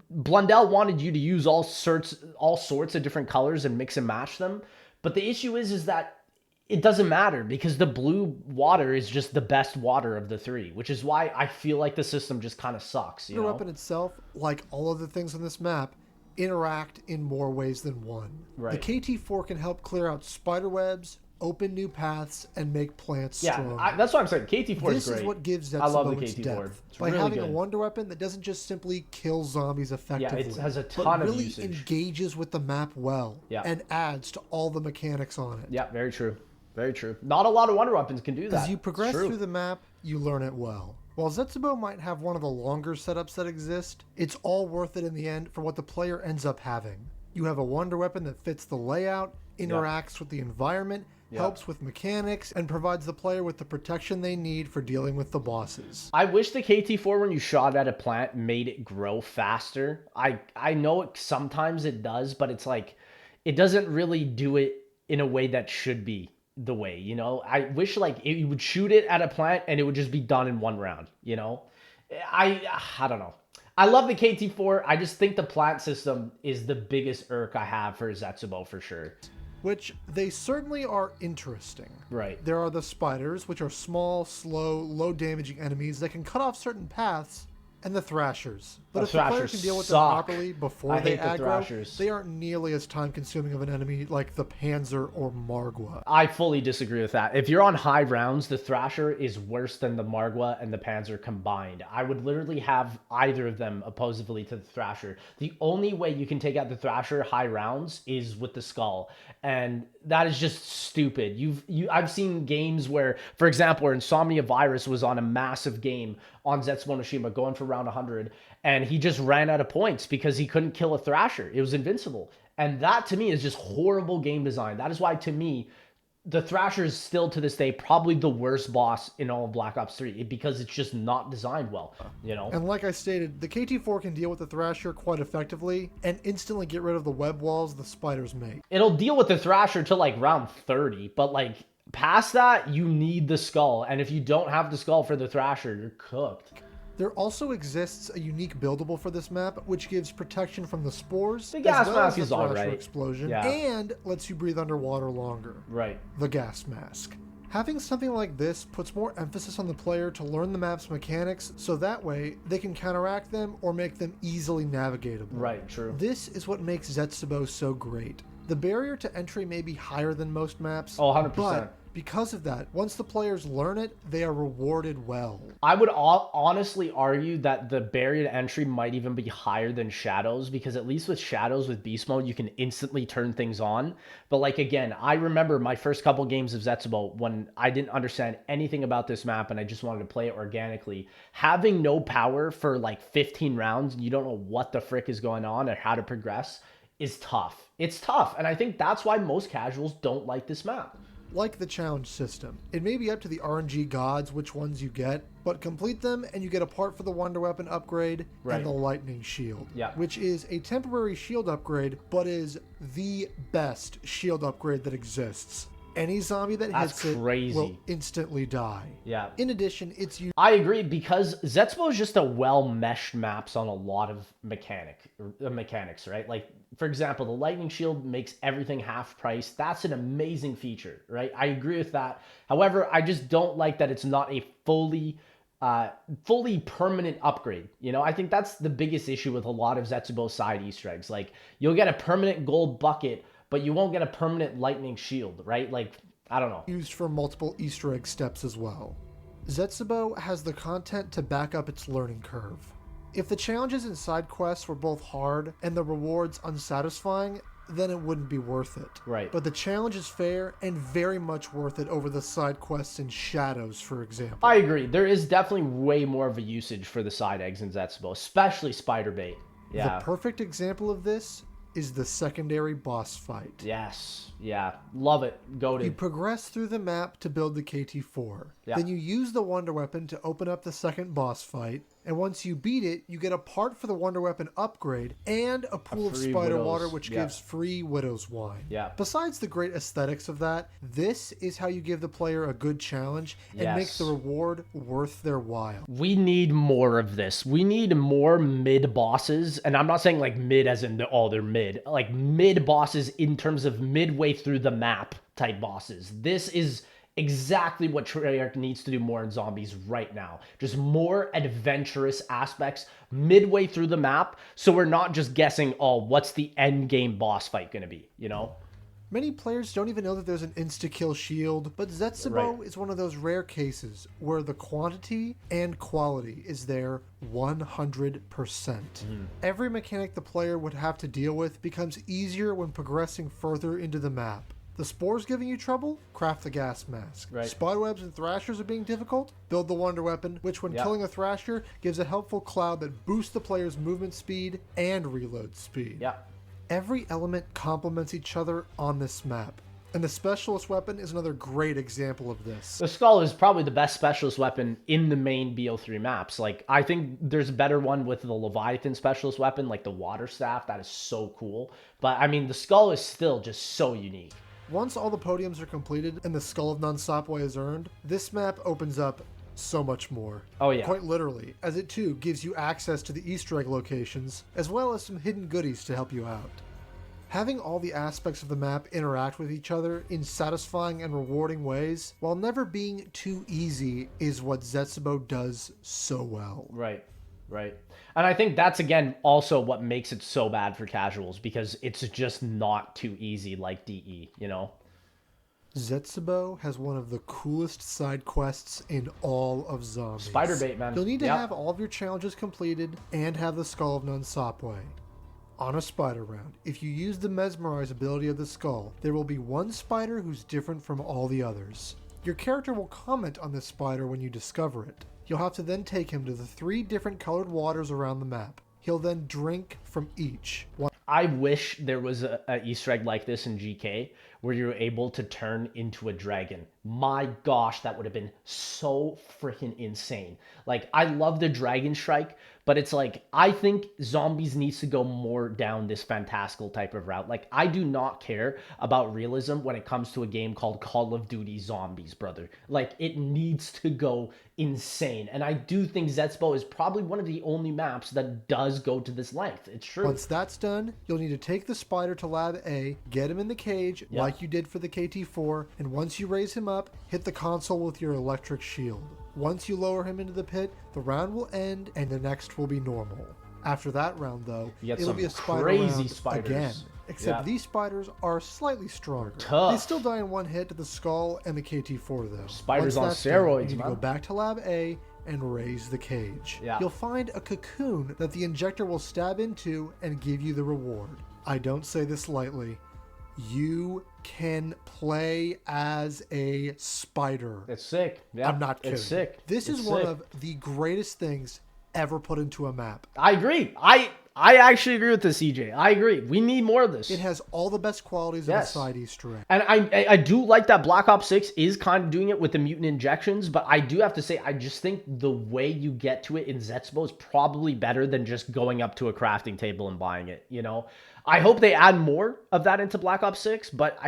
Blundell wanted you to use all sorts of different colors and mix and match them. But the issue is that it doesn't matter because the blue water is just the best water of the three, which is why I feel like the system just kind of sucks. The weapon itself, like all of the things on this map, interact in more ways than one. Right. The KT4 can help clear out spider webs, open new paths, and make plants stronger. That's what I'm saying. KT4 is great. This is what gives Zetsubou its depth. By really having a Wonder Weapon that doesn't just simply kill zombies effectively, it has a ton of really usage. Engages with the map well and adds to all the mechanics on it. Yeah, very true. Very true. Not a lot of Wonder Weapons can do that. As you progress through the map, you learn it well. While Zetsubou might have one of the longer setups that exist, it's all worth it in the end for what the player ends up having. You have a Wonder Weapon that fits the layout, interacts with the environment, helps with mechanics, and provides the player with the protection they need for dealing with the bosses. I wish the KT4, when you shot at a plant, made it grow faster. I know sometimes it does, but it's like, it doesn't really do it in a way that should be the way, you know. I wish like you would shoot it at a plant and it would just be done in one round, you know. I don't know. I love the KT4. I just think the plant system is the biggest irk I have for Zetsubou for sure. Which they certainly are interesting. Right. There are the spiders, which are small, slow, low-damaging enemies that can cut off certain paths, and the thrashers. But if the player can deal with them properly before they aggro, they aren't nearly as time-consuming of an enemy like the Panzer or Margwa. I fully disagree with that. If you're on high rounds, the Thrasher is worse than the Margwa and the Panzer combined. I would literally have either of them opposively to the Thrasher. The only way you can take out the Thrasher high rounds is with the Skull, and that is just stupid. I've seen games where, for example, where Insomnia Virus was on a massive game on Zetsubou No Shima going for round 100, and he just ran out of points because he couldn't kill a Thrasher. It was invincible. And that, to me, is just horrible game design. That is why, to me, the Thrasher is still to this day probably the worst boss in all of Black Ops 3 because it's just not designed well, you know? And like I stated, the KT-4 can deal with the Thrasher quite effectively and instantly get rid of the web walls the spiders make. It'll deal with the Thrasher till like round 30, but like past that, you need the skull. And if you don't have the skull for the Thrasher, you're cooked. There also exists a unique buildable for this map, which gives protection from the spores, The gas as well mask as is the Thrasher alright. explosion, Yeah. and lets you breathe underwater longer. Right. The gas mask. Having something like this puts more emphasis on the player to learn the map's mechanics, so that way they can counteract them or make them easily navigatable. Right, true. This is what makes Zetsubou so great. The barrier to entry may be higher than most maps, Oh, 100%. but because of that, once the players learn it, they are rewarded well. I would honestly argue that the barrier to entry might even be higher than Shadows, because at least with Shadows, with Beast Mode, you can instantly turn things on. But like, again, I remember my first couple games of Zetsubou when I didn't understand anything about this map and I just wanted to play it organically. Having no power for like 15 rounds and you don't know what the frick is going on or how to progress is tough. It's tough. And I think that's why most casuals don't like this map. Like the challenge system, it may be up to the RNG gods which ones you get, but complete them and you get a part for the Wunderwaffe upgrade Right. and the lightning shield, Yeah. which is a temporary shield upgrade, but is the best shield upgrade that exists. Any zombie that That's hits crazy. it will instantly die. Yeah. In addition, it's used I agree, because Zetsubou is just a well-meshed maps on a lot of mechanics, right? Like, for example, the lightning shield makes everything half price. That's an amazing feature, right? I agree with that. However, I just don't like that it's not a fully permanent upgrade. You know, I think that's the biggest issue with a lot of Zetsubou side Easter eggs. Like, you'll get a permanent gold bucket, but you won't get a permanent lightning shield, right? Like, I don't know. used for multiple Easter egg steps as well. Zetsubou has the content to back up its learning curve. If the challenges and side quests were both hard and the rewards unsatisfying, then it wouldn't be worth it. Right. But the challenge is fair and very much worth it over the side quests in Shadows, for example. I agree. There is definitely way more of a usage for the side eggs in Zetsubou, especially spider bait. Yeah. The perfect example of this is the secondary boss fight. Yes. Yeah. Love it. You Goated. progress through the map to build the KT-4. Yeah. Then you use the Wunderwaffe to open up the second boss fight. And once you beat it, you get a part for the Wunderwaffe upgrade and a pool of free spider Widow's, water, which yeah. gives free Widow's Wine. Yeah. Besides the great aesthetics of that, this is how you give the player a good challenge and make Yes. the reward worth their while. We need more of this. We need more mid bosses. And I'm not saying like mid as in, oh, they're mid. Like mid bosses in terms of midway through the map type bosses. This is exactly what Treyarch needs to do more in zombies right now. Just more adventurous aspects midway through the map, so we're not just guessing, oh, what's the end game boss fight gonna be, you know? Many players don't even know that there's an insta-kill shield, but Zetsubou Right. is one of those rare cases where the quantity and quality is there 100%. Every mechanic the player would have to deal with becomes easier when progressing further into the map. The spores giving you trouble? Craft the gas mask. Right. Spiderwebs and thrashers are being difficult? Build the Wunderwaffe, which when Yeah. killing a thrasher gives a helpful cloud that boosts the player's movement speed and reload speed. Yeah. Every element complements each other on this map, and the specialist weapon is another great example of this. The skull is probably the best specialist weapon in the main BO3 maps. Like, I think there's a better one with the Leviathan specialist weapon, like the water staff. That is so cool. But, I mean, the skull is still just so unique. Once all the podiums are completed and the Skull of Non-Stopway is earned, this map opens up so much more. Oh, yeah. Quite literally, as it too gives you access to the Easter egg locations, as well as some hidden goodies to help you out. Having all the aspects of the map interact with each other in satisfying and rewarding ways, while never being too easy, is what Zetsubou does so well. Right, right. And I think that's, again, also what makes it so bad for casuals, because it's just not too easy like DE, you know? Zetsubou has one of the coolest side quests in all of zombies. Spider bait, man. You'll need to Yep. have all of your challenges completed and have the Skull of Non-Stopway. On a spider round, if you use the mesmerize ability of the skull, there will be one spider who's different from all the others. Your character will comment on this spider when you discover it. You'll have to then take him to the 3 different colored waters around the map. He'll then drink from each. I wish there was a Easter egg like this in GK where you're able to turn into a dragon. My gosh, that would have been so freaking insane. Like, I love the Dragon Strike, but it's like, I think Zombies needs to go more down this fantastical type of route. Like, I do not care about realism when it comes to a game called Call of Duty Zombies, brother. Like, it needs to go insane. And I do think Zetsubou is probably one of the only maps that does go to this length. It's true. Once that's done, you'll need to take the spider to Lab A, get him in the cage, like you did for the KT-4, and once you raise him up, hit the console with your electric shield. Once you lower him into the pit, the round will end and the next will be normal. After that round, though, it'll be a spider crazy round spiders again. Except these spiders are slightly stronger. Tough. They still die in one hit to the skull and the KT-4, though. Spiders on Once that's steroids, done, you need to man. go back to Lab A and raise the cage. You'll find a cocoon that the injector will stab into and give you the reward. I don't say this lightly. You can play as a spider. It's sick. Yeah, I'm not kidding. It's sick. This It's is one sick. of the greatest things ever put into a map. I agree. I actually agree with this, CJ. I agree. We need more of this. It has all the best qualities of a side Easter egg. And I do like that Black Ops 6 is kind of doing it with the mutant injections, but I do have to say, I just think the way you get to it in Zetsubou is probably better than just going up to a crafting table and buying it, you know? I hope they add more of that into Black Ops 6, but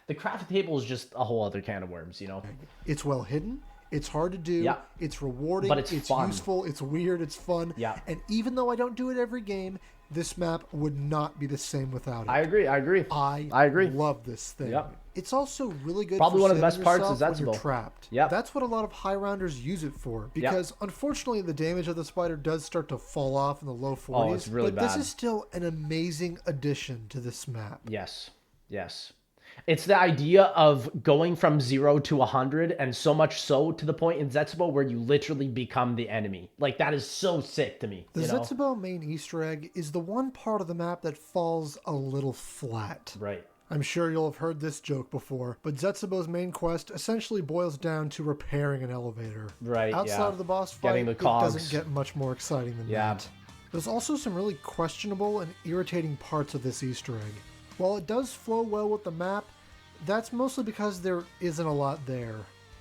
the crafting table is just a whole other can of worms, you know? It's well hidden. It's hard to do. It's rewarding. But it's fun. Useful. It's weird. It's fun. And even though I don't do it every game, this map would not be the same without it. I agree. I agree. Love this thing. It's also really good. Probably for one of the best saving parts of yourself when you're Zetsubou. trapped. Yep. That's what a lot of high rounders use it for. Because unfortunately, the damage of the spider does start to fall off in the low 40s. Oh, it's really but bad. this is still an amazing addition to this map. Yes. It's the idea of going from 0 to 100, and so much so to the point in Zetsubou where you literally become the enemy. Like, that is so sick to me. The you know? Zetsubou main Easter egg is the one part of the map that falls a little flat. Right. I'm sure you'll have heard this joke before, but Zetsubou's main quest essentially boils down to repairing an elevator. Right, Outside of the boss fight, Getting the it cogs. doesn't get much more exciting than that. There's also some really questionable and irritating parts of this Easter egg. While it does flow well with the map, that's mostly because there isn't a lot there.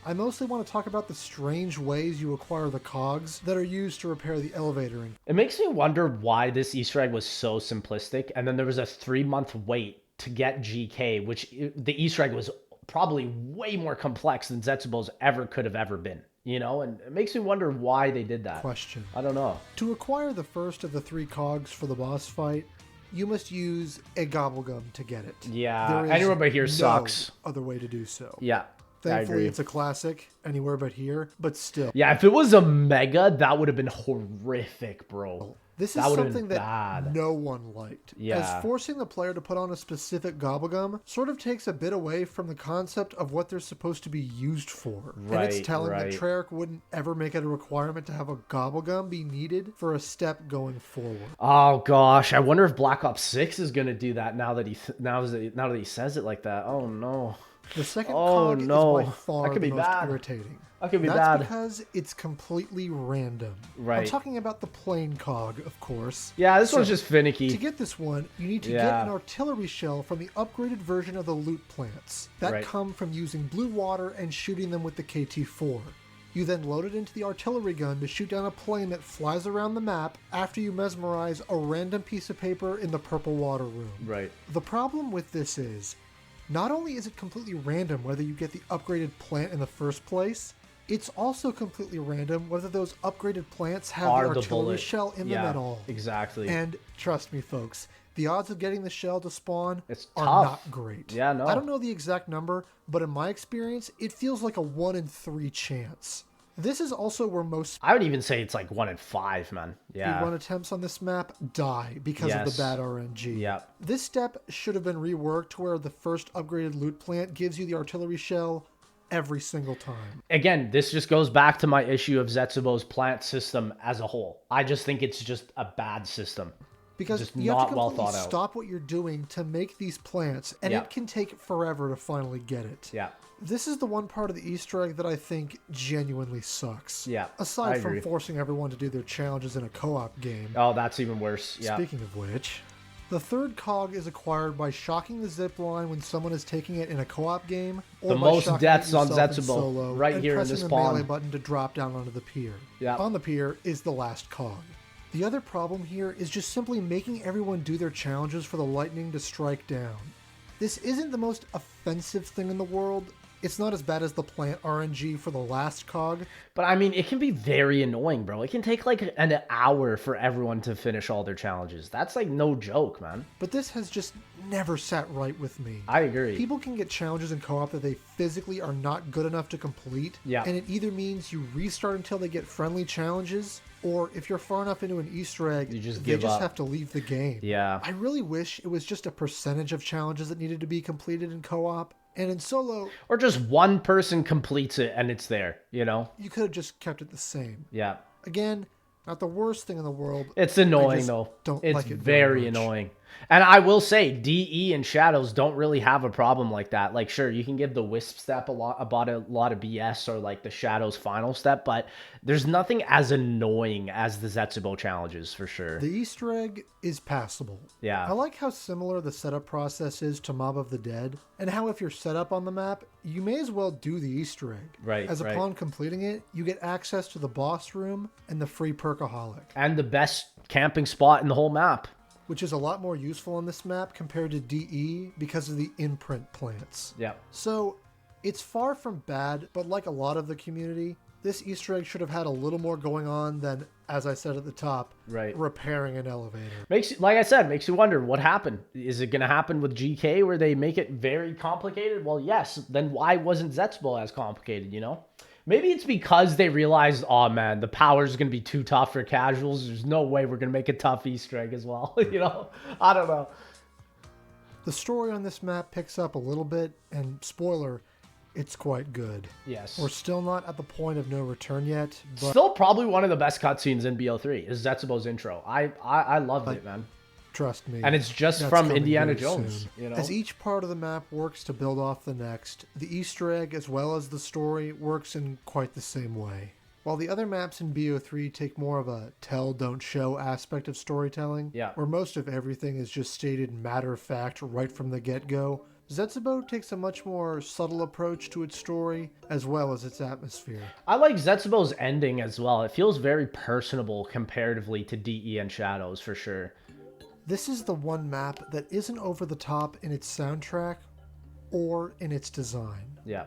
I mostly want to talk about the strange ways you acquire the cogs that are used to repair the elevator. It makes me wonder why this Easter egg was so simplistic, and then there was a 3-month wait to get GK, which the Easter egg was probably way more complex than Zetsubou's could have ever been. You know, and it makes me wonder why they did that. Question. I don't know. To acquire the first of the 3 cogs for the boss fight, you must use a gobblegum to get it. Yeah, There is Anywhere But Here sucks. other way to do so. Yeah, Thankfully, it's a classic, Anywhere But Here, but still. Yeah, if it was a mega, that would have been horrific, bro. This is That would've something been that bad. no one liked. As forcing the player to put on a specific gobblegum sort of takes a bit away from the concept of what they're supposed to be used for. And it's telling that Treyarch wouldn't ever make it a requirement to have a gobblegum be needed for a step going forward. Oh gosh, I wonder if Black Ops 6 is gonna do that now that he says it like that. Oh no. The second cog is by far That could the be most bad. irritating. That could be That's bad. because it's completely random. Right. I'm talking about the plain cog, of course. Yeah, this one's just finicky. To get this one, you need to get an artillery shell from the upgraded version of the loot plants that come from using blue water and shooting them with the KT-4. You then load it into the artillery gun to shoot down a plane that flies around the map after you mesmerize a random piece of paper in the purple water room. Right. The problem with this is, not only is it completely random whether you get the upgraded plant in the first place, it's also completely random whether those upgraded plants have the artillery shell in them at all. Exactly. And trust me, folks, the odds of getting the shell to spawn are tough. not great. Yeah, no. I don't know the exact number, but in my experience, it feels like a 1 in 3 chance. This is also where most I would even say it's like 1 in 5, man. Yeah. speedrun attempts on this map die because of the bad RNG. Yeah. This step should have been reworked to where the first upgraded loot plant gives you the artillery shell every single time. Again, this just goes back to my issue of Zetsubou's plant system as a whole. I just think it's just a bad system. Because just you have to not well completely thought out. stop what you're doing to make these plants, and it can take forever to finally get it. Yeah. This is the one part of the Easter egg that I think genuinely sucks. Yeah, Aside I from agree. forcing everyone to do their challenges in a co-op game. Oh, that's even worse. Yeah. Speaking of which, The third cog is acquired by shocking the zip line when someone is taking it in a co-op game, or The by most shocking it deaths on yourself in Zetsubou, solo right and here in pressing this the spawn. melee button to drop down onto the pier. Yeah. On the pier is the last cog. The other problem here is just simply making everyone do their challenges for the lightning to strike down. This isn't the most offensive thing in the world. It's not as bad as the plant RNG for the last cog. But I mean, it can be very annoying, bro. It can take like an hour for everyone to finish all their challenges. That's like no joke, man. But this has just never sat right with me. I agree. People can get challenges in co-op that they physically are not good enough to complete. Yeah. And it either means you restart until they get friendly challenges, or if you're far enough into an Easter egg, You just they give just up. have to leave the game. Yeah. I really wish it was just a percentage of challenges that needed to be completed in co-op. And in solo, Or just one person completes it and it's there, you know? you could have just kept it the same. Yeah. Again, not the worst thing in the world. It's I annoying just though. don't It's like it very much. annoying. And I will say, DE and Shadows don't really have a problem like that. Like, sure, you can give the Wisp step a lot of BS, or like the Shadows final step, but there's nothing as annoying as the Zetsubou challenges for sure. The Easter egg is passable. Yeah. I like how similar the setup process is to Mob of the Dead, and how if you're set up on the map, you may as well do the Easter egg. Right, As right. upon completing it, you get access to the boss room and the free Perkaholic, And the best camping spot in the whole map. which is a lot more useful on this map compared to DE because of the imprint plants. Yeah. So, it's far from bad, but like a lot of the community, this Easter egg should have had a little more going on than, as I said at the top, Right. repairing an elevator. Like I said, makes you wonder what happened. Is it going to happen with GK where they make it very complicated? Well, yes. Then why wasn't Zetsubou as complicated, you know? Maybe it's because they realized, oh man, the power is going to be too tough for casuals. There's no way we're going to make a tough Easter egg as well. You know? I don't know. The story on this map picks up a little bit, and spoiler, it's quite good. Yes. We're still not at the point of no return yet, but Still probably one of the best cutscenes in BO3 is Zetsubou's intro. I loved it, man. trust me. And it's just that's from coming Indiana very Jones, soon. you know? As each part of the map works to build off the next, the Easter egg as well as the story works in quite the same way. While the other maps in BO3 take more of a tell, don't show aspect of storytelling, Yeah. where most of everything is just stated matter of fact right from the get-go, Zetsubou takes a much more subtle approach to its story as well as its atmosphere. I like Zetsubou's ending as well. It feels very personable comparatively to DE and Shadows for sure. This is the one map that isn't over the top in its soundtrack or in its design. Yeah.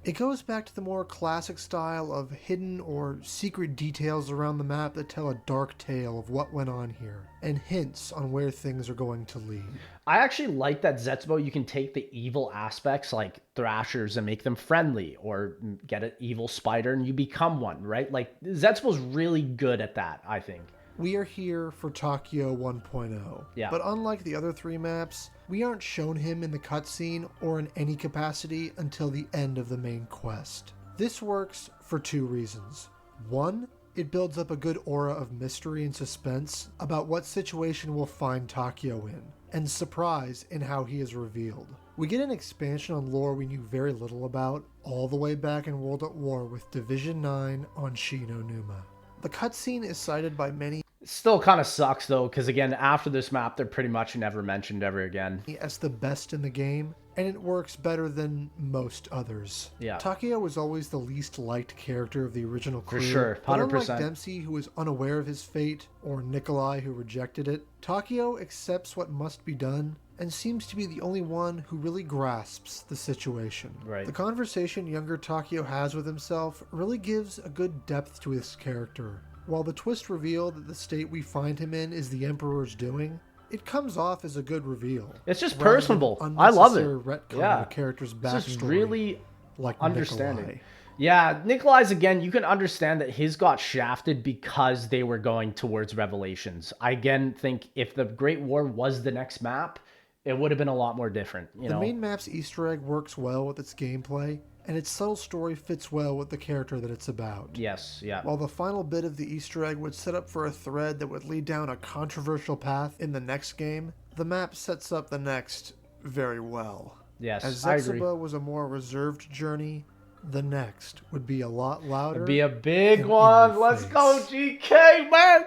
It goes back to the more classic style of hidden or secret details around the map that tell a dark tale of what went on here, and hints on where things are going to lead. I actually like that Zetsubou, you can take the evil aspects like Thrashers and make them friendly, or get an evil spider and you become one, right? Like, Zetsubou's really good at that, I think. We are here for Takio 1.0. Yeah. But unlike the other three maps, we aren't shown him in the cutscene or in any capacity until the end of the main quest. This works for two reasons. One, it builds up a good aura of mystery and suspense about what situation we'll find Takio in, and surprise in how he is revealed. We get an expansion on lore we knew very little about, all the way back in World at War with Division 9 on Shino Numa. The cutscene is cited by many It still kind of sucks though, because again, after this map, they're pretty much never mentioned ever again. as the best in the game, and it works better than most others. Yeah. Takio was always the least liked character of the original crew. sure, But unlike 100%. Dempsey, who was unaware of his fate, or Nikolai, who rejected it, Takio accepts what must be done and seems to be the only one who really grasps the situation. Right. The conversation younger Takio has with himself really gives a good depth to his character. While the twist reveal that the state we find him in is the Emperor's doing, it comes off as a good reveal. It's just rather than personable. I love it. unnecessary retcon Yeah. of a character's It's backstory. just really like understanding. Nikolai. Yeah, Nikolai's, again, you can understand that his got shafted because they were going towards Revelations. I again think if the Great War was the next map, it would have been a lot more different, you The know? main map's Easter egg works well with its gameplay, and its subtle story fits well with the character that it's about. Yes, yeah. While the final bit of the Easter egg would set up for a thread that would lead down a controversial path in the next game, the map sets up the next very well. Yes, As I agree. Zetsubou was a more reserved journey, the next would be a lot louder. It'd be a big and in one. your Let's face. go, GK, man.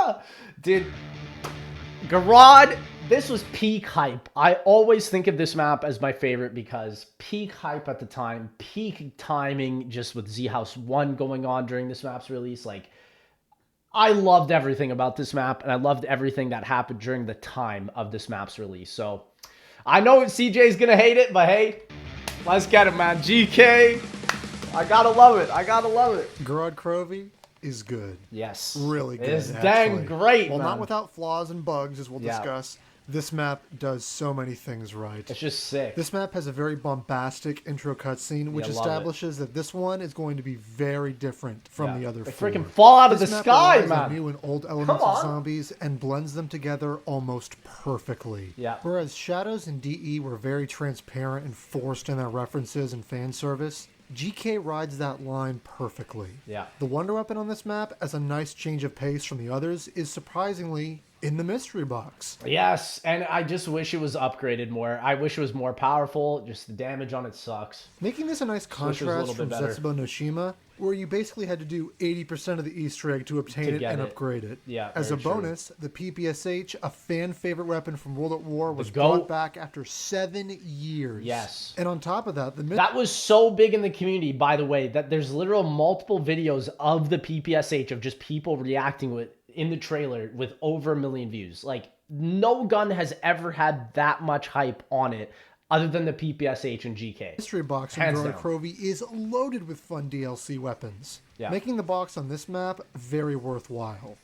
Yeah. Dude, Gorod, this was peak hype. I always think of this map as my favorite because peak hype at the time, peak timing just with Z House 1 going on during this map's release. Like, I loved everything about this map, and I loved everything that happened during the time of this map's release. So, I know CJ's gonna hate it, but hey, let's get it, man. GK, I gotta love it. I gotta love it. Gorod Krovi is good. Yes. Really good. It's dang great, Well, man. not without flaws and bugs, as we'll discuss. This map does so many things right. It's just sick. This map has a very bombastic intro cutscene, which establishes that this one is going to be very different from the other They four. freaking fall out of the This map sky, relies on man. new and old elements of zombies and blends them together almost perfectly. Yeah. Whereas Shadows and DE were very transparent and forced in their references and fan service, GK rides that line perfectly. Yeah. The Wonder Weapon on this map, as a nice change of pace from the others, is surprisingly in the mystery box. Yes, and I just wish it was upgraded more. I wish it was more powerful. Just the damage on it sucks. Making this a nice wish it was a contrast little from bit better. Zetsubou No Shima, where you basically had to do 80% of the Easter egg to obtain To it get and it. upgrade it. Yeah, As a very true. bonus, the PPSH, a fan favorite weapon from World at War, was GOAT. brought back after 7 years. Yes. And on top of that, That was so big in the community, by the way, that there's literal multiple videos of the PPSH of just people reacting with in the trailer with over 1 million views. Like, no gun has ever had that much hype on it other than the PPSH and GK. mystery box from Hands Gorod down. Krovi is loaded with fun DLC weapons, Yeah. making the box on this map very worthwhile.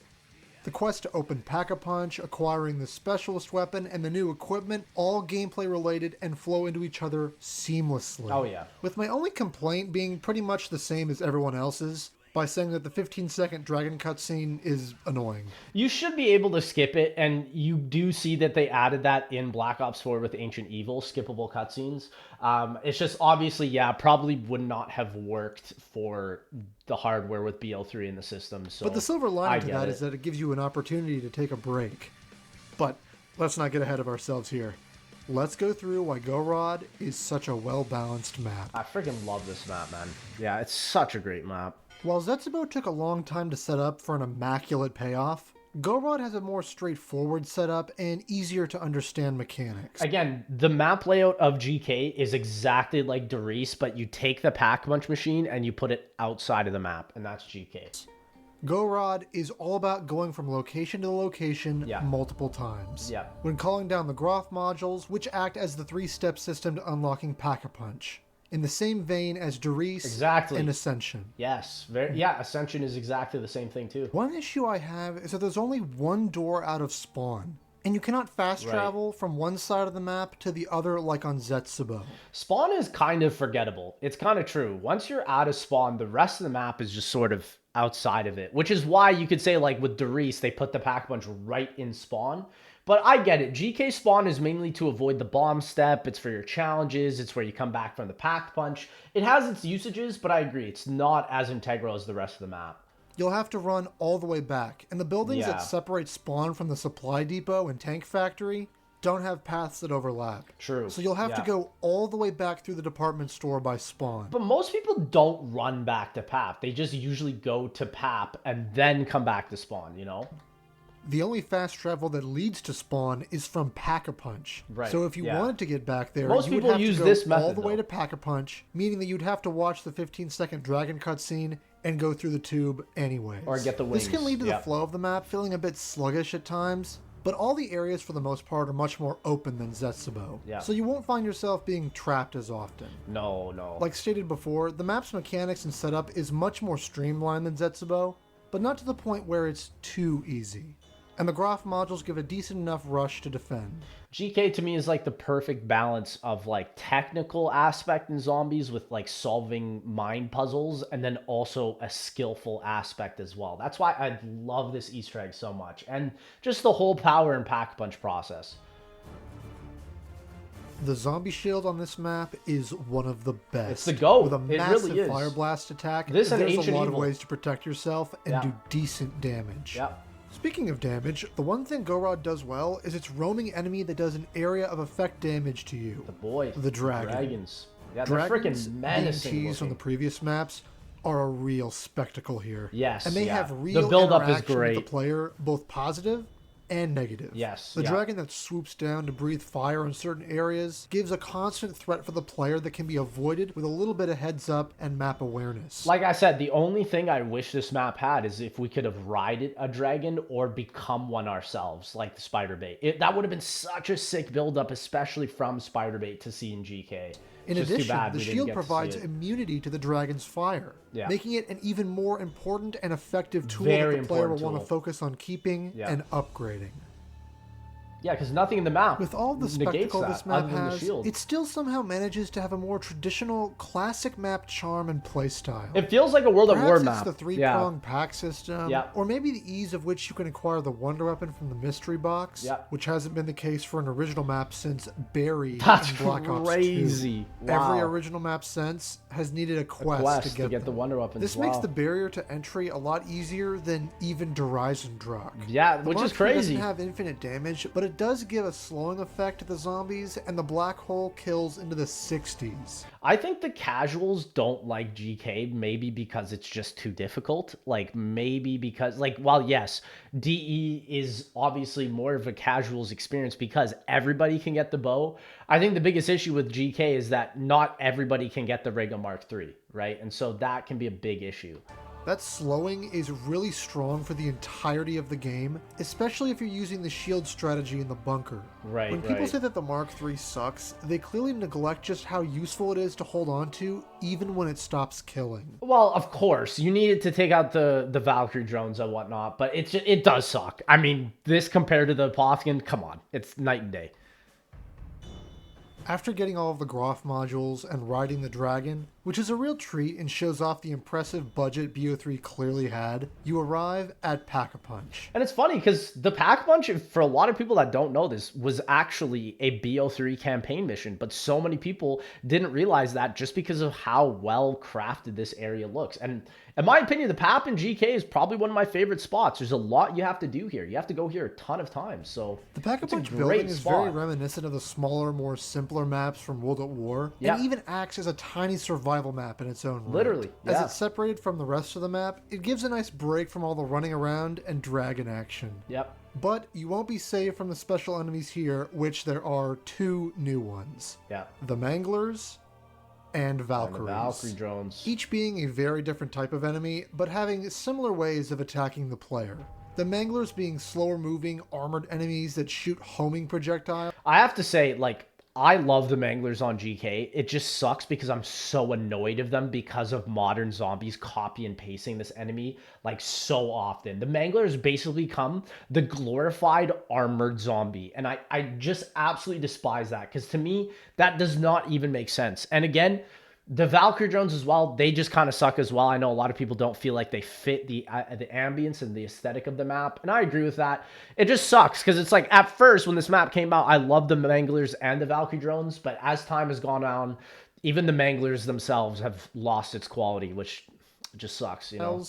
The quest to open Pack-a-Punch, acquiring the specialist weapon, and the new equipment, all gameplay related and flow into each other seamlessly. Oh, yeah. With my only complaint being pretty much the same as everyone else's, by saying that the 15-second dragon cutscene is annoying. You should be able to skip it, and you do see that they added that in Black Ops 4 with Ancient Evil, skippable cutscenes. It's just obviously, probably would not have worked for the hardware with BL3 in the system. So But the silver I lining to get that it. is that it gives you an opportunity to take a break. But let's not get ahead of ourselves here. Let's go through why Gorod is such a well-balanced map. I freaking love this map, man. Yeah, it's such a great map. While Zetsubou took a long time to set up for an immaculate payoff, Gorod has a more straightforward setup and easier to understand mechanics. Again, the map layout of GK is exactly like Doris, but you take the Pack-a-Punch machine and you put it outside of the map, and that's GK. Gorod is all about going from location to location Yeah. multiple times. Yeah. When calling down the Groff modules, which act as the 3-step system to unlocking Pack-a-Punch, in the same vein as Doris Exactly. and Ascension. Yes, Ascension is exactly the same thing too. One issue I have is that there's only one door out of spawn, and you cannot fast Right. travel from one side of the map to the other like on Zetsubou. Spawn is kind of forgettable. It's kind of true. Once you're out of spawn, the rest of the map is just sort of outside of it, which is why you could say, like with Doris, they put the Pack-a-Punch right in spawn. But I get it. GK spawn is mainly to avoid the bomb step. It's for your challenges. It's where you come back from the Pack-a-Punch. It has its usages, but I agree. It's not as integral as the rest of the map. You'll have to run all the way back, and the buildings Yeah. that separate spawn from the supply depot and tank factory don't have paths that overlap. True. So you'll have to Yeah. go all the way back through the department store by spawn. But most people don't run back to PAP. They just usually go to PAP and then come back to spawn, you know? The only fast travel that leads to spawn is from Pack-a-Punch. Right, So if you yeah. wanted to get back there, Most you would people have use to go this all method, the way though. to Pack-a-Punch, meaning that you'd have to watch the 15-second dragon cutscene and go through the tube anyways. Or get the This can wings, lead to yeah. the flow of the map feeling a bit sluggish at times, but all the areas for the most part are much more open than Zetsubou. Yeah. So you won't find yourself being trapped as often. No. Like stated before, the map's mechanics and setup is much more streamlined than Zetsubou, but not to the point where it's too easy. And the Groff modules give a decent enough rush to defend. GK to me is like the perfect balance of like technical aspect in zombies with like solving mind puzzles and then also a skillful aspect as well. That's why I love this Easter egg so much. And just the whole power and Pack-a-Punch process. The zombie shield on this map is one of the best. It's the GOAT. With a It massive really is. fire blast attack, This and there's a Ancient lot Evil. of ways to protect yourself and Yeah. do decent damage. Yep. Speaking of damage, the one thing Gorod does well is its roaming enemy that does an area of effect damage to you. The boy. The dragon. Dragons. Yeah, they're Dragons, freaking being menacing teased from the looking. previous maps, are a real spectacle here. Yes, And they yeah. have The real build-up is interaction with great. the player, both positive and negative. Yes, The yeah. dragon that swoops down to breathe fire in certain areas gives a constant threat for the player that can be avoided with a little bit of heads up and map awareness. Like I said, the only thing I wish this map had is if we could have ridden a dragon or become one ourselves, like the Spiderbait. That would have been such a sick build-up, especially from Spiderbait to see in GK. In It's just too addition, bad the we didn't shield get to see provides it. immunity to the dragon's fire, Yeah. making it an even more important and effective tool Very that the player will important want to tool. focus on keeping Yeah. and upgrading. Yeah, because nothing in the map With all the negates spectacle that, this map other than the has, shield. it still somehow manages to have a more traditional, classic map charm and playstyle. It feels like a World at War Perhaps map. it's the three-prong pack system, Yeah. or maybe the ease of which you can acquire the Wunderwaffe from the mystery box, Yeah. which hasn't been the case for an original map since Barry That's in Black Ops 2. crazy. Wow. Every original map since has needed a quest, to get the them. Wunderwaffe as This well. makes the barrier to entry a lot easier than even Eisendrache. Yeah, The which Mark is III crazy. doesn't have infinite damage, but it does give a slowing effect to the zombies, and the black hole kills into the 60s. I think the casuals don't like GK, maybe because it's just too difficult. Like, maybe because, like, while yes, DE is obviously more of a casuals experience because everybody can get the bow. I think the biggest issue with GK is that not everybody can get the Rega Mark III, right? And so that can be a big issue. That slowing is really strong for the entirety of the game, especially if you're using the shield strategy in the bunker. Right, When people right. say that the Mark III sucks, they clearly neglect just how useful it is to hold on to, even when it stops killing. Well, of course, you needed to take out the Valkyrie drones and whatnot, but it does suck. I mean, this compared to the Apothicon, come on, it's night and day. After getting all of the Groff modules and riding the dragon, which is a real treat and shows off the impressive budget BO3 clearly had, you arrive at Pack-a-Punch. And it's funny because the Pack-a-Punch, for a lot of people that don't know this, was actually a BO3 campaign mission, but so many people didn't realize that just because of how well crafted this area looks. And in my opinion, the PAP in GK is probably one of my favorite spots. There's a lot you have to do here. You have to go here a ton of times. So The it's a Pack-a-Punch great building is very spot. reminiscent of the smaller, more simpler maps from World at War, Yeah. and even acts as a tiny survival map in its own right. Literally, As yeah. it's separated from the rest of the map, it gives a nice break from all the running around and dragon action. Yep. But you won't be saved from the special enemies here, which there are two new ones. Yeah. The Manglers and And Valkyries. the Valkyrie drones. Each being a very different type of enemy, but having similar ways of attacking the player. The Manglers being slower moving, armored enemies that shoot homing projectiles. I have to say, like, I love the Manglers on GK. It just sucks because I'm so annoyed of them because of modern zombies copy and pasting this enemy like so often. The Manglers basically become the glorified armored zombie. And I just absolutely despise that because to me, that does not even make sense. And again, the Valkyrie drones as well, they just kind of suck as well. I know a lot of people don't feel like they fit the ambience and the aesthetic of the map, and I agree with that. It just sucks because it's like at first when this map came out, I loved the Manglers and the Valkyrie drones, but as time has gone on, even the Manglers themselves have lost its quality, which just sucks, you know?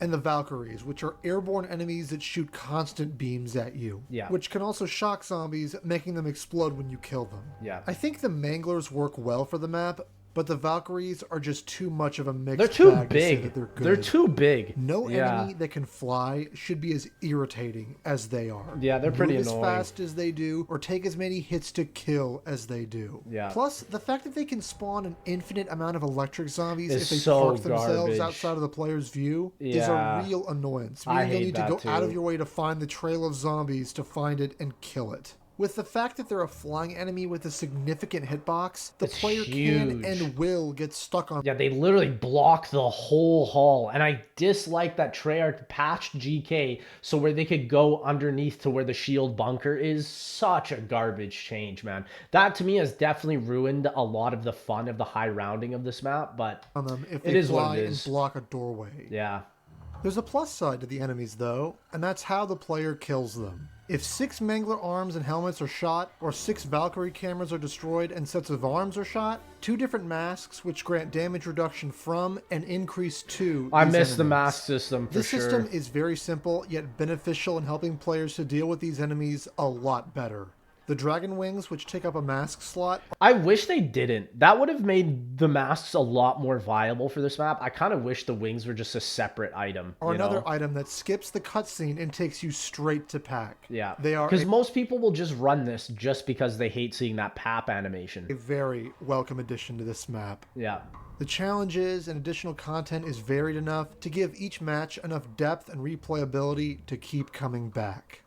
And the Valkyries, which are airborne enemies that shoot constant beams at you. Yeah. Which can also shock zombies, making them explode when you kill them. Yeah. I think the Manglers work well for the map, but the Valkyries are just too much of a mixed They're too bag to say big. that they're good. They're too big. No Yeah. enemy that can fly should be as irritating as they are. Yeah, they're pretty Move annoying. as fast as they do, or take as many hits to kill as they do. Yeah. Plus, the fact that they can spawn an infinite amount of electric zombies It's if they so park themselves garbage. outside of the player's view is Yeah. a real annoyance. I Meaning you'll hate need to that go out of too. your way to find the trail of zombies to find it and kill it. With the fact that they're a flying enemy with a significant hitbox, the It's player can huge. and will get stuck on. Yeah, they literally block the whole hall. And I dislike that Treyarch patched GK so where they could go underneath to where the shield bunker is. Such a garbage change, man. That to me has definitely ruined a lot of the fun of the high rounding of this map, but Them if it they is what fly it and is. block a doorway. Yeah. There's a plus side to the enemies though, and that's how the player kills them. If 6 Mangler arms and helmets are shot, or 6 Valkyrie cameras are destroyed and sets of arms are shot, 2 different masks which grant damage reduction from and increase to I these miss the enemies. mask system for This sure. system is very simple yet beneficial in helping players to deal with these enemies a lot better. The dragon wings, which take up a mask slot, I wish they didn't. That would have made the masks a lot more viable for this map. I kind of wish the wings were just a separate item. are you another know? item that skips the cutscene and takes you straight to pack. Yeah. They are Because a most people will just run this just because they hate seeing that pap animation. very welcome addition to this map. Yeah. The challenges and additional content is varied enough to give each match enough depth and replayability to keep coming back.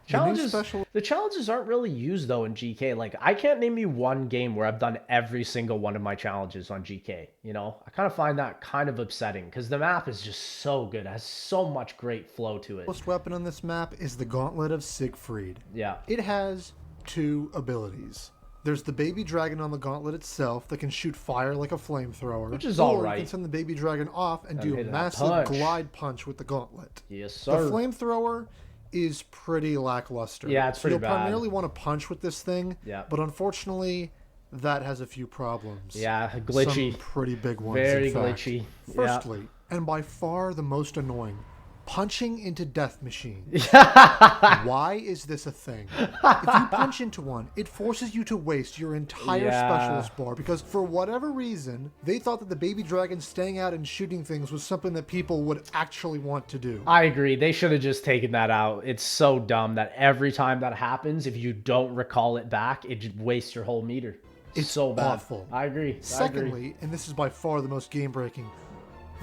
The challenges aren't really used though in GK. Like I can't name you one game where I've done every single one of my challenges on GK. You know, I kind of find that kind of upsetting because the map is just so good. It has so much great flow to it. The most weapon on this map is the Gauntlet of Siegfried. Yeah. It has 2 abilities. There's the baby dragon on the gauntlet itself that can shoot fire like a flamethrower. Which is or alright. you can send the baby dragon off and do a hit that massive punch. glide punch with the gauntlet. Yes, The sir. flamethrower is pretty lackluster. Yeah, it's pretty You'll bad. primarily want to punch with this thing, Yeah. but unfortunately, that has a few problems. Yeah, glitchy. Some pretty big ones, Very in fact. glitchy. Yeah. Firstly, and by far the most annoying, punching into death machines. Why is this a thing? If you punch into one, it forces you to waste your entire Yeah. specialist bar because for whatever reason, they thought that the baby dragon staying out and shooting things was something that people would actually want to do. I agree. They should have just taken that out. It's so dumb that every time that happens, if you don't recall it back, it just wastes your whole meter. It's so bad. awful. I agree. Secondly, and this is by far the most game-breaking,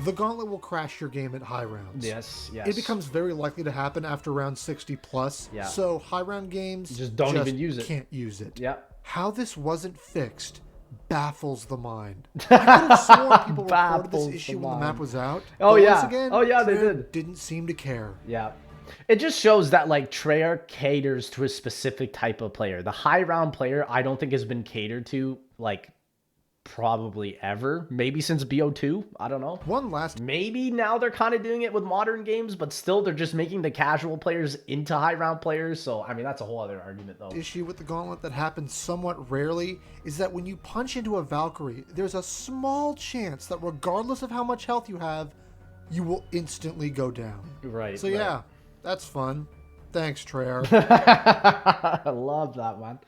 the gauntlet will crash your game at high rounds. Yes, yes. It becomes very likely to happen after round 60 plus. Yeah. So high round games Just don't even use it. Can't use it. Yep. How this wasn't fixed baffles the mind. I could have sworn people reported Baffles this the issue when the map mind. was out. Oh, but yeah. Once again, Oh, yeah, they Treyarch did. Didn't seem to care. Yeah. It just shows that like Treyarch caters to a specific type of player. The high round player, I don't think has been catered to like probably ever. Maybe since BO2. I don't know. One last Maybe now they're kind of doing it with modern games, but still they're just making the casual players into high round players. So, I mean, that's a whole other argument though. issue with the gauntlet that happens somewhat rarely is that when you punch into a Valkyrie, there's a small chance that regardless of how much health you have, you will instantly go down. Right. So yeah, that's fun. Thanks, Treyarch. I love that, man.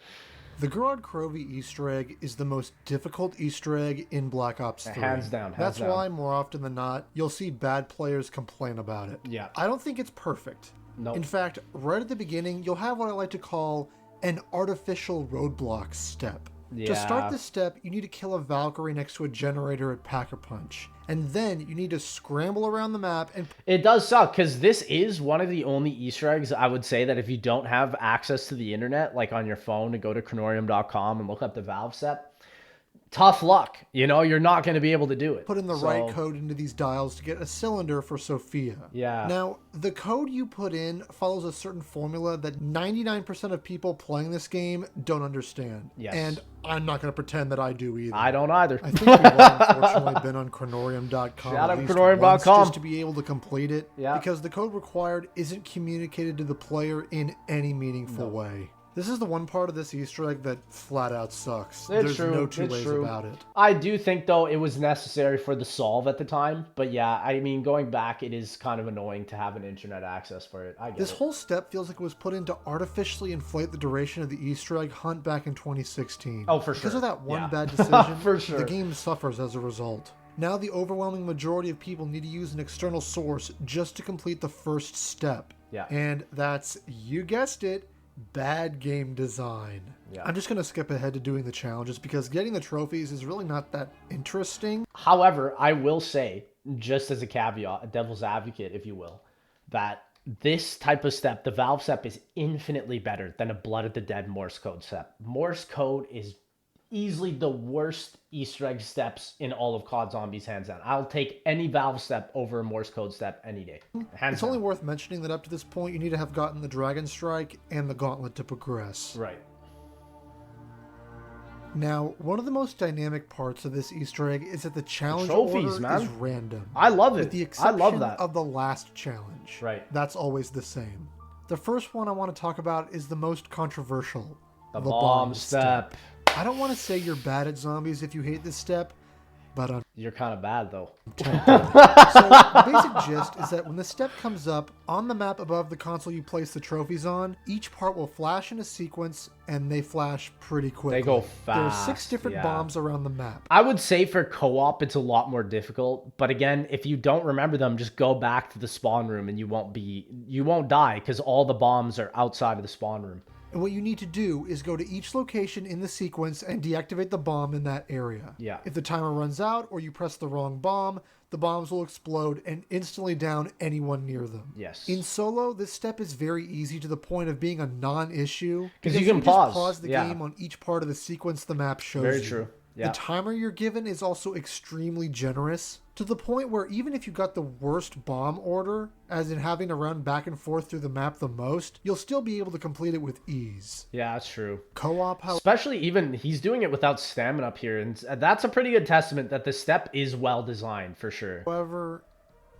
The Gorod Krovi Easter egg is the most difficult Easter egg in Black Ops 3. Hands down, hands That's down. why, more often than not, you'll see bad players complain about it. Yeah. I don't think it's perfect. No. In fact, right at the beginning, you'll have what I like to call an artificial roadblock step. To start Yeah. this step, you need to kill a Valkyrie next to a generator at Pack-a-Punch. And then you need to scramble around the map and It does suck because this is one of the only Easter eggs I would say that if you don't have access to the internet, like on your phone, to go to Cronorium.com and look up the Valve set, tough luck. You know, you're not going to be able to do it. put in the right code into these dials to get a cylinder for Sophia. Yeah. Now, the code you put in follows a certain formula that 99% of people playing this game don't understand. Yes. And I'm not going to pretend that I do either. I don't either. I think we've all unfortunately been on Cronorium.com Shout at out least Cronorium.com. once just to be able to complete it. Yeah. Because the code required isn't communicated to the player in any meaningful way. This is the one part of this Easter egg that flat out sucks. There's true. no two It's ways true. about it. I do think, though, it was necessary for the solve at the time. But yeah, I mean, going back, it is kind of annoying to have an internet access for it. I get This it. whole step feels like it was put in to artificially inflate the duration of the Easter egg hunt back in 2016. Oh, for Because sure. of that one Yeah. bad decision, For sure. the game suffers as a result. Now the overwhelming majority of people need to use an external source just to complete the first step. Yeah. And that's, you guessed it, bad game design. Yeah. I'm just going to skip ahead to doing the challenges because getting the trophies is really not that interesting. However, I will say, just as a caveat, a devil's advocate, if you will, that this type of step, the Valve step, is infinitely better than a Blood at the Dead Morse code step. Morse code is easily the worst Easter egg steps in all of COD Zombies, hands down. I'll take any Valve step over a Morse code step any day. Hands It's down. only worth mentioning that up to this point, you need to have gotten the Dragon Strike and the Gauntlet to progress. Right. Now, one of the most dynamic parts of this Easter egg is that the challenge trophies, order man. is random. I love With it. the I exception love that. of the last challenge. Right. That's always the same. The first one I want to talk about is the most controversial. The bomb step. I don't want to say you're bad at zombies if you hate this step, but You're kind of bad, though. So the basic gist is that when the step comes up, on the map above the console you place the trophies on, each part will flash in a sequence, and they flash pretty quickly. They go There are fast. 6 different yeah. bombs around the map. I would say for co-op, it's a lot more difficult. But again, if you don't remember them, just go back to the spawn room and you won't die because all the bombs are outside of the spawn room. And what you need to do is go to each location in the sequence and deactivate the bomb in that area. Yeah. If the timer runs out or you press the wrong bomb, the bombs will explode and instantly down anyone near them. Yes. In solo, this step is very easy to the point of being a non-issue. Because you can pause. Just pause the yeah. game on each part of the sequence the map shows Very you. true. Yeah. The timer you're given is also extremely generous, to the point where even if you got the worst bomb order, as in having to run back and forth through the map the most, you'll still be able to complete it with ease. Yeah, that's true. Co-op, however, Especially even, he's doing it without stamina up here. And that's a pretty good testament that the step is well designed, for sure.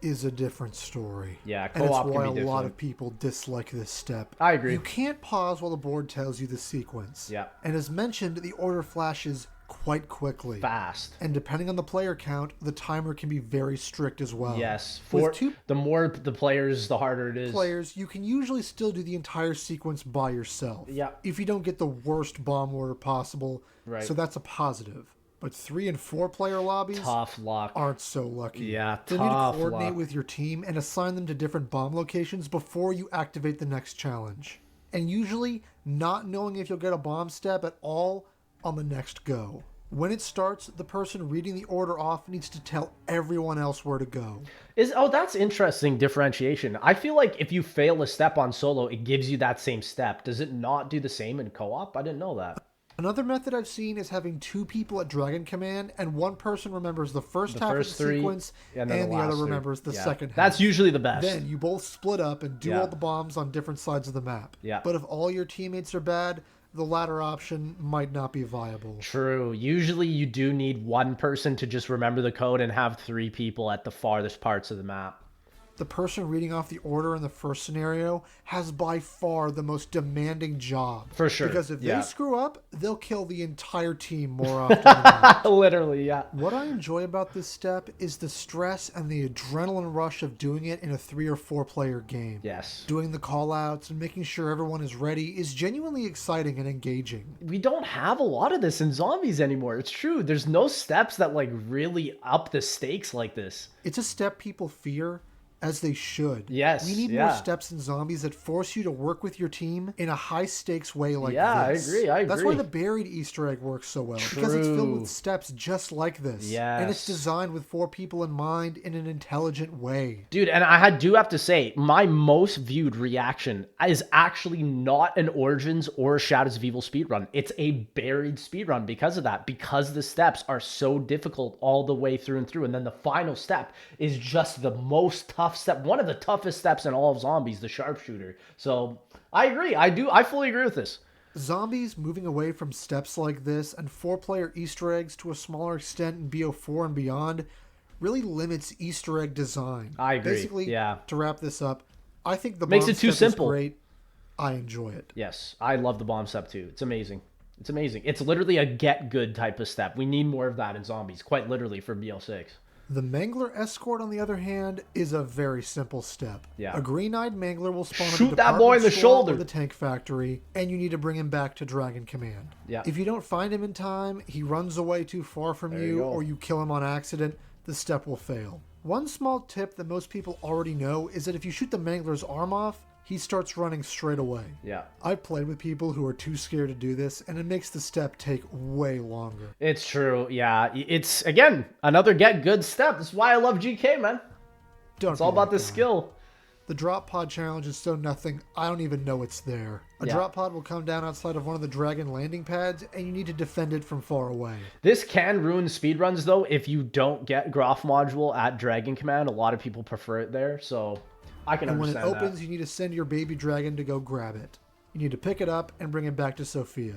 is a different story. Yeah, and it's co-op can why be a lot different. of people dislike this step. I agree. You can't pause while the board tells you the sequence. Yeah. And as mentioned, the order flashes quite quickly. Fast. And depending on the player count, the timer can be very strict as well. Yes. With 2 the more the players, the harder it is. players, you can usually still do the entire sequence by yourself. Yeah. If you don't get the worst bomb order possible. Right. So that's a positive. But 3 and 4 player lobbies Tough luck. aren't so lucky. Yeah, You'll need to tough coordinate luck. with your team and assign them to different bomb locations before you activate the next challenge. And usually, not knowing if you'll get a bomb step at all on the next go. When it starts, the person reading the order off needs to tell everyone else where to go. That's interesting differentiation. I feel like if you fail a step on solo, it gives you that same step. Does it not do the same in co-op? I didn't know that. Another method I've seen is having 2 people at Dragon Command, and one person remembers the first half of the sequence, and the last other 3. remembers the Yeah. second half. That's usually the best. Then you both split up and do Yeah. all the bombs on different sides of the map. Yeah. But if all your teammates are bad, the latter option might not be viable. True. Usually you do need one person to just remember the code and have 3 people at the farthest parts of the map. The person reading off the order in the first scenario has by far the most demanding job. For sure, Because if yeah. they screw up, they'll kill the entire team more often than not. Literally, yeah. What I enjoy about this step is the stress and the adrenaline rush of doing it in a 3 or 4 player game. Yes. Doing the callouts and making sure everyone is ready is genuinely exciting and engaging. We don't have a lot of this in zombies anymore. It's true. There's no steps that like really up the stakes like this. It's a step people fear, as they should. Yes, We need yeah. more steps in zombies that force you to work with your team in a high-stakes way like Yeah, this. I agree. That's why the buried Easter egg works so well. Because it's filled True. with steps just like this. And it's Yes. designed with 4 people in mind in an intelligent way. Dude, and I do have to say, my most viewed reaction is actually not an Origins or a Shadows of Evil speedrun. It's a buried speedrun because of that. Because the steps are so difficult all the way through and through. And then the final step is just the most tough step. One of the toughest steps in all of zombies, the sharpshooter. So I agree. I fully agree with this. Zombies moving away from steps like this and 4-player Easter eggs to a smaller extent in BO4 and beyond really limits Easter egg design. I agree, Basically, yeah. to wrap this up, I think the Makes bomb it too step is simple. great. I enjoy it. Yes, I love the bomb step too. It's amazing. It's amazing. It's literally a get good type of step. We need more of that in zombies, quite literally for BL6. The Mangler Escort, on the other hand, is a very simple step. Yeah. A green-eyed Mangler will spawn Shoot at a that boy in the department store shoulder. or the tank factory, and you need to bring him back to Dragon Command. Yeah. If you don't find him in time, he runs away too far from you you, go. or you kill him on accident, the step will fail. One small tip that most people already know is that if you shoot the Mangler's arm off, he starts running straight away. Yeah. I've played with people who are too scared to do this, and it makes the step take way longer. It's true. Yeah. It's, again, another get good step. That's why I love GK, man. Don't It's all be about that the guy. skill. The drop pod challenge is so nothing, I don't even know it's there. A Yeah. drop pod will come down outside of one of the dragon landing pads, and you need to defend it from far away. This can ruin speedruns, though, if you don't get Groff module at Dragon Command. A lot of people prefer it there, so I can And when it understand opens, that. you need to send your baby dragon to go grab it. You need to pick it up and bring it back to Sophia.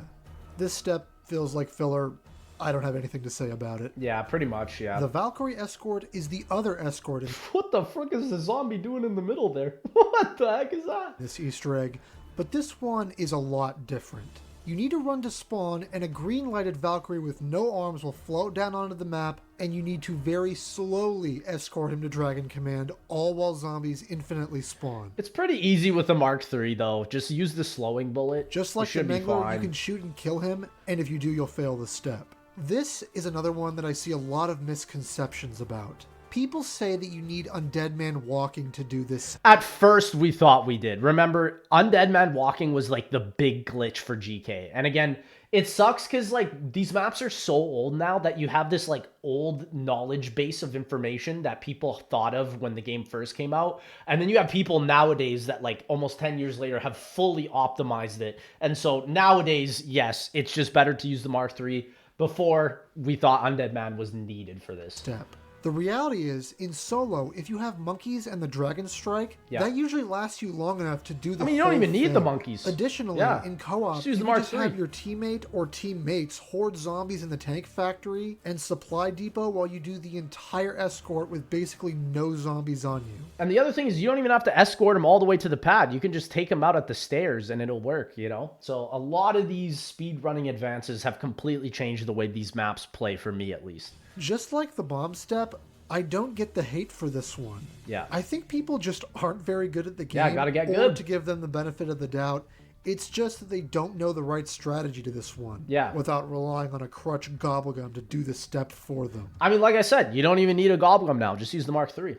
This step feels like filler. I don't have anything to say about it. Yeah, pretty much, yeah. The Valkyrie escort is the other escort in What the frick is the zombie doing in the middle there? What the heck is that? this Easter egg, but this one is a lot different. You need to run to spawn, and a green-lighted Valkyrie with no arms will float down onto the map, and you need to very slowly escort him to Dragon Command, all while zombies infinitely spawn. It's pretty easy with the Mark III, though. Just use the slowing bullet. Just like You the should be Mangler, fine. you can shoot and kill him, and if you do, you'll fail the step. This is another one that I see a lot of misconceptions about. People say that you need Undead Man walking to do this. At first, we thought we did. Remember, Undead Man walking was like the big glitch for GK. And again, it sucks because like these maps are so old now that you have this like old knowledge base of information that people thought of when the game first came out. And then you have people nowadays that like almost 10 years later have fully optimized it. And so nowadays, yes, it's just better to use the Mark III. Before, we thought Undead Man was needed for this. Step. The reality is, in solo, if you have monkeys and the Dragon Strike, that usually lasts you long enough to do the I mean, you don't whole even need thing. the monkeys. Additionally, Yeah. in co-op, Just you use the can Mark just III. have your teammate or teammates hoard zombies in the tank factory and supply depot while you do the entire escort with basically no zombies on you. And the other thing is you don't even have to escort him all the way to the pad. You can just take him out at the stairs and it'll work, you know? So a lot of these speedrunning advances have completely changed the way these maps play, for me at least. Just like the bomb step, I don't get the hate for this one. Yeah. I think people just aren't very good at the game. Yeah, gotta get or good. to give them the benefit of the doubt. It's just that they don't know the right strategy to this one. Yeah. Without relying on a crutch gobblegum to do the step for them. I mean, like I said, you don't even need a Goblin now. Just use the Mark III.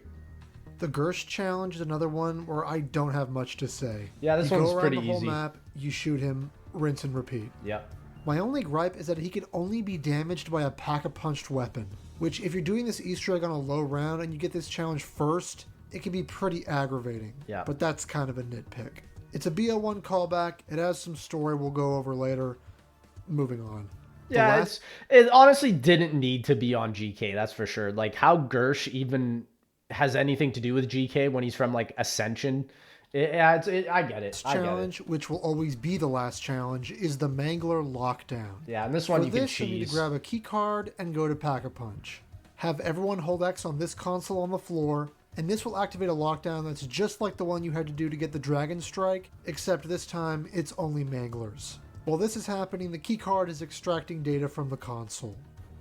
The Gersh challenge is another one where I don't have much to say. Yeah, this you one's go around pretty the whole easy. map, you shoot him, rinse and repeat. Yep. My only gripe is that he can only be damaged by a pack-a-punched weapon, which if you're doing this Easter egg on a low round and you get this challenge first, it can be pretty aggravating. Yeah. But that's kind of a nitpick. It's a BO1 callback. It has some story we'll go over later. Moving on. Yeah, it honestly didn't need to be on GK, that's for sure. Like, how Gersh even has anything to do with GK when he's from, like, Ascension. I get it. I get it. Challenge, which will always be the last challenge, is the Mangler Lockdown. Yeah, and this one For you can this, you need to cheese. grab a key card and go to Pack-a-Punch. Have everyone hold X on this console on the floor, and this will activate a lockdown that's just like the one you had to do to get the Dragon Strike, except this time it's only Manglers. While this is happening, the key card is extracting data from the console.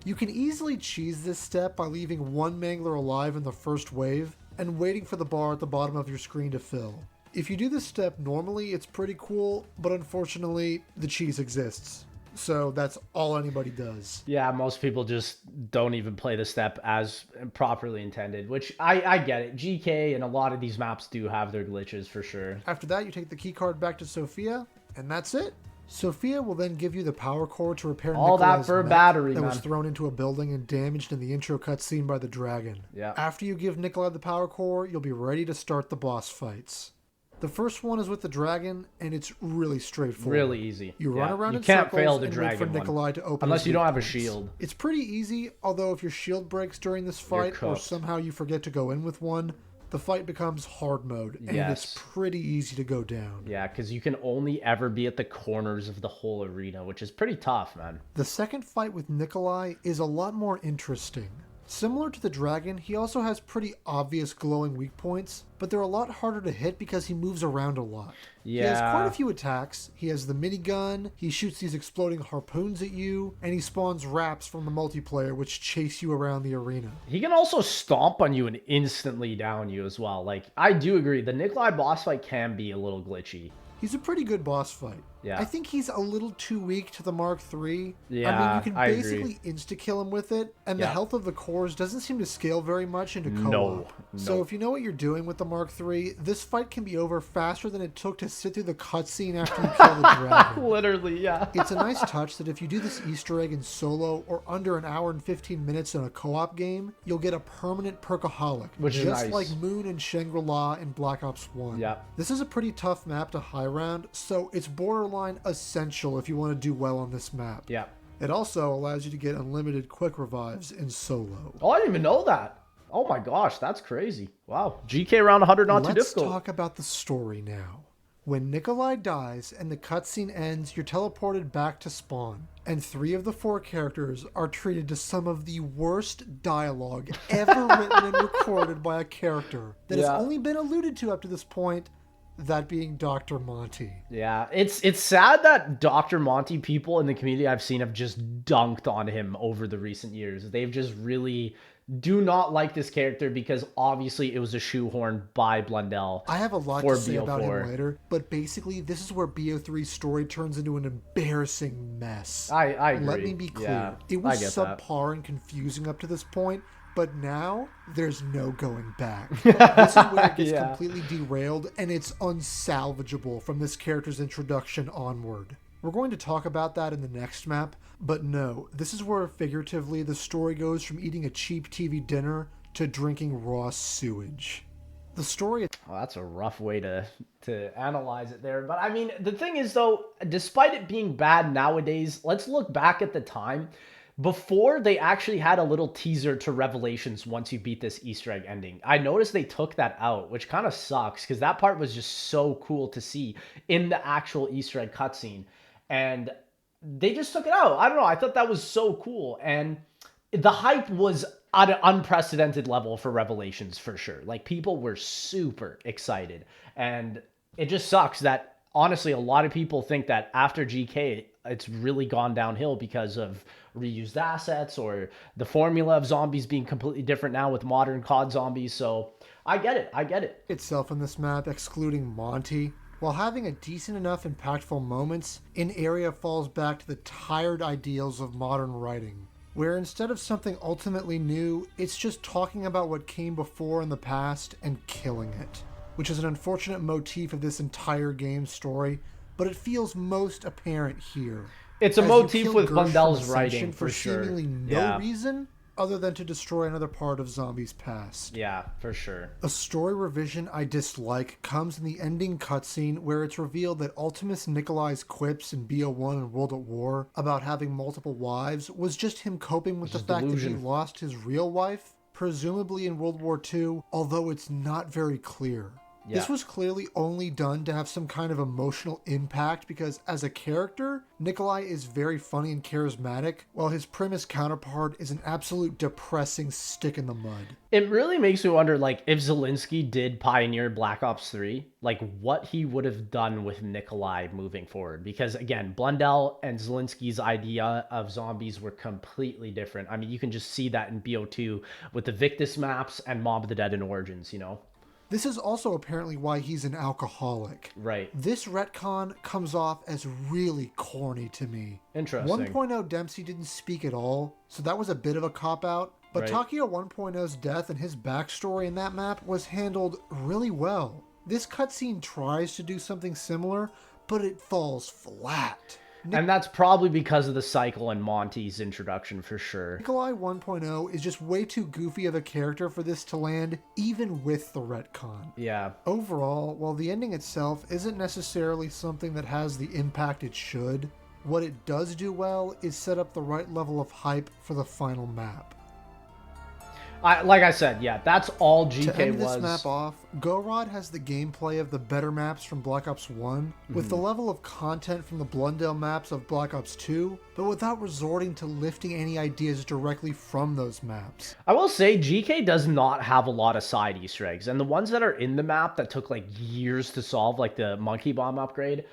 You can easily cheese this step by leaving one Mangler alive in the first wave, and waiting for the bar at the bottom of your screen to fill. If you do this step normally, it's pretty cool, but unfortunately, the cheese exists. So that's all anybody does. Yeah, most people just don't even play the step as properly intended, which I get it. GK and a lot of these maps do have their glitches for sure. After that, you take the key card back to Sophia, and that's it. Sophia will then give you the power core to repair All that Nikolai's for a mech battery, that was man. thrown into a building and damaged in the intro cutscene by the dragon. Yeah. After you give Nikolai the power core, you'll be ready to start the boss fights. The first one is with the dragon, and it's really straightforward. Really easy. You run Yeah. around You in can't circles fail the and dragon wait for one. Nikolai to open Unless his you don't weak have a points. shield. It's pretty easy, although if your shield breaks during this fight or cooked. somehow you forget to go in with one, the fight becomes hard mode, and Yes. it's pretty easy to go down. Yeah, because you can only ever be at the corners of the whole arena, which is pretty tough, man. The second fight with Nikolai is a lot more interesting. Similar to the dragon, he also has pretty obvious glowing weak points, but they're a lot harder to hit because he moves around a lot. He has Yeah. quite a few attacks. He has the minigun, he shoots these exploding harpoons at you, and he spawns wraps from the multiplayer which chase you around the arena. He can also stomp on you and instantly down you as well. Like, I do agree, the Nikolai boss fight can be a little glitchy. He's a pretty good boss fight. Yeah. I think he's a little too weak to the Mark III. I Yeah, mean, you can I agree. basically insta-kill him with it, and the Yeah. health of the cores doesn't seem to scale very much into co-op. No. So if you know what you're doing with the Mark III, this fight can be over faster than it took to sit through the cutscene after you kill the dragon. Literally, yeah. It's a nice touch that if you do this Easter egg in solo or under an hour and 15 minutes in a co-op game, you'll get a permanent perkaholic, Which is just nice. like Moon and Shangri-La in Black Ops 1. Yeah. This is a pretty tough map to high round, so it's borderline essential if you want to do well on this map. Yeah. It also allows you to get unlimited quick revives in solo. Oh, I didn't even know that. Oh my gosh, that's crazy. Wow. GK around 100, not too Let's difficult. talk about the story now. When Nikolai dies and the cutscene ends, you're teleported back to spawn, and 3 of the 4 characters are treated to some of the worst dialogue ever written and recorded by a character that has Yeah. only been alluded to up to this point, that being Dr. Monty. Yeah, it's sad that Dr. Monty people in the community I've seen have just dunked on him over the recent years. They've just really do not like this character because obviously it was a shoehorn by Blundell. I have a lot for to say about him BO4. later, but basically this is where BO3's story turns into an embarrassing mess. I agree. Let me be clear. Yeah, It I was get that. subpar and confusing up to this point, but now there's no going back. This is where it gets Yeah. completely derailed, and it's unsalvageable from this character's introduction onward. We're going to talk about that in the next map, but no, this is where figuratively the story goes from eating a cheap TV dinner to drinking raw sewage. The story Well, that's a rough way to analyze it there. But I mean, the thing is though, despite it being bad nowadays, let's look back at the time before they actually had a little teaser to Revelations once you beat this Easter egg ending. I noticed they took that out, which kind of sucks because that part was just so cool to see in the actual Easter egg cutscene. And they just took it out. I don't know. I thought that was so cool. And the hype was at an unprecedented level for Revelations for sure. Like people were super excited. And it just sucks that honestly, a lot of people think that after GK, it's really gone downhill because of reused assets or the formula of zombies being completely different now with modern COD zombies. So I get it. I get it. itself in this map, excluding Monty, while having a decent enough impactful moments, in area falls back to the tired ideals of modern writing, where instead of something ultimately new, it's just talking about what came before in the past and killing it, which is an unfortunate motif of this entire game's story, but it feels most apparent here. It's a As you motif kill with Gersh from Blundell's Ascension writing for for sure. seemingly no Yeah. reason other than to destroy another part of Zombie's past. Yeah, for sure. A story revision I dislike comes in the ending cutscene where it's revealed that Ultimus Nikolai's quips in BO1 and World at War about having multiple wives was just him coping with the Just fact that delusion. he lost his real wife, presumably in World War II, although it's not very clear. This Yeah. was clearly only done to have some kind of emotional impact because as a character, Nikolai is very funny and charismatic, while his Primus counterpart is an absolute depressing stick in the mud. It really makes me wonder, like, if Zelensky did pioneer Black Ops 3, like, what he would have done with Nikolai moving forward. Because, again, Blundell and Zelensky's idea of zombies were completely different. I mean, you can just see that in BO2 with the Victus maps and Mob of the Dead and Origins, you know? This is also apparently why he's an alcoholic. Right. This retcon comes off as really corny to me. Interesting. 1.0 Dempsey didn't speak at all, so that was a bit of a cop-out. But Right. Takio 1.0's death and his backstory in that map was handled really well. This cutscene tries to do something similar, but it falls flat. And that's probably because of the cycle and Monty's introduction for sure. Nikolai 1.0 is just way too goofy of a character for this to land, even with the retcon. Yeah. Overall, while the ending itself isn't necessarily something that has the impact it should, what it does do well is set up the right level of hype for the final map. Like I said, yeah, that's all To GK end this was. map off, Gorod has the gameplay of the better maps from Black Ops 1, with the level of content from the Blundell maps of Black Ops 2, but without resorting to lifting any ideas directly from those maps. I will say GK does not have a lot of side Easter eggs, and the ones that are in the map that took like years to solve, like the monkey bomb upgrade,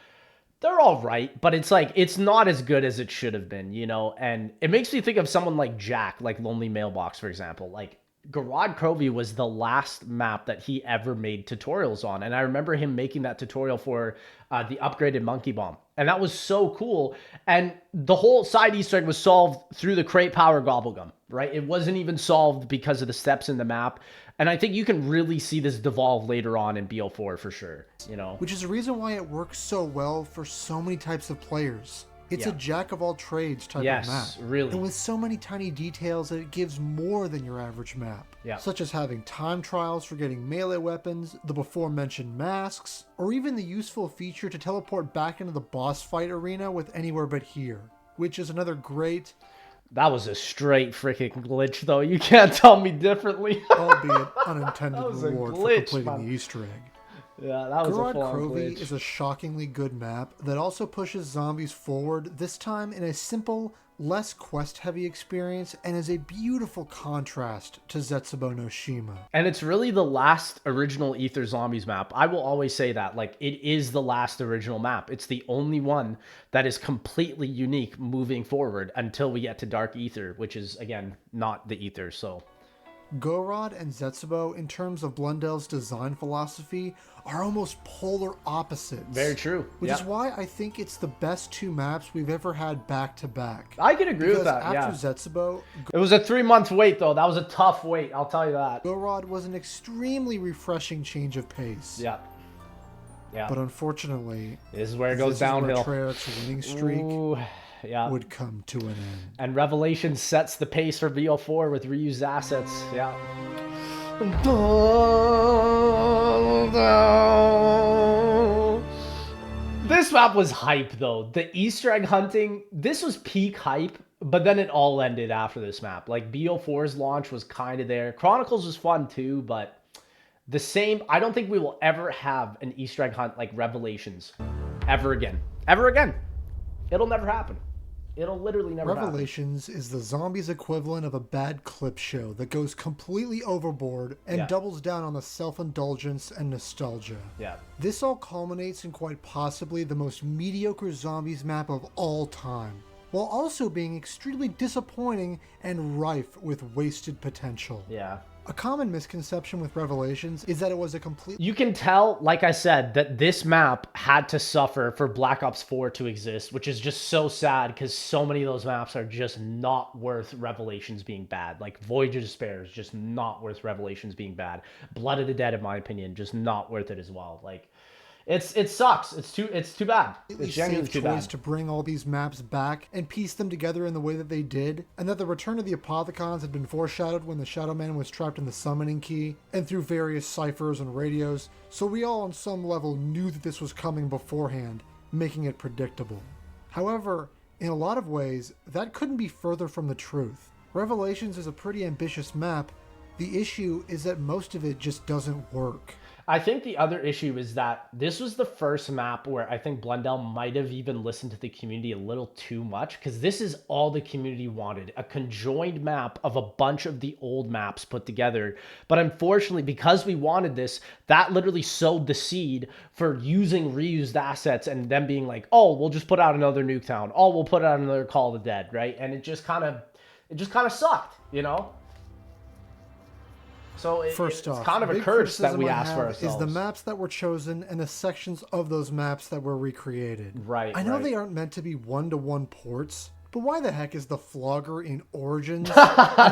they're all right, but it's like it's not as good as it should have been, you know. And it makes me think of someone like Jack, like Lonely Mailbox, for example. Like Gorod Krovi was the last map that he ever made tutorials on, and I remember him making that tutorial for the upgraded monkey bomb, and that was so cool. And the whole side Easter egg was solved through the crate power gobblegum, right? It wasn't even solved because of the steps in the map, and I think you can really see this devolve later on in BO4 for sure, you know. Which is the reason why it works so well for so many types of players. It's a Yeah. jack of all trades type Yes, of map. really. And with so many tiny details that it gives more than your average map. Yeah. Such as having time trials for getting melee weapons, the before mentioned masks, or even the useful feature to teleport back into the boss fight arena with anywhere but here. Which is another great, That was a straight freaking glitch, though. You can't tell me differently. albeit unintended That was a reward for glitch, completing man. the Easter egg. Yeah, that was a Gorod full-on Krovi glitch. is a shockingly good map that also pushes zombies forward, this time in a simple, less quest-heavy experience, and is a beautiful contrast to Zetsubou No Shima. And it's really the last original Ether Zombies map. I will always say that. Like, it is the last original map. It's the only one that is completely unique moving forward until we get to Dark Ether, which is, again, not the Ether, so... Gorod and Zetsubou, in terms of Blundel's design philosophy, are almost polar opposites. Very true. Which is why I think it's the best two maps we've ever had back-to-back. I can agree with that, after Zetsubou, It was a 3-month wait, though. That was a tough wait, I'll tell you that. Gorod was an extremely refreshing change of pace. Yeah. Yeah. But unfortunately, This is where it goes downhill. Treyarch's winning streak Ooh, yeah. would come to an end. And Revelation sets the pace for BO4 with reused assets. Yeah. This map was hype, though. The Easter egg hunting, this was peak hype, but then it all ended after this map. Like, BO4's launch was kind of there. Chronicles was fun, too, but the same... I don't think we will ever have an Easter egg hunt like Revelations. Ever again. Ever again. It'll never happen. It'll literally never happen. Revelations is the zombies equivalent of a bad clip show that goes completely overboard and doubles down on the self-indulgence and nostalgia. Yeah. This all culminates in quite possibly the most mediocre zombies map of all time, while also being extremely disappointing and rife with wasted potential. Yeah. A common misconception with Revelations is that it was a complete... You can tell, like I said, that this map had to suffer for Black Ops 4 to exist, which is just so sad because so many of those maps are just not worth Revelations being bad. Like Voyage of Despair is just not worth Revelations being bad. Blood of the Dead, in my opinion, just not worth it as well. Like, it sucks. It's too bad. It's genuinely too bad. To bring all these maps back and piece them together in the way that they did, and that the return of the Apothicons had been foreshadowed when the Shadow Man was trapped in the summoning key and through various ciphers and radios, so we all on some level knew that this was coming beforehand, making it predictable. However, in a lot of ways, that couldn't be further from the truth. Revelations is a pretty ambitious map. The issue is that most of it just doesn't work. I think the other issue is that this was the first map where I think Blundell might have even listened to the community a little too much, because this is all the community wanted, a conjoined map of a bunch of the old maps put together. But unfortunately, because we wanted this, that literally sowed the seed for using reused assets and them being like, oh, we'll just put out another Nuketown. Oh, we'll put out another Call of the Dead, right? And it just kind of sucked, you know? So First it's off, kind of a big curse that criticism we I asked for have ourselves. is the maps that were chosen and the sections of those maps that were recreated. Right. I know right. they aren't meant to be one-to-one ports, but why the heck is the Flogger in Origins? And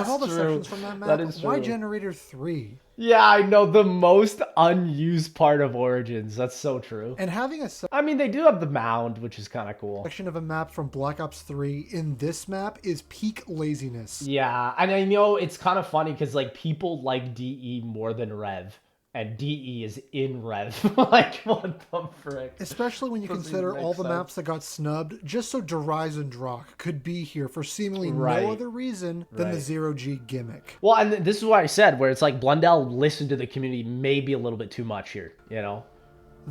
of all the true. sections from that map, That is why true. Generator 3? Yeah, I know, the most unused part of Origins. That's so true. And having a I mean, they do have the mound, which is kind of cool. section of a map from Black Ops 3 in this map is peak laziness. Yeah, and I know it's kind of funny because like people like DE more than Rev, and DE is in Rev. Like, what the frick? Especially when you Doesn't consider make all the sense. maps that got snubbed just so Eisendrache could be here for seemingly Right. no other reason than the Right. zero-G gimmick. Well, and this is what I said, where it's like Blundell listened to the community maybe a little bit too much here, you know?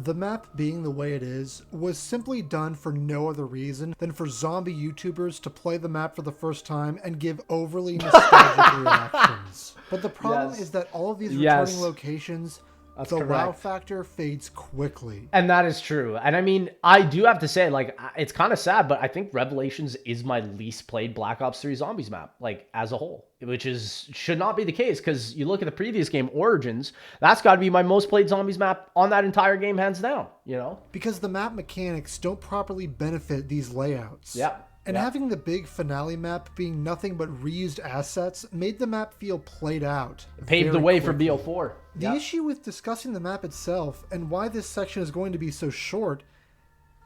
The map being the way it is was simply done for no other reason than for zombie YouTubers to play the map for the first time and give overly nostalgic reactions. But the problem Yes. is that all of these Yes. returning locations, That's the wow correct. factor fades quickly. And that is true. And I mean, I do have to say, like, it's kind of sad, but I think Revelations is my least played Black Ops 3 Zombies map, like, as a whole, which should not be the case, because you look at the previous game, Origins, that's got to be my most played Zombies map on that entire game, hands down, you know? Because the map mechanics don't properly benefit these layouts. Yeah. And yeah. having the big finale map being nothing but reused assets made the map feel played out. Paved the very way for quickly. BO4. The Yeah. issue with discussing the map itself and why this section is going to be so short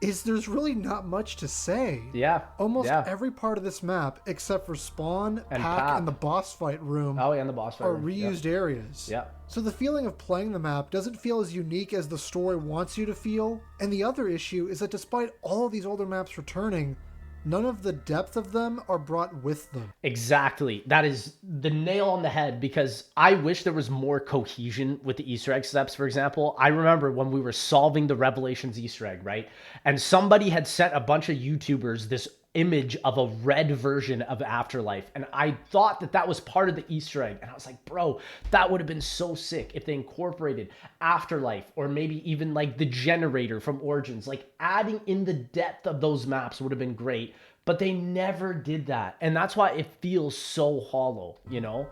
is there's really not much to say. Yeah. Almost yeah. every part of this map, except for spawn, And pack, Pap. and the boss fight room, Oh, yeah, and the boss fight are room. Yeah. reused areas. Yeah. So the feeling of playing the map doesn't feel as unique as the story wants you to feel. And the other issue is that despite all of these older maps returning, None of the depth of them are brought with them. Exactly. That is the nail on the head, because I wish there was more cohesion with the Easter egg steps, for example. I remember when we were solving the Revelations Easter egg, right? And somebody had sent a bunch of YouTubers this image of a red version of Afterlife, and I thought that that was part of the Easter egg, and I was like, bro, that would have been so sick if they incorporated Afterlife, or maybe even like the generator from Origins. Like adding in the depth of those maps would have been great, but they never did that, and that's why it feels so hollow, you know?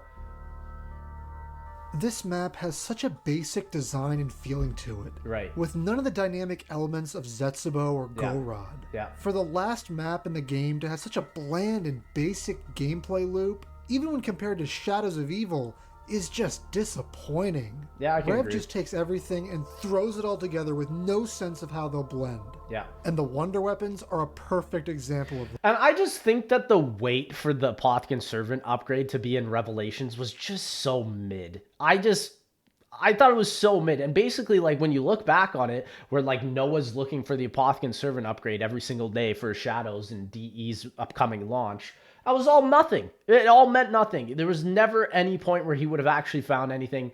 This map has such a basic design and feeling to it. Right. With none of the dynamic elements of Zetsubou or Yeah. Gorod. Yeah. For the last map in the game to have such a bland and basic gameplay loop, even when compared to Shadows of Evil, is just disappointing. Yeah, I can Rev agree. just takes everything and throws it all together with no sense of how they'll blend. Yeah. And the Wonder Weapons are a perfect example of that. And I just think that the wait for the Apothicon Servant upgrade to be in Revelations was just so mid. I thought it was so mid. And basically, like, when you look back on it, where, like, Noah's looking for the Apothicon Servant upgrade every single day for Shadows and DE's upcoming launch, that was all nothing. It all meant nothing. There was never any point where he would have actually found anything.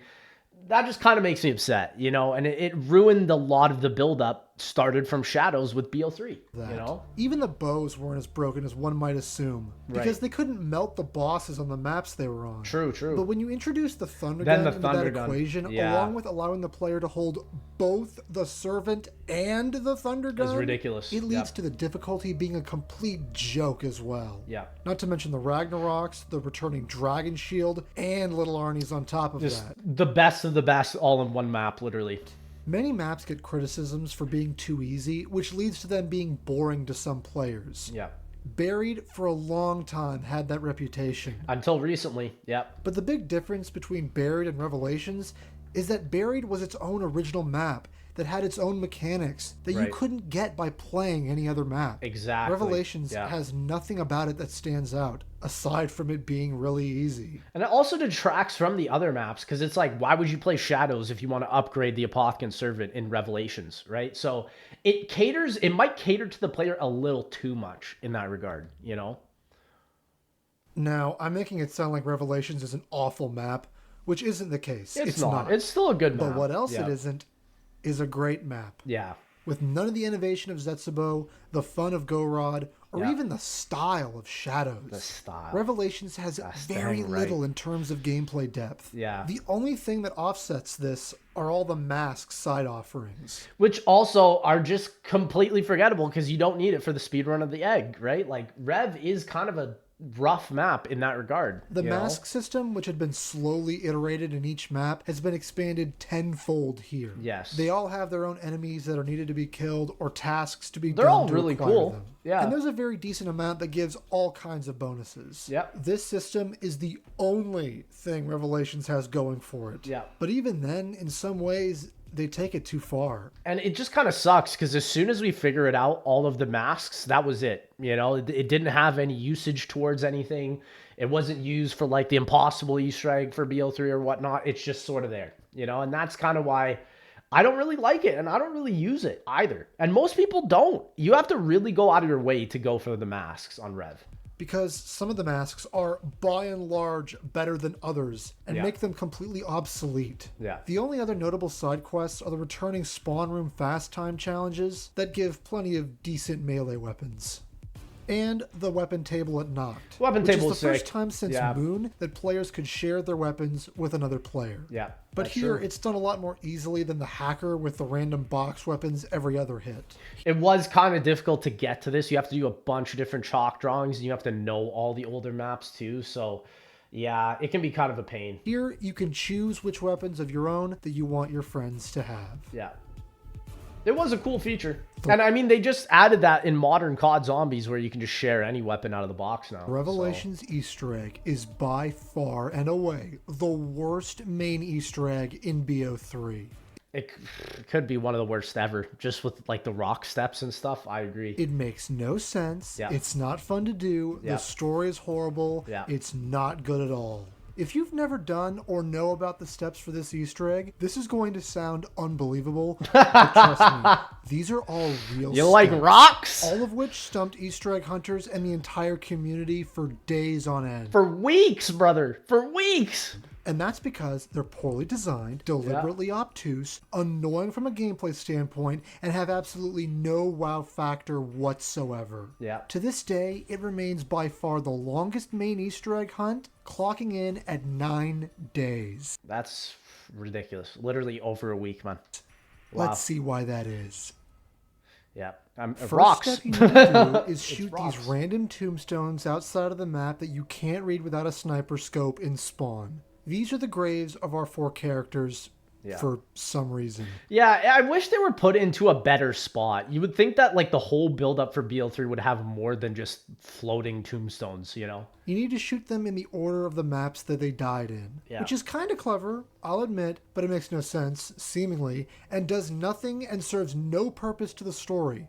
That just kind of makes me upset, you know? And it ruined a lot of the build-up started from Shadows with BO3, you know? Even the bows weren't as broken as one might assume, because Right. they couldn't melt the bosses on the maps they were on. True, true. But when you introduce the Thunder Then Gun the into Thunder that Gun, equation, yeah. along with allowing the player to hold both the Servant and the Thunder Gun, ridiculous. It leads Yep. to the difficulty being a complete joke as well. Yeah. Not to mention the Ragnaroks, the returning Dragon Shield, and Little Arnie's on top of Just that. the best of the best all in one map, literally. Many maps get criticisms for being too easy, which leads to them being boring to some players. Yeah. Buried for a long time had that reputation. Until recently, yep. But the big difference between Buried and Revelations is that Buried was its own original map that had its own mechanics that you Right. couldn't get by playing any other map. Exactly. Revelations Yeah. has nothing about it that stands out, aside from it being really easy. And it also detracts from the other maps, because it's like, why would you play Shadows if you want to upgrade the Apothicon Servant in Revelations, right? So it might cater to the player a little too much in that regard, you know? Now, I'm making it sound like Revelations is an awful map, which isn't the case. It's not. It's still a good map. But what else Yeah. it isn't is a great map. Yeah. With none of the innovation of Zetsubou, the fun of Gorod, or Yeah. even the style of Shadows. The style. Revelations has That's very dang right. little in terms of gameplay depth. Yeah. The only thing that offsets this are all the mask side offerings. Which also are just completely forgettable because you don't need it for the speedrun of the egg, right? Like, Rev is kind of a rough map in that regard. The you know? mask system, which had been slowly iterated in each map, has been expanded tenfold here. Yes. They all have their own enemies that are needed to be killed or tasks to be They're done all to really acquire cool. them. Yeah. And there's a very decent amount that gives all kinds of bonuses. Yep. This system is the only thing Revelations has going for it. Yeah. But even then, in some ways, they take it too far. And it just kind of sucks because as soon as we figure it out, all of the masks, that was it. You know, it didn't have any usage towards anything. It wasn't used for like the impossible Easter egg for BO3 or whatnot. It's just sort of there, you know, and that's kind of why I don't really like it and I don't really use it either. And most people don't. You have to really go out of your way to go for the masks on Rev. Because some of the masks are, by and large, better than others and Yeah. make them completely obsolete. Yeah. The only other notable side quests are the returning spawn room fast time challenges that give plenty of decent melee weapons. And the weapon table at Noct. Weapon which table is the is first sick. time since Yeah. Moon that players could share their weapons with another player. Yeah. But that's here, true. it's done a lot more easily than the hacker with the random box weapons every other hit. It was kind of difficult to get to this. You have to do a bunch of different chalk drawings and you have to know all the older maps too. So yeah, it can be kind of a pain. Here, you can choose which weapons of your own that you want your friends to have. Yeah. It was a cool feature. And I mean, they just added that in modern COD Zombies where you can just share any weapon out of the box now. Revelations Easter egg is by far and away the worst main Easter egg in BO3. It could be one of the worst ever, just with like the rock steps and stuff. I agree. It makes no sense. Yeah. It's not fun to do. Yeah. The story is horrible. Yeah. It's not good at all. If you've never done or know about the steps for this Easter egg, this is going to sound unbelievable, but trust me, these are all real You steps. like rocks? All of which stumped Easter egg hunters and the entire community for days on end. For weeks, brother. For weeks. And that's because they're poorly designed, deliberately obtuse, annoying from a gameplay standpoint, and have absolutely no wow factor whatsoever. Yeah. To this day, it remains by far the longest main Easter egg hunt, clocking in at 9 days. That's ridiculous. Literally over a week, man. Wow. Let's see why that is. Yeah. First Rocks. step you need to do is shoot rocks. these random tombstones outside of the map that you can't read without a sniper scope in spawn. These are the graves of our 4 characters for some reason. Yeah, I wish they were put into a better spot. You would think that like the whole build up for BL3 would have more than just floating tombstones, you know? You need to shoot them in the order of the maps that they died in. Yeah. Which is kind of clever, I'll admit, but it makes no sense, seemingly, and does nothing and serves no purpose to the story.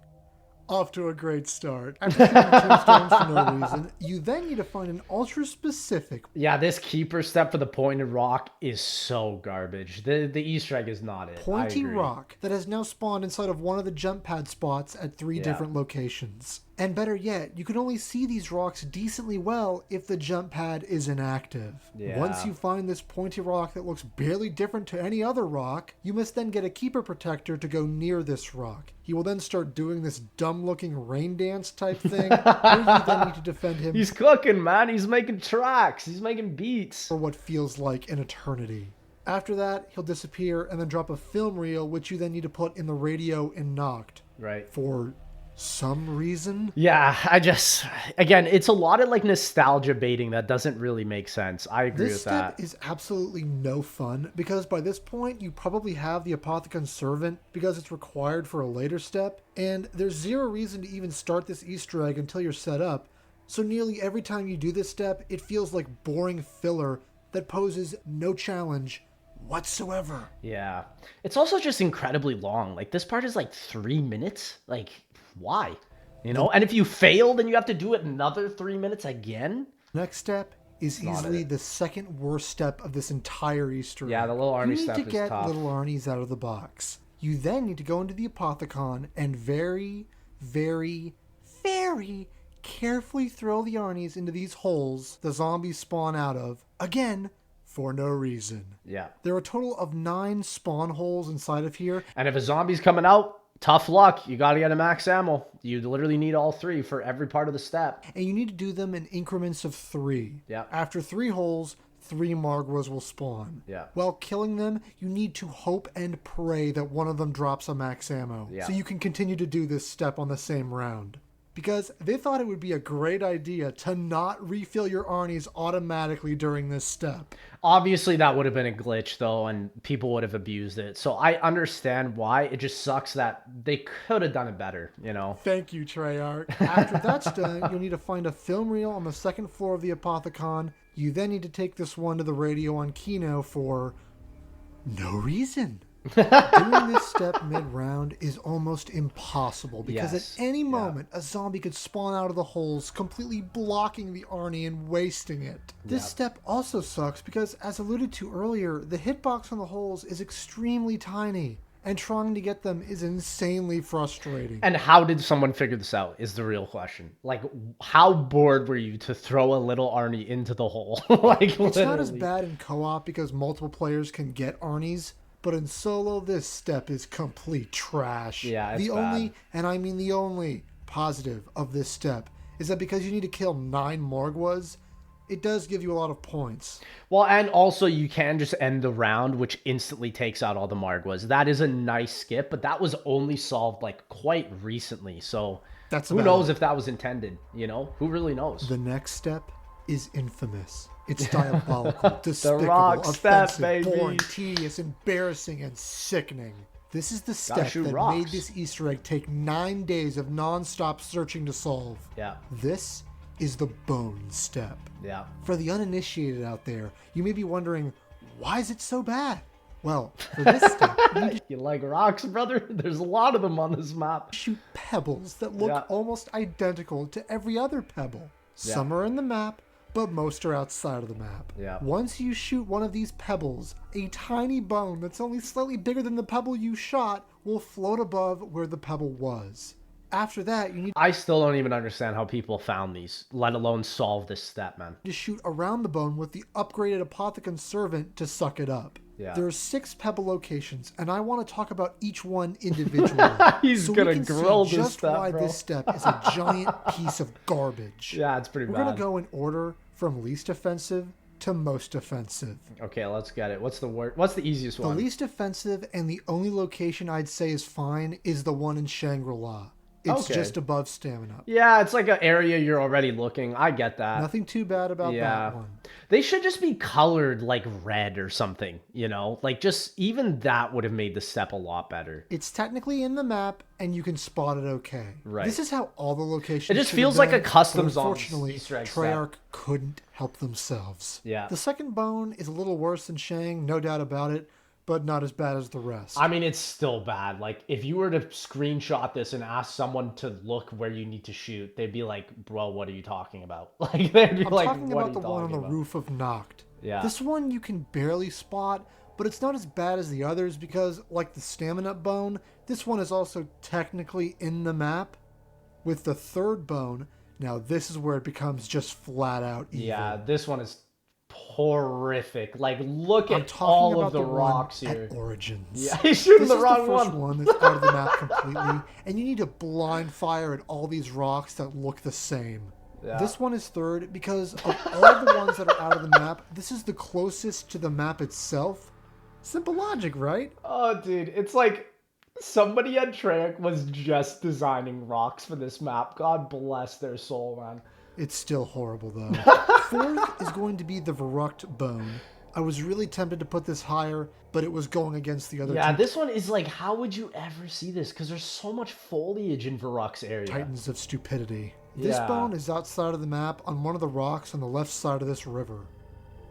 Off to a great start. After shooting tombstones for no reason, you then need to find an ultra-specific... Yeah, this keeper step for the pointed rock is so garbage. The Easter egg is not it. I pointy agree. rock that has now spawned inside of one of the jump pad spots at 3 different locations. And better yet, you can only see these rocks decently well if the jump pad is inactive. Yeah. Once you find this pointy rock that looks barely different to any other rock, you must then get a keeper protector to go near this rock. He will then start doing this dumb-looking rain dance type thing, where you then need to defend him He's cooking, man. He's making tracks. He's making beats. for what feels like an eternity. After that, he'll disappear and then drop a film reel, which you then need to put in the radio in Noct. Right. For some reason. Yeah, again, it's a lot of like nostalgia baiting that doesn't really make sense. I agree This with step that. is absolutely no fun because by this point you probably have the Apothicon Servant because it's required for a later step, and there's zero reason to even start this Easter egg until you're set up, so nearly every time you do this step it feels like boring filler that poses no challenge whatsoever. Yeah. It's also just incredibly long. Like this part is like 3 minutes. Like, why? You know? And if you fail, then you have to do it another 3 minutes again? Next step is easily the second worst step of this entire Easter egg. Yeah, the little Arnie step You need is to get tough. little Arnies out of the box. You then need to go into the Apothicon and very, very, very carefully throw the Arnies into these holes the zombies spawn out of, again, for no reason. Yeah. There are a total of 9 spawn holes inside of here, And if a zombie's coming out, tough luck. You gotta get a max ammo. You literally need all 3 for every part of the step. and you need to do them in increments of 3. Yeah. After 3 holes, 3 Margwas will spawn. Yeah. While killing them, you need to hope and pray that one of them drops a max ammo. Yeah. So you can continue to do this step on the same round. Because they thought it would be a great idea to not refill your Arnies automatically during this step. Obviously, that would have been a glitch, though, and people would have abused it. So I understand why. It just sucks that they could have done it better, you know? Thank you, Treyarch. After that's done, you'll need to find a film reel on the second floor of the Apothicon. You then need to take this one to the radio on Kino for no reason. Doing this step mid-round is almost impossible because Yes. at any moment a zombie could spawn out of the holes, completely blocking the Arnie and wasting it. This step also sucks because, as alluded to earlier, the hitbox on the holes is extremely tiny, and trying to get them is insanely frustrating. And how did someone figure this out is the real question. Like, how bored were you to throw a little Arnie into the hole? Like, It's not as literally. bad in co-op because multiple players can get Arnies, but in solo, this step is complete trash. Yeah, it's the only, bad. and I mean the only, positive of this step is that because you need to kill 9 Margwas, it does give you a lot of points. Well, and also you can just end the round, which instantly takes out all the Margwas. That is a nice skip, but that was only solved like quite recently. So That's who about knows it. if that was intended? You know, who really knows? The next step is infamous. It's diabolical, despicable, rock step, offensive, baby. boring, tedious, embarrassing, and sickening. This is the step shoot that rocks. made this Easter egg take 9 days of non-stop searching to solve. Yeah, This is the bone step. yeah. For the uninitiated out there, you may be wondering, why is it so bad? Well, for this step, you need to You like rocks, brother? There's a lot of them on this map. shoot pebbles that look Yeah. almost identical to every other pebble. Yeah. Some are in the map, but most are outside of the map. Yeah. Once you shoot one of these pebbles, a tiny bone that's only slightly bigger than the pebble you shot will float above where the pebble was. After that, you need I still don't even understand how people found these, let alone solve this step, man. to shoot around the bone with the upgraded Apothecon Servant to suck it up. Yeah. There are 6 pebble locations, and I want to talk about each one individually. He's so gonna we can grill see this just step, why bro. this step is a giant piece of garbage. Yeah, it's pretty We're bad. going to go in order from least offensive to most offensive. Okay, let's get it. What's the word? What's the easiest The one? least offensive and the only location I'd say is fine is the one in Shangri-La. It's Okay. just above stamina. Yeah, it's like an area you're already looking. I get that. Nothing too bad about Yeah. that one. They should just be colored like red or something, you know? Like just even that would have made the step a lot better. It's technically in the map, and you can spot it okay. Right. This is how all the locations It just should feels have like been, a custom but zone unfortunately, Easter egg Treyarch couldn't help themselves. Yeah. The second bone is a little worse than Shang, no doubt about it, but not as bad as the rest. I mean, it's still bad. Like, if you were to screenshot this and ask someone to look where you need to shoot, they'd be like, bro, what are you talking about? Like, they'd be I'm like, talking what about are the you one on talking the about? roof of Noct. Yeah. This one you can barely spot, but it's not as bad as the others because, like the stamina bone, this one is also technically in the map. With the third bone, now this is where it becomes just flat out evil. Yeah, this one is horrific. Like, look I'm at talking all about of the one rocks at here. Origins. Yeah, he's shooting This the is wrong the first one. that's out of the map completely, and you need to blind fire at all these rocks that look the same. Yeah. This one is third because of all the ones that are out of the map, this is the closest to the map itself. Simple logic, right? Oh, dude, it's like somebody at Treyarch was just designing rocks for this map. God bless their soul, man. It's still horrible, though. Fourth is going to be the Verrucht Bone. I was really tempted to put this higher, but it was going against the other Yeah, two this one is like, how would you ever see this? Because there's so much foliage in Varrock's area. Titans of Stupidity. This Yeah. bone is outside of the map on one of the rocks on the left side of this river.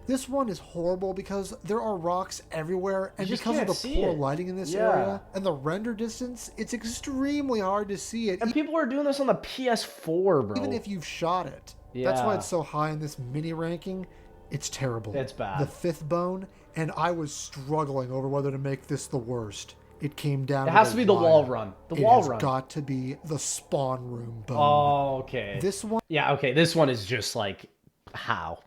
This one is horrible because there are rocks everywhere, and You just because of can't the see poor it. lighting in this Yeah. area and the render distance, it's extremely hard to see it, And people are doing this on the PS4, bro. even if you've shot it. That's why Yeah. it's so high in this mini ranking. It's terrible. It's bad. The fifth bone, and I was struggling over whether to make this the worst. It came down. It has to be the wall run. The It wall has run. got to be the spawn room bone. Oh, okay. This one. Yeah, okay. This one is just like, how?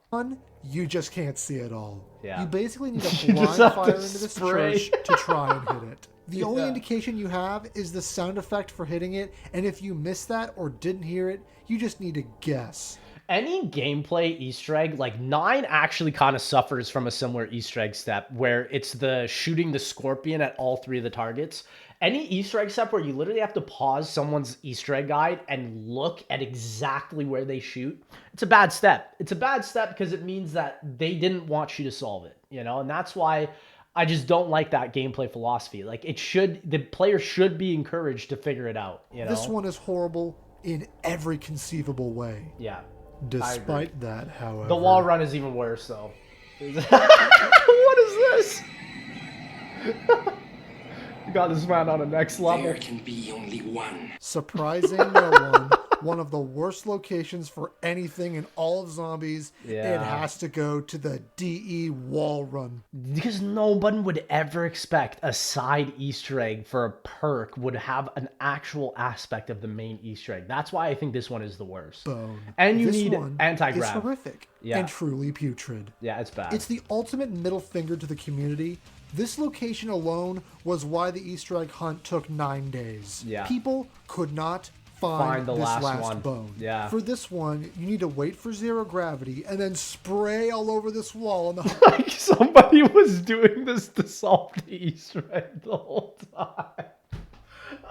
You just can't see it all. Yeah. You basically need You to just blind have to fire into this spray. church to try and hit it. The only Yeah. indication you have is the sound effect for hitting it, and if you missed that or didn't hear it, you just need to guess. Any gameplay Easter egg, like 9 actually kind of suffers from a similar Easter egg step where it's the shooting the scorpion at all 3 of the targets. Any Easter egg step where you literally have to pause someone's Easter egg guide and look at exactly where they shoot, it's a bad step. It's a bad step because it means that they didn't want you to solve it, you know? And that's why I just don't like that gameplay philosophy. Like, the player should be encouraged to figure it out, you know? This one is horrible in every conceivable way. Yeah. Despite that, however... The wall run is even worse, though. What is this? You got this man on the next level. There can be only one. Surprising no one of the worst locations for anything in all of zombies, Yeah. it has to go to the DE wall run. Because no one would ever expect a side Easter egg for a perk would have an actual aspect of the main Easter egg. That's why I think this one is the worst. Bone. And you This need one anti-grav. It's horrific Yeah. and truly putrid. Yeah, it's bad. It's the ultimate middle finger to the community. This location alone was why the Easter egg hunt took 9 days. Yeah. People could not find the this last one. bone. Yeah. For this one, you need to wait for zero gravity and then spray all over this wall on the like somebody was doing this to solve the Easter egg the whole time.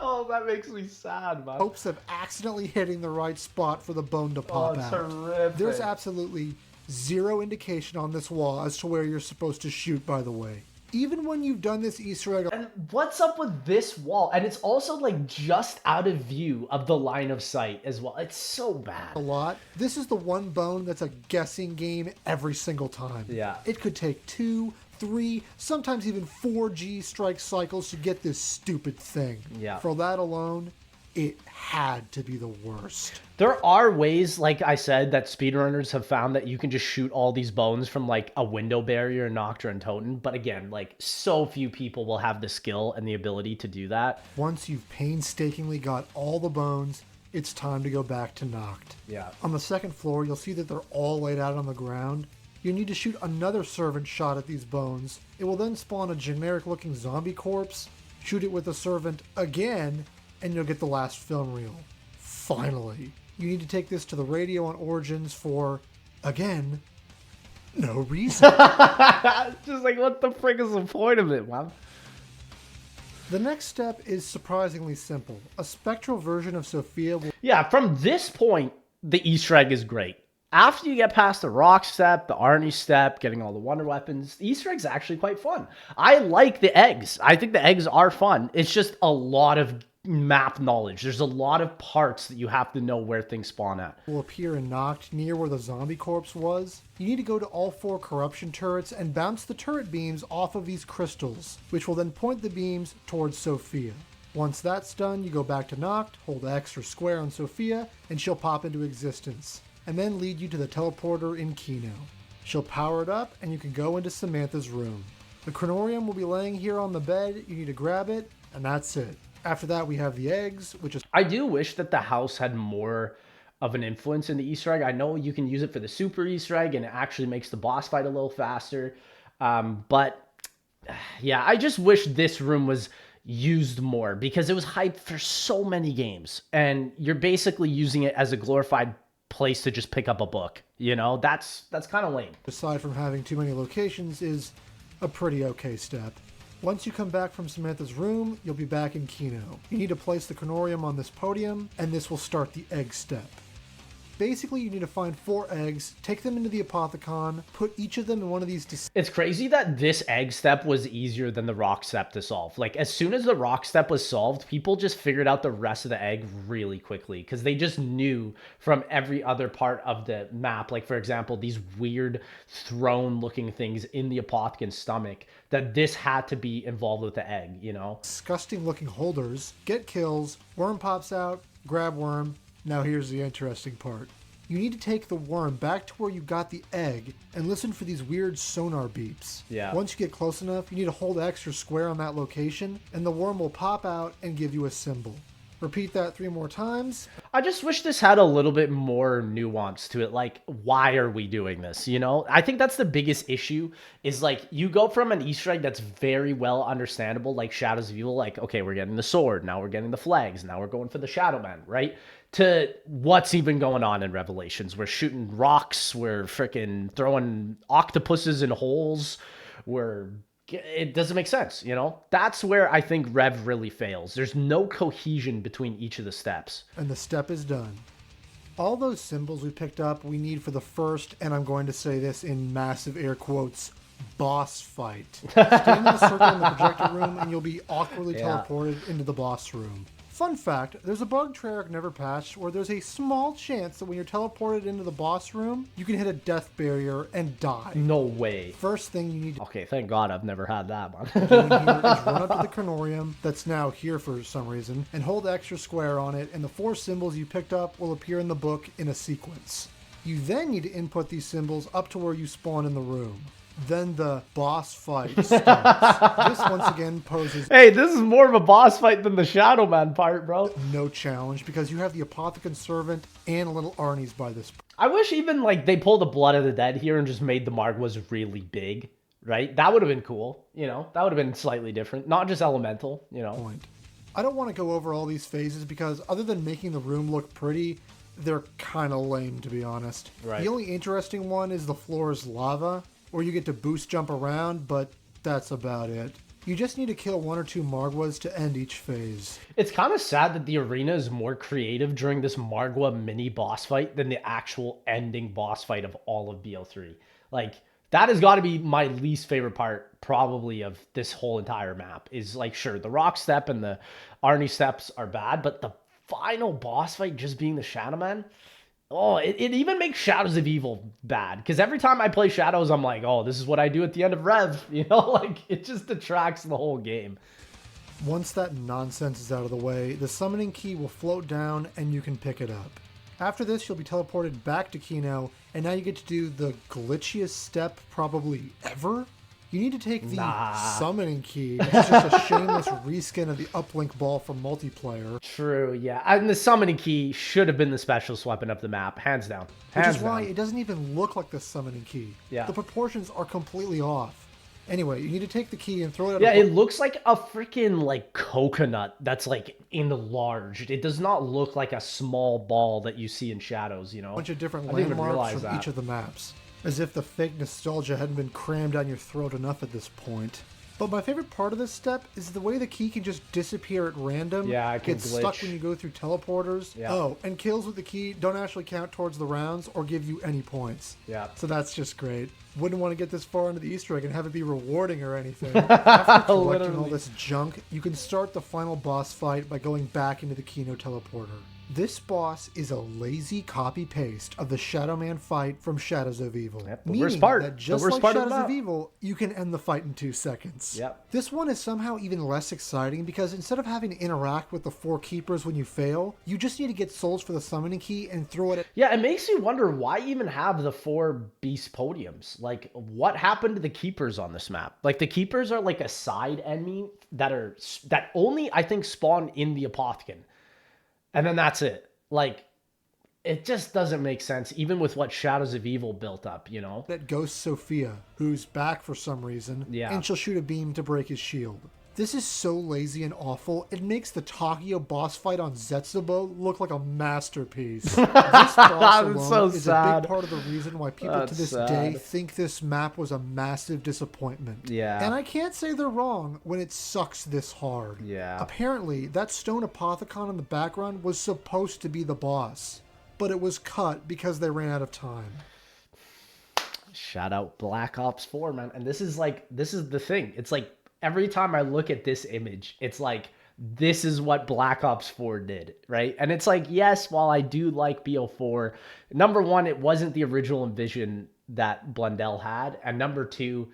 Oh, that makes me sad, man. hopes of accidentally hitting the right spot for the bone to pop it's out. horrific. There's absolutely zero indication on this wall as to where you're supposed to shoot, by the way. Even when you've done this Easter egg And what's up with this wall? And it's also like just out of view of the line of sight as well. It's so bad. a lot, this is the one bone that's a guessing game every single time. Yeah. It could take 2, 3, sometimes even 4 G strike cycles to get this stupid thing. Yeah. For that alone, it had to be the worst. There are ways, like I said, that speedrunners have found that you can just shoot all these bones from like a window barrier in Nocturne and Toten. But again, like so few people will have the skill and the ability to do that. Once you've painstakingly got all the bones, it's time to go back to Noct. Yeah. On the second floor, you'll see that they're all laid out on the ground. You need to shoot another servant shot at these bones. It will then spawn a generic looking zombie corpse. Shoot it with the servant again, and you'll get the last film reel. Finally. You need to take this to the radio on Origins for, again, no reason. Just like, what the frick is the point of it, man? The next step is surprisingly simple. A spectral version of Sophia will... Yeah, from this point, the Easter egg is great. After you get past the rock step, the Arnie step, getting all the wonder weapons, the Easter egg's actually quite fun. I like the eggs. I think the eggs are fun. It's just a lot of map knowledge. There's a lot of parts that you have to know where things spawn at. Will appear in Noct near where the zombie corpse was. You need to go to all 4 corruption turrets and bounce the turret beams off of these crystals, which will then point the beams towards Sophia. Once that's done, you go back to Noct, hold X or square on Sophia, and she'll pop into existence, and then lead you to the teleporter in Kino. She'll power it up, and you can go into Samantha's room. The Chronorium will be laying here on the bed. You need to grab it, and that's it. After that, we have the eggs, which is... I do wish that the house had more of an influence in the Easter egg. I know you can use it for the super Easter egg, and it actually makes the boss fight a little faster. But yeah, I just wish this room was used more because it was hyped for so many games, and you're basically using it as a glorified place to just pick up a book. You know, that's kind of lame. Aside from having too many locations, is a pretty okay step. Once you come back from Samantha's room, you'll be back in Kino. You need to place the Chronorium on this podium, and this will start the egg step. Basically, you need to find 4 eggs, take them into the Apothecon, put each of them in one of these... It's crazy that this egg step was easier than the rock step to solve. Like, as soon as the rock step was solved, people just figured out the rest of the egg really quickly because they just knew from every other part of the map, like, for example, these weird throne-looking things in the Apothecon's stomach, that this had to be involved with the egg, you know? Disgusting-looking holders, get kills, worm pops out, grab worm. Now here's the interesting part. You need to take the worm back to where you got the egg and listen for these weird sonar beeps. Yeah. Once you get close enough, you need to hold X or square on that location, and the worm will pop out and give you a symbol. Repeat that 3 more times. I just wish this had a little bit more nuance to it. Like, why are we doing this? You know, I think that's the biggest issue is like you go from an Easter egg that's very well understandable, like Shadows of Evil, like, okay, we're getting the sword. Now we're getting the flags. Now we're going for the Shadow Man, right? To what's even going on in Revelations. We're shooting rocks. We're freaking throwing octopuses in holes. It doesn't make sense, you know? That's where I think Rev really fails. There's no cohesion between each of the steps. And the step is done. All those symbols we picked up, we need for the first, and I'm going to say this in massive air quotes, boss fight. Stand in the circle in the projector room, and you'll be awkwardly teleported into the boss room. Fun fact, there's a bug Treyarch never patched where there's a small chance that when you're teleported into the boss room, you can hit a death barrier and die. No way. First thing you need to Okay, thank God I've never had that, man. do here is run up to the Chronorium that's now here for some reason and hold extra square on it, and the 4 symbols you picked up will appear in the book in a sequence. You then need to input these symbols up to where you spawn in the room. Then the boss fight starts. This once again poses Hey, this is more of a boss fight than the Shadow Man part, bro. no challenge because you have the Apothecon Servant and little Arnie's by this point. I wish even like they pulled the Blood of the Dead here and just made the Margwas really big, right? That would have been cool, you know? That would have been slightly different. Not just elemental, you know? I don't want to go over all these phases because other than making the room look pretty, they're kind of lame to be honest. Right. The only interesting one is the floor is lava, where you get to boost jump around, but that's about it. You just need to kill 1 or 2 Margwas to end each phase. It's kind of sad that the arena is more creative during this Margwa mini boss fight than the actual ending boss fight of all of BO3. Like, that has got to be my least favorite part, probably, of this whole entire map. Is like, sure, the rock step and the Arnie steps are bad, but the final boss fight just being the Shadow Man... Oh, it even makes Shadows of Evil bad. Because every time I play Shadows, I'm like, oh, this is what I do at the end of Rev. You know, like, it just detracts the whole game. Once that nonsense is out of the way, the summoning key will float down and you can pick it up. After this, you'll be teleported back to Kino, and now you get to do the glitchiest step probably ever. You need to take the summoning key, which is just a shameless reskin of the uplink ball from multiplayer. True, yeah. And the summoning key should have been the specialist weapon of the map, hands down. Which is why it doesn't even look like the summoning key. Yeah. The proportions are completely off. Anyway, you need to take the key and throw it at Yeah, it looks like a freaking like coconut that's like enlarged. It does not look like a small ball that you see in Shadows, you know? a bunch of different I didn't even landmarks realize from that. each of the maps. As if the fake nostalgia hadn't been crammed down your throat enough at this point. But my favorite part of this step is the way the key can just disappear at random. Yeah, it can Get stuck glitch. when you go through teleporters. Yeah. Oh, and kills with the key don't actually count towards the rounds or give you any points. Yeah. So that's just great. Wouldn't want to get this far into the Easter egg and have it be rewarding or anything. After collecting all this junk, you can start the final boss fight by going back into the Kino teleporter. This boss is a lazy copy-paste of the Shadow Man fight from Shadows of Evil. Yep, the meaning worst part. that just The worst like part of Shadows the of map. Evil, you can end the fight in 2 seconds. Yep. This one is somehow even less exciting because instead of having to interact with the 4 keepers when you fail, you just need to get souls for the summoning key and throw it at... Yeah, it makes you wonder why even have the 4 beast podiums. Like, what happened to the keepers on this map? Like, the keepers are like a side enemy that only I think spawn in the Apothecon, and then that's it. Like, it just doesn't make sense, even with what Shadows of Evil built up, you know? That Ghost Sophia, who's back for some reason, Yeah. and she'll shoot a beam to break his shield. This is so lazy and awful, it makes the Takio boss fight on Zetsubou look like a masterpiece. This boss alone so is a sad. big part of the reason why people That's to this sad. day think this map was a massive disappointment. Yeah. And I can't say they're wrong when it sucks this hard. Yeah. Apparently, that stone Apothecon in the background was supposed to be the boss, but it was cut because they ran out of time. Shout out Black Ops 4, man. And this is the thing. It's like, every time I look at this image, it's like, this is what Black Ops 4 did, right? And it's like, yes, while I do like BO4, number one, it wasn't the original envision that Blundell had. And number two,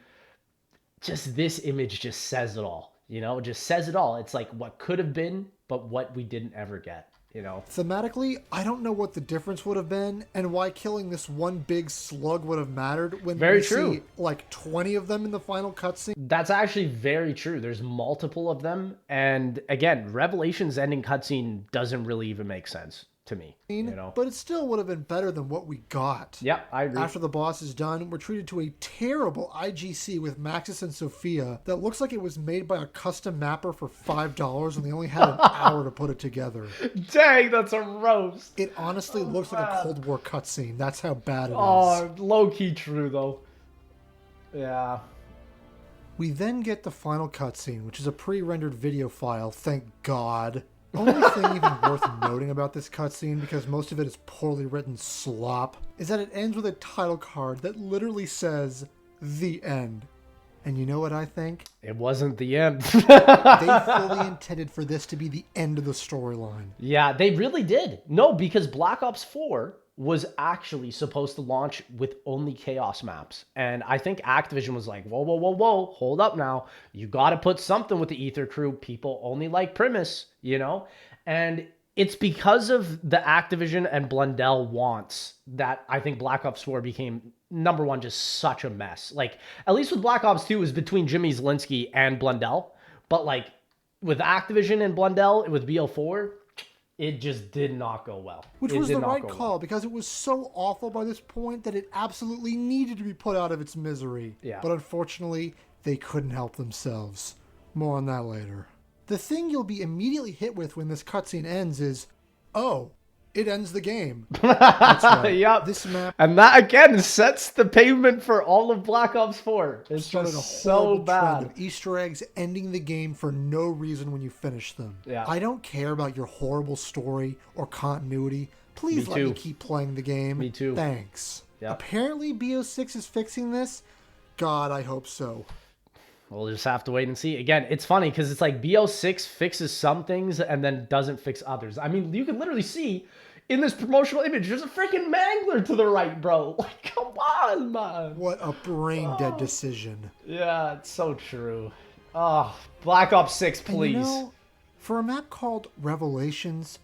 just this image just says it all, you know? It just says it all. It's like what could have been, but what we didn't ever get. You know, thematically, I don't know what the difference would have been and why killing this one big slug would have mattered when Very we true. see like 20 of them in the final cutscene. That's actually very true. There's multiple of them. And again, Revelation's ending cutscene doesn't really even make sense to me, you know? But it still would have been better than what we got. Yep, I agree. After the boss is done, we're treated to a terrible IGC with Maxis and Sophia that looks like it was made by a custom mapper for $5 and they only had an hour to put it together. Dang, that's a roast. It honestly looks like a Cold War cutscene. That's how bad it is. Oh, low-key true, though. Yeah. We then get the final cutscene, which is a pre-rendered video file, thank God. Only thing even worth noting about this cutscene, because most of it is poorly written slop, is that it ends with a title card that literally says, "The End." And you know what I think? It wasn't the end. They fully intended for this to be the end of the storyline. Yeah, they really did. No, because Black Ops 4 was actually supposed to launch with only Chaos maps. And I think Activision was like, whoa, whoa, whoa, whoa, hold up now. You got to put something with the Ether crew. People only like Primus, you know? And it's because of the Activision and Blundell wants that I think Black Ops 4 became, number one, just such a mess. Like, at least with Black Ops 2, it was between Jimmy Zielinski and Blundell. But, like, with Activision and Blundell, with BO4, it just did not go well. Which It was did the not right go call, well. because it was so awful by this point that it absolutely needed to be put out of its misery. Yeah. But unfortunately, they couldn't help themselves. More on that later. The thing you'll be immediately hit with when this cutscene ends is, oh, it ends the game. That's right. Yep. This map And that, again, sets the pavement for all of Black Ops 4. It's started a just so horrible trend bad. of Easter eggs ending the game for no reason when you finish them. Yeah. I don't care about your horrible story or continuity. Please Me let me too. keep playing the game. Me too. Thanks. Yep. Apparently BO6 is fixing this. God, I hope so. We'll just have to wait and see. Again, it's funny because it's like BO6 fixes some things and then doesn't fix others. I mean, you can literally see in this promotional image, there's a freaking mangler to the right, bro. Like, come on, man. What a brain dead decision. Yeah, it's so true. Oh, Black Ops 6, And please. you know, for a map called Revelations,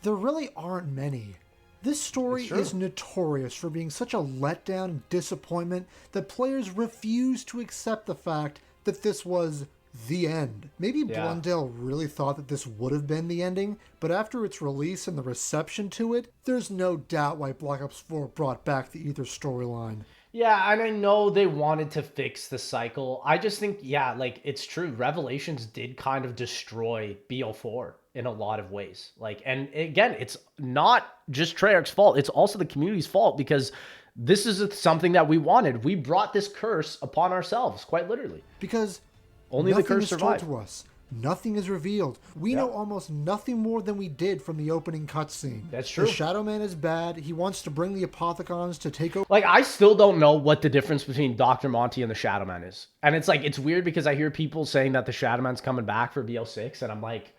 there really aren't many. This story It's true. is notorious for being such a letdown and disappointment that players refuse to accept the fact that this was the end. Maybe Yeah. Blundell really thought that this would have been the ending, but after its release and the reception to it, there's no doubt why Black Ops 4 brought back the Ether storyline. Yeah, and I know they wanted to fix the cycle. I just think, yeah, like, it's true. Revelations did kind of destroy BO4 in a lot of ways. Like, and again, it's not just Treyarch's fault. It's also the community's fault because this is something that we wanted. We brought this curse upon ourselves, quite literally. Because Only the nothing curse is told survived. to us. Nothing is revealed. We know almost nothing more than we did from the opening cutscene. That's true. The Shadow Man is bad. He wants to bring the Apothicons to take over. Like, I still don't know what the difference between Dr. Monty and the Shadow Man is. And it's like, it's weird because I hear people saying that the Shadow Man's coming back for BO6, and I'm like,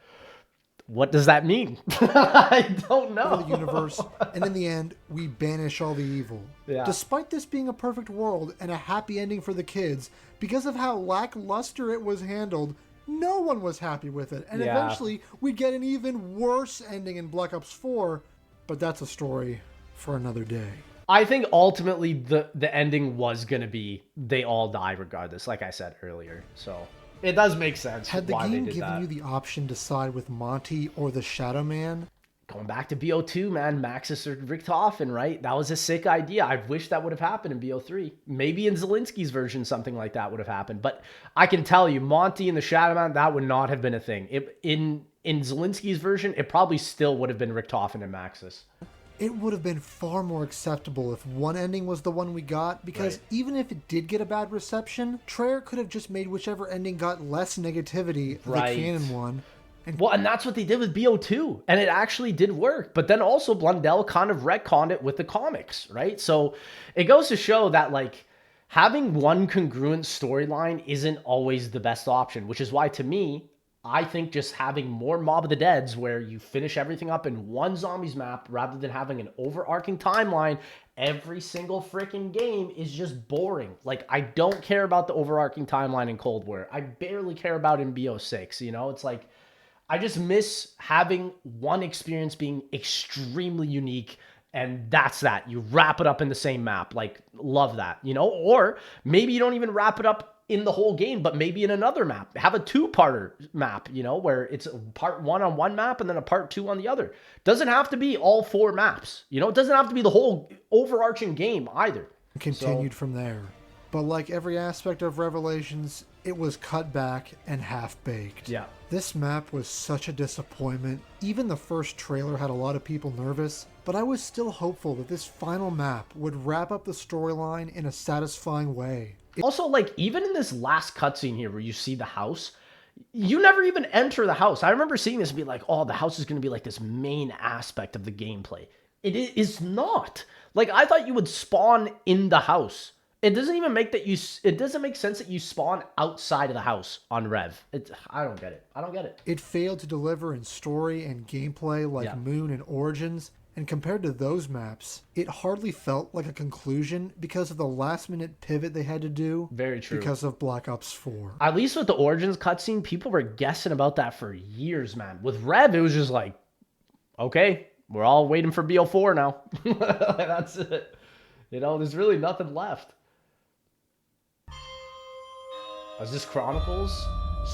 what does that mean? I don't know. The universe, and in the end, we banish all the evil. Yeah. Despite this being a perfect world and a happy ending for the kids, because of how lackluster it was handled, no one was happy with it. And Yeah. eventually, we get an even worse ending in Black Ops 4, but that's a story for another day. I think ultimately the ending was going to be they all die regardless, like I said earlier. So it does make sense Had the why they game did given that. you the option to side with Monty or the Shadow Man, Going back to BO2, man, Maxis or Richtofen, right? That was a sick idea. I wish that would have happened in BO3. Maybe in Zelensky's version, something like that would have happened. But I can tell you, Monty and the Shadow Man, that would not have been a thing. In Zelensky's version, it probably still would have been Richtofen and Maxis. it would have been far more acceptable if one ending was the one we got, because even if it did get a bad reception, Treyarch could have just made whichever ending got less negativity Right. the canon one. Well, and that's what they did with BO2, and it actually did work. But then also Blundell kind of retconned it with the comics, right? So it goes to show that, like, having one congruent storyline isn't always the best option, which is why, to me, I think just having more Mob of the Deads where you finish everything up in one zombies map rather than having an overarching timeline every single freaking game is just boring. Like, I don't care about the overarching timeline in Cold War. I barely care about it in BO6, you know? It's like, I just miss having one experience being extremely unique, and that's that. You wrap it up in the same map. Like, love that, you know? Or maybe you don't even wrap it up in the whole game, but maybe in another map. Have a two-parter map, you know, where it's part one on one map and then a part two on the other. Doesn't have to be all four maps, you know? It doesn't have to be the whole overarching game either. Continued from there. But like every aspect of Revelations, it was cut back and half-baked. Yeah. This map was such a disappointment. Even the first trailer had a lot of people nervous, but I was still hopeful that this final map would wrap up the storyline in a satisfying way. Also, like, even in this last cutscene here where you see the house, you never even enter the house. I remember seeing this and be like, oh, the house is going to be like this main aspect of the gameplay. It is not. Like, I thought you would spawn in the house. It doesn't even make that it doesn't make sense that you spawn outside of the house on Rev. I don't get it. I don't get it. It failed to deliver in story and gameplay like Moon and Origins, and compared to those maps, it hardly felt like a conclusion because of the last-minute pivot they had to do. Very true. Because of Black Ops 4. At least with the Origins cutscene, people were guessing about that for years, man. With Rev, it was just like, okay, we're all waiting for BO4 now. That's it. You know, there's really nothing left. Is this Chronicles?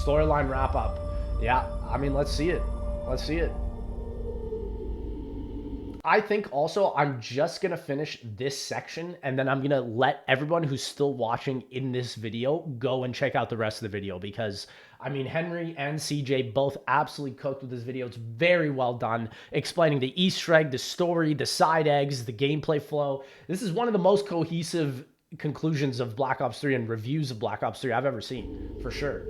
Storyline wrap up. Yeah, I mean, let's see it. Let's see it. I think also I'm just going to finish this section and then I'm going to let everyone who's still watching in this video go and check out the rest of the video because, I mean, Henry and CJ both absolutely cooked with this video. It's very well done, explaining the Easter egg, the story, the side eggs, the gameplay flow. This is one of the most cohesive conclusions of Black Ops 3 and reviews of Black Ops 3 I've ever seen, for sure.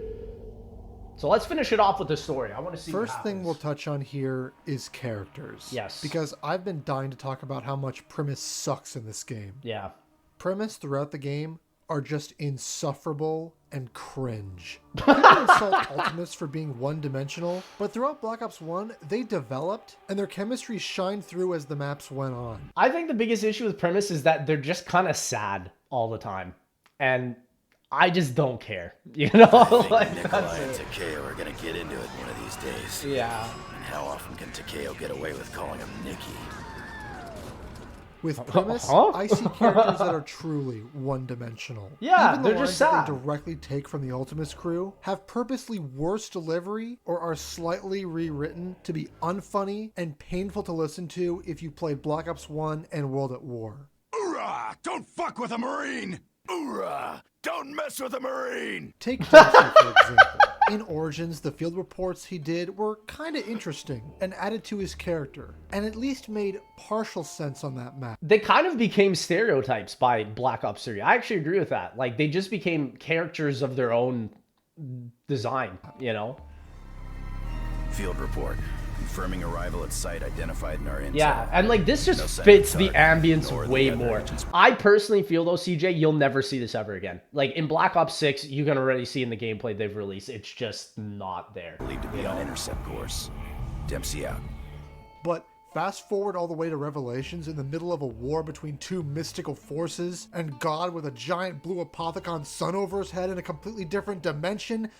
So let's finish it off with the story. I want to see First thing we'll touch on here is characters. Yes. Because I've been dying to talk about how much Primus sucks in this game. Yeah. Primus throughout the game are just insufferable and cringe. People insult Ultimates for being one-dimensional, but throughout Black Ops 1, they developed, and their chemistry shined through as the maps went on. I think the biggest issue with Primus is that they're just kind of sad all the time. And I just don't care. You know, like Nikolai that's and it. Takeo are gonna get into it one of these days. Yeah. And how often can Takeo get away with calling him Nikki? With Primus, Huh? I see characters that are truly one-dimensional. Yeah, Even the they're lines just that sad. they directly take from the Ultimus crew have purposely worse delivery or are slightly rewritten to be unfunny and painful to listen to if you played Black Ops 1 and World at War. Hoorah! Don't fuck with a Marine! Hoorah! Don't mess with a Marine! Take Dempsey, for example. In Origins, the field reports he did were kind of interesting and added to his character, and at least made partial sense on that map. They kind of became stereotypes by Black Ops 3. I actually agree with that. Like, they just became characters of their own design, you know? Field report. Confirming arrival at site identified in our intel. Yeah, and like this just No sign of fits the target, ambience nor the way other more. agents. I personally feel though, CJ, you'll never see this ever again. Like in Black Ops 6, you can already see in the gameplay they've released, it's just not there. Believed to be on intercept course. Dempsey out. But fast forward all the way to Revelations in the middle of a war between two mystical forces and God with a giant blue apothecon sun over his head in a completely different dimension,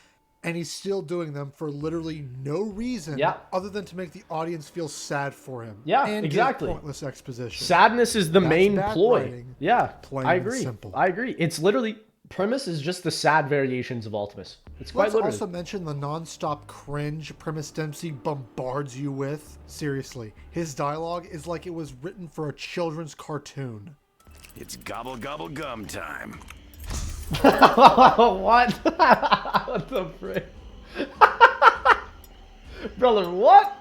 and he's still doing them for literally no reason Yeah. other than to make the audience feel sad for him. Yeah, and give exactly. pointless exposition. Sadness is the That's main bad ploy. writing, Yeah, plain I and agree. simple. I agree. It's literally Primus is just the sad variations of Ultimus. It's quite Let's literally. also mention the non-stop cringe Primus Dempsey bombards you with. Seriously, his dialogue is like it was written for a children's cartoon. It's gobble gobble gum time. What? What the frick? Brother, what?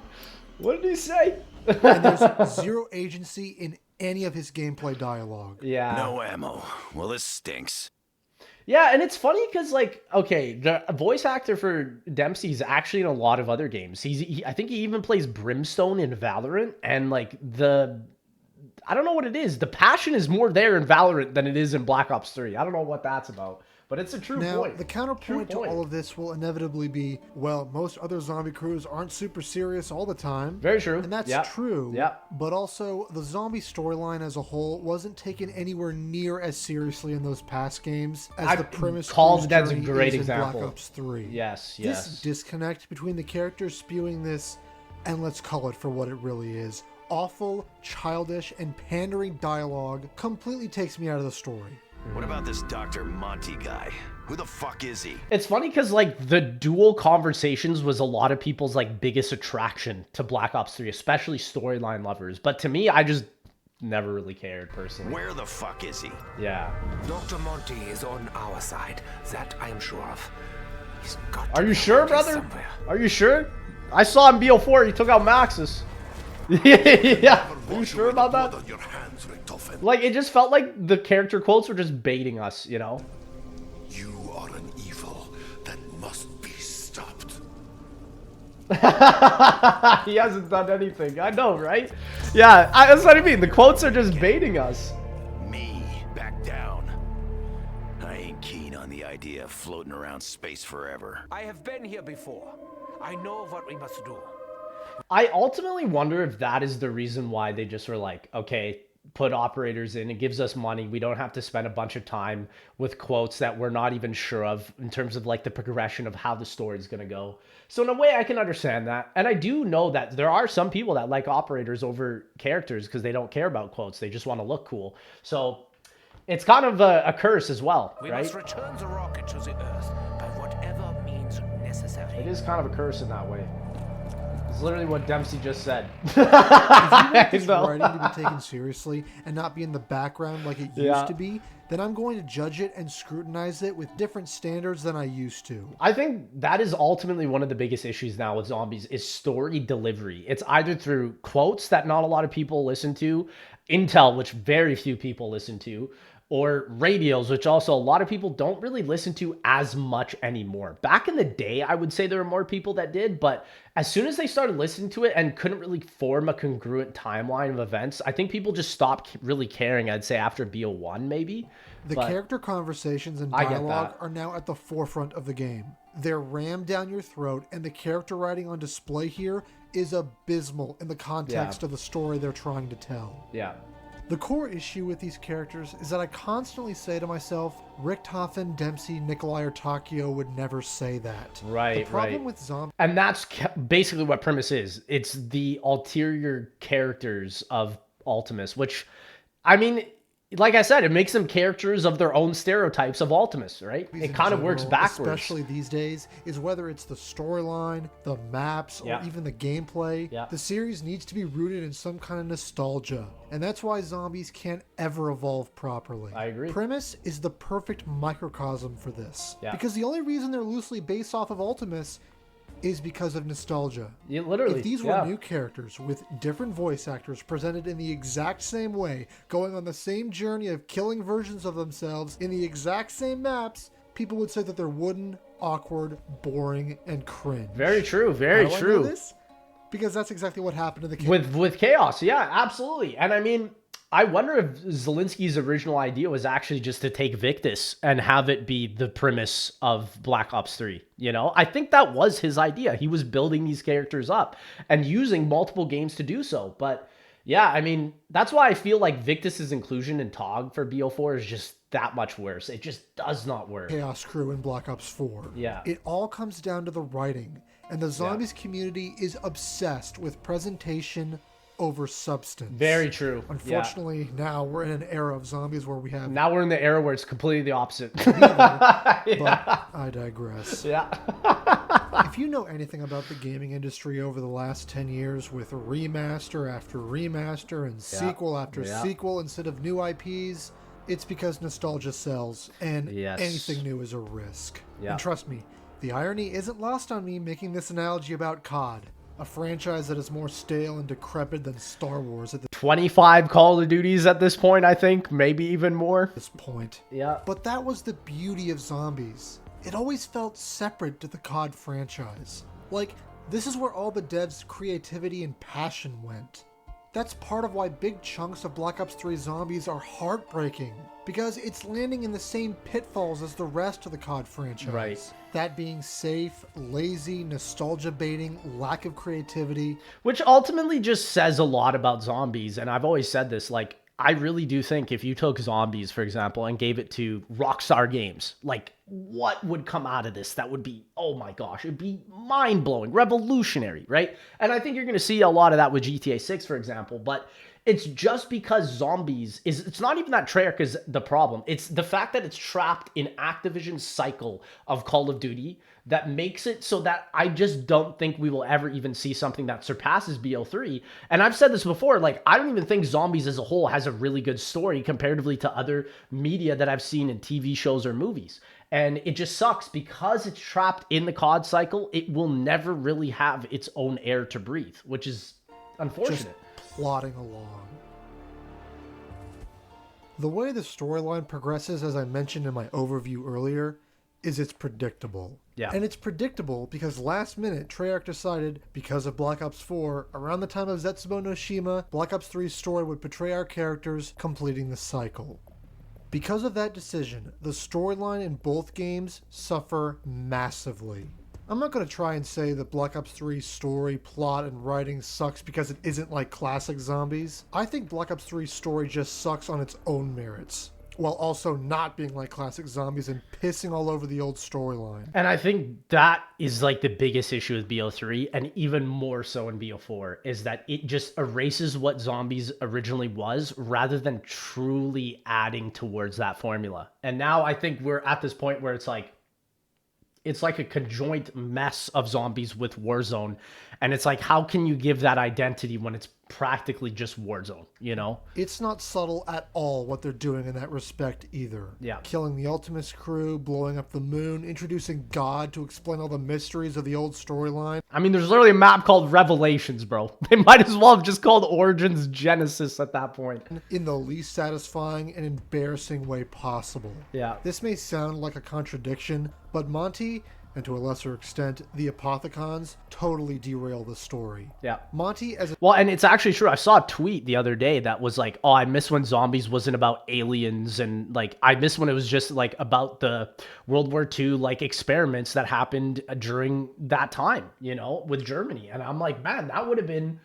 What did he say? And there's zero agency in any of his gameplay dialogue. Yeah. No ammo. Well, this stinks. Yeah, and it's funny because, like, okay, the voice actor for Dempsey is actually in a lot of other games. I think he even plays Brimstone in Valorant, and, like, I don't know what it is. The passion is more there in Valorant than it is in Black Ops 3. I don't know what that's about, but it's a true Now, point. the counterpoint to True point. all of this will inevitably be, well, most other zombie crews aren't super serious all the time. Very true. And that's Yep. true. Yep. But also, the zombie storyline as a whole wasn't taken anywhere near as seriously in those past games as the premise Call of crew's Duty's a journey great is in example. Black Ops 3. Yes, This yes. disconnect between the characters spewing this, and let's call it for what it really is, awful, childish, and pandering dialogue completely takes me out of the story. What about this Dr. Monty guy? Who the fuck is he? It's funny because, like, the dual conversations was a lot of people's, like, biggest attraction to Black Ops 3, especially storyline lovers. But to me, I just never really cared, personally. Where the fuck is he? Yeah. Dr. Monty is on our side. That I am sure of. He's got to Are you be sure, around here brother? somewhere. Are you sure? I saw him BO4, he took out Maxis. Yeah. Are you sure about that? Like, it just felt like the character quotes were just baiting us, you know? You are an evil that must be stopped. He hasn't done anything. I know, right? Yeah, that's what I mean. The quotes are just baiting us. Me. Back down. I ain't keen on the idea of floating around space forever. I have been here before. I know what we must do. I ultimately wonder if that is the reason why they just were like, okay, put operators in. It gives us money. We don't have to spend a bunch of time with quotes that we're not even sure of in terms of like the progression of how the story is going to go. So in a way, I can understand that. And I do know that there are some people that like operators over characters because they don't care about quotes. They just want to look cool. So it's kind of a curse as well, We right? must return the rocket to the Earth by whatever means necessary. It is kind of a curse in that way. It's literally what Dempsey just said. If you want this know. writing to be taken seriously and not be in the background like it Yeah. used to be, then I'm going to judge it and scrutinize it with different standards than I used to. I think that is ultimately one of the biggest issues now with zombies is story delivery. It's either through quotes that not a lot of people listen to, intel, which very few people listen to, or radios, which also a lot of people don't really listen to as much anymore. Back in the day, I would say there were more people that did, but as soon as they started listening to it and couldn't really form a congruent timeline of events, I think people just stopped really caring, I'd say after BO1 maybe. The But character conversations and I get dialogue that. are now at the forefront of the game. They're rammed down your throat, and the character writing on display here is abysmal in the context of the story they're trying to tell. Yeah. The core issue with these characters is that I constantly say to myself, Richthofen, Dempsey, Nikolai, or Takio would never say that. Right, The problem right. with zombies... And that's basically what Primus is. It's the ulterior characters of Ultimus, which, I mean, like I said, it makes them characters of their own stereotypes of Ultimus, right? It kind of works backwards. Especially these days, is whether it's the storyline, the maps, or even the gameplay. The series needs to be rooted in some kind of nostalgia. And that's why zombies can't ever evolve properly. I agree. Primus is the perfect microcosm for this. Yeah. Because the only reason they're loosely based off of Ultimus is because of nostalgia. Yeah, literally. If these were new characters with different voice actors presented in the exact same way, going on the same journey of killing versions of themselves in the exact same maps, people would say that they're wooden, awkward, boring, and cringe. Very true. Very How do I true. know this? Because that's exactly what happened to the with Chaos. Yeah, absolutely. And I mean, I wonder if Zelensky's original idea was actually just to take Victus and have it be the premise of Black Ops 3. You know, I think that was his idea. He was building these characters up and using multiple games to do so. But yeah, I mean, that's why I feel like Victus's inclusion in TOG for BO4 is just that much worse. It just does not work. Chaos crew in Black Ops 4. Yeah. It all comes down to the writing. And the zombies community is obsessed with presentation over substance. Very true. Unfortunately, now we're in an era of zombies where we have... Now we're in the era where it's completely the opposite. But I digress. Yeah. If you know anything about the gaming industry over the last 10 years with remaster after remaster and sequel after sequel instead of new IPs, it's because nostalgia sells and anything new is a risk. And trust me, the irony isn't lost on me making this analogy about COD. A franchise that is more stale and decrepit than Star Wars at 25 Call of Duties at this point, I think. Maybe even more. this point. Yeah. But that was the beauty of zombies. It always felt separate to the COD franchise. Like, this is where all the devs' creativity and passion went. That's part of why big chunks of Black Ops 3 Zombies are heartbreaking, because it's landing in the same pitfalls as the rest of the COD franchise. Right. That being safe, lazy, nostalgia baiting, lack of creativity. Which ultimately just says a lot about zombies. And I've always said this, like, I really do think if you took Zombies, for example, and gave it to Rockstar Games, like, what would come out of this? That would be, oh my gosh, it'd be mind-blowing, revolutionary, right? And I think you're going to see a lot of that with GTA 6, for example, but it's just because Zombies is, it's not even that Treyarch is the problem. It's the fact that it's trapped in Activision's cycle of Call of Duty that makes it so that I just don't think we will ever even see something that surpasses BO3. And I've said this before, like, I don't even think Zombies as a whole has a really good story comparatively to other media that I've seen in TV shows or movies. And it just sucks because it's trapped in the COD cycle. It will never really have its own air to breathe, which is unfortunate. Just plodding along. The way the storyline progresses, as I mentioned in my overview earlier, is it's predictable. Yeah. And it's predictable because last minute, Treyarch decided, because of Black Ops 4, around the time of Zetsubou No Shima, Black Ops 3's story would portray our characters completing the cycle. Because of that decision, the storyline in both games suffer massively. I'm not going to try and say that Black Ops 3's story, plot, and writing sucks because it isn't like classic Zombies. I think Black Ops 3's story just sucks on its own merits, while also not being like classic Zombies and pissing all over the old storyline. And I think that is like the biggest issue with BO3, and even more so in BO4, is that it just erases what Zombies originally was rather than truly adding towards that formula. And now I think we're at this point where it's like a conjoint mess of Zombies with Warzone. And it's like, how can you give that identity when it's practically just Warzone, you know? It's not subtle at all what they're doing in that respect either. Yeah. Killing the Ultimus crew, blowing up the moon, introducing God to explain all the mysteries of the old storyline. I mean, there's literally a map called Revelations, bro. They might as well have just called Origins Genesis at that point. In the least satisfying and embarrassing way possible. Yeah. This may sound like a contradiction, but Monty, and to a lesser extent, the Apothicons, totally derail the story. Yeah. Monty as a... Well, and it's actually true. I saw a tweet the other day that was like, oh, I miss when Zombies wasn't about aliens, and like, I miss when it was just like about the World War II like experiments that happened during that time, you know, with Germany. And I'm like, man, that would have been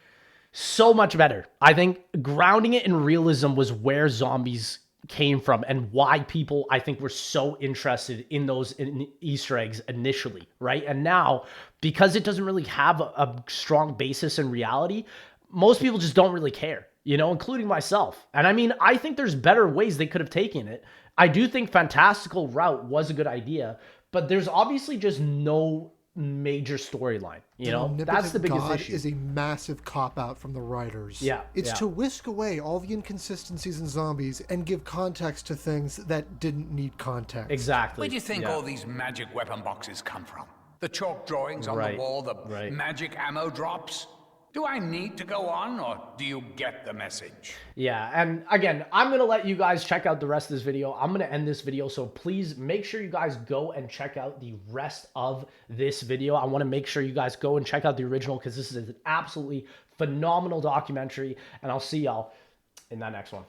So much better. I think grounding it in realism was where zombies came from and why people, I think, were so interested in those Easter eggs initially, right? And now, because it doesn't really have a strong basis in reality, most people just don't really care, you know, including myself. And I mean, I think there's better ways they could have taken it. I do think fantastical route was a good idea, but there's obviously just no major storyline, you know? That's the biggest God issue. is a massive cop-out from the writers. Yeah, It's yeah. to whisk away all the inconsistencies in zombies and give context to things that didn't need context. Exactly. Where do you think Yeah. all these magic weapon boxes come from? The chalk drawings on Right, the wall, the right. magic ammo drops? Do I need to go on, or do you get the message? Yeah, and again, I'm going to let you guys check out the rest of this video. I'm going to end this video, so please make sure you guys go and check out the rest of this video. I want to make sure you guys go and check out the original because this is an absolutely phenomenal documentary, and I'll see y'all in that next one.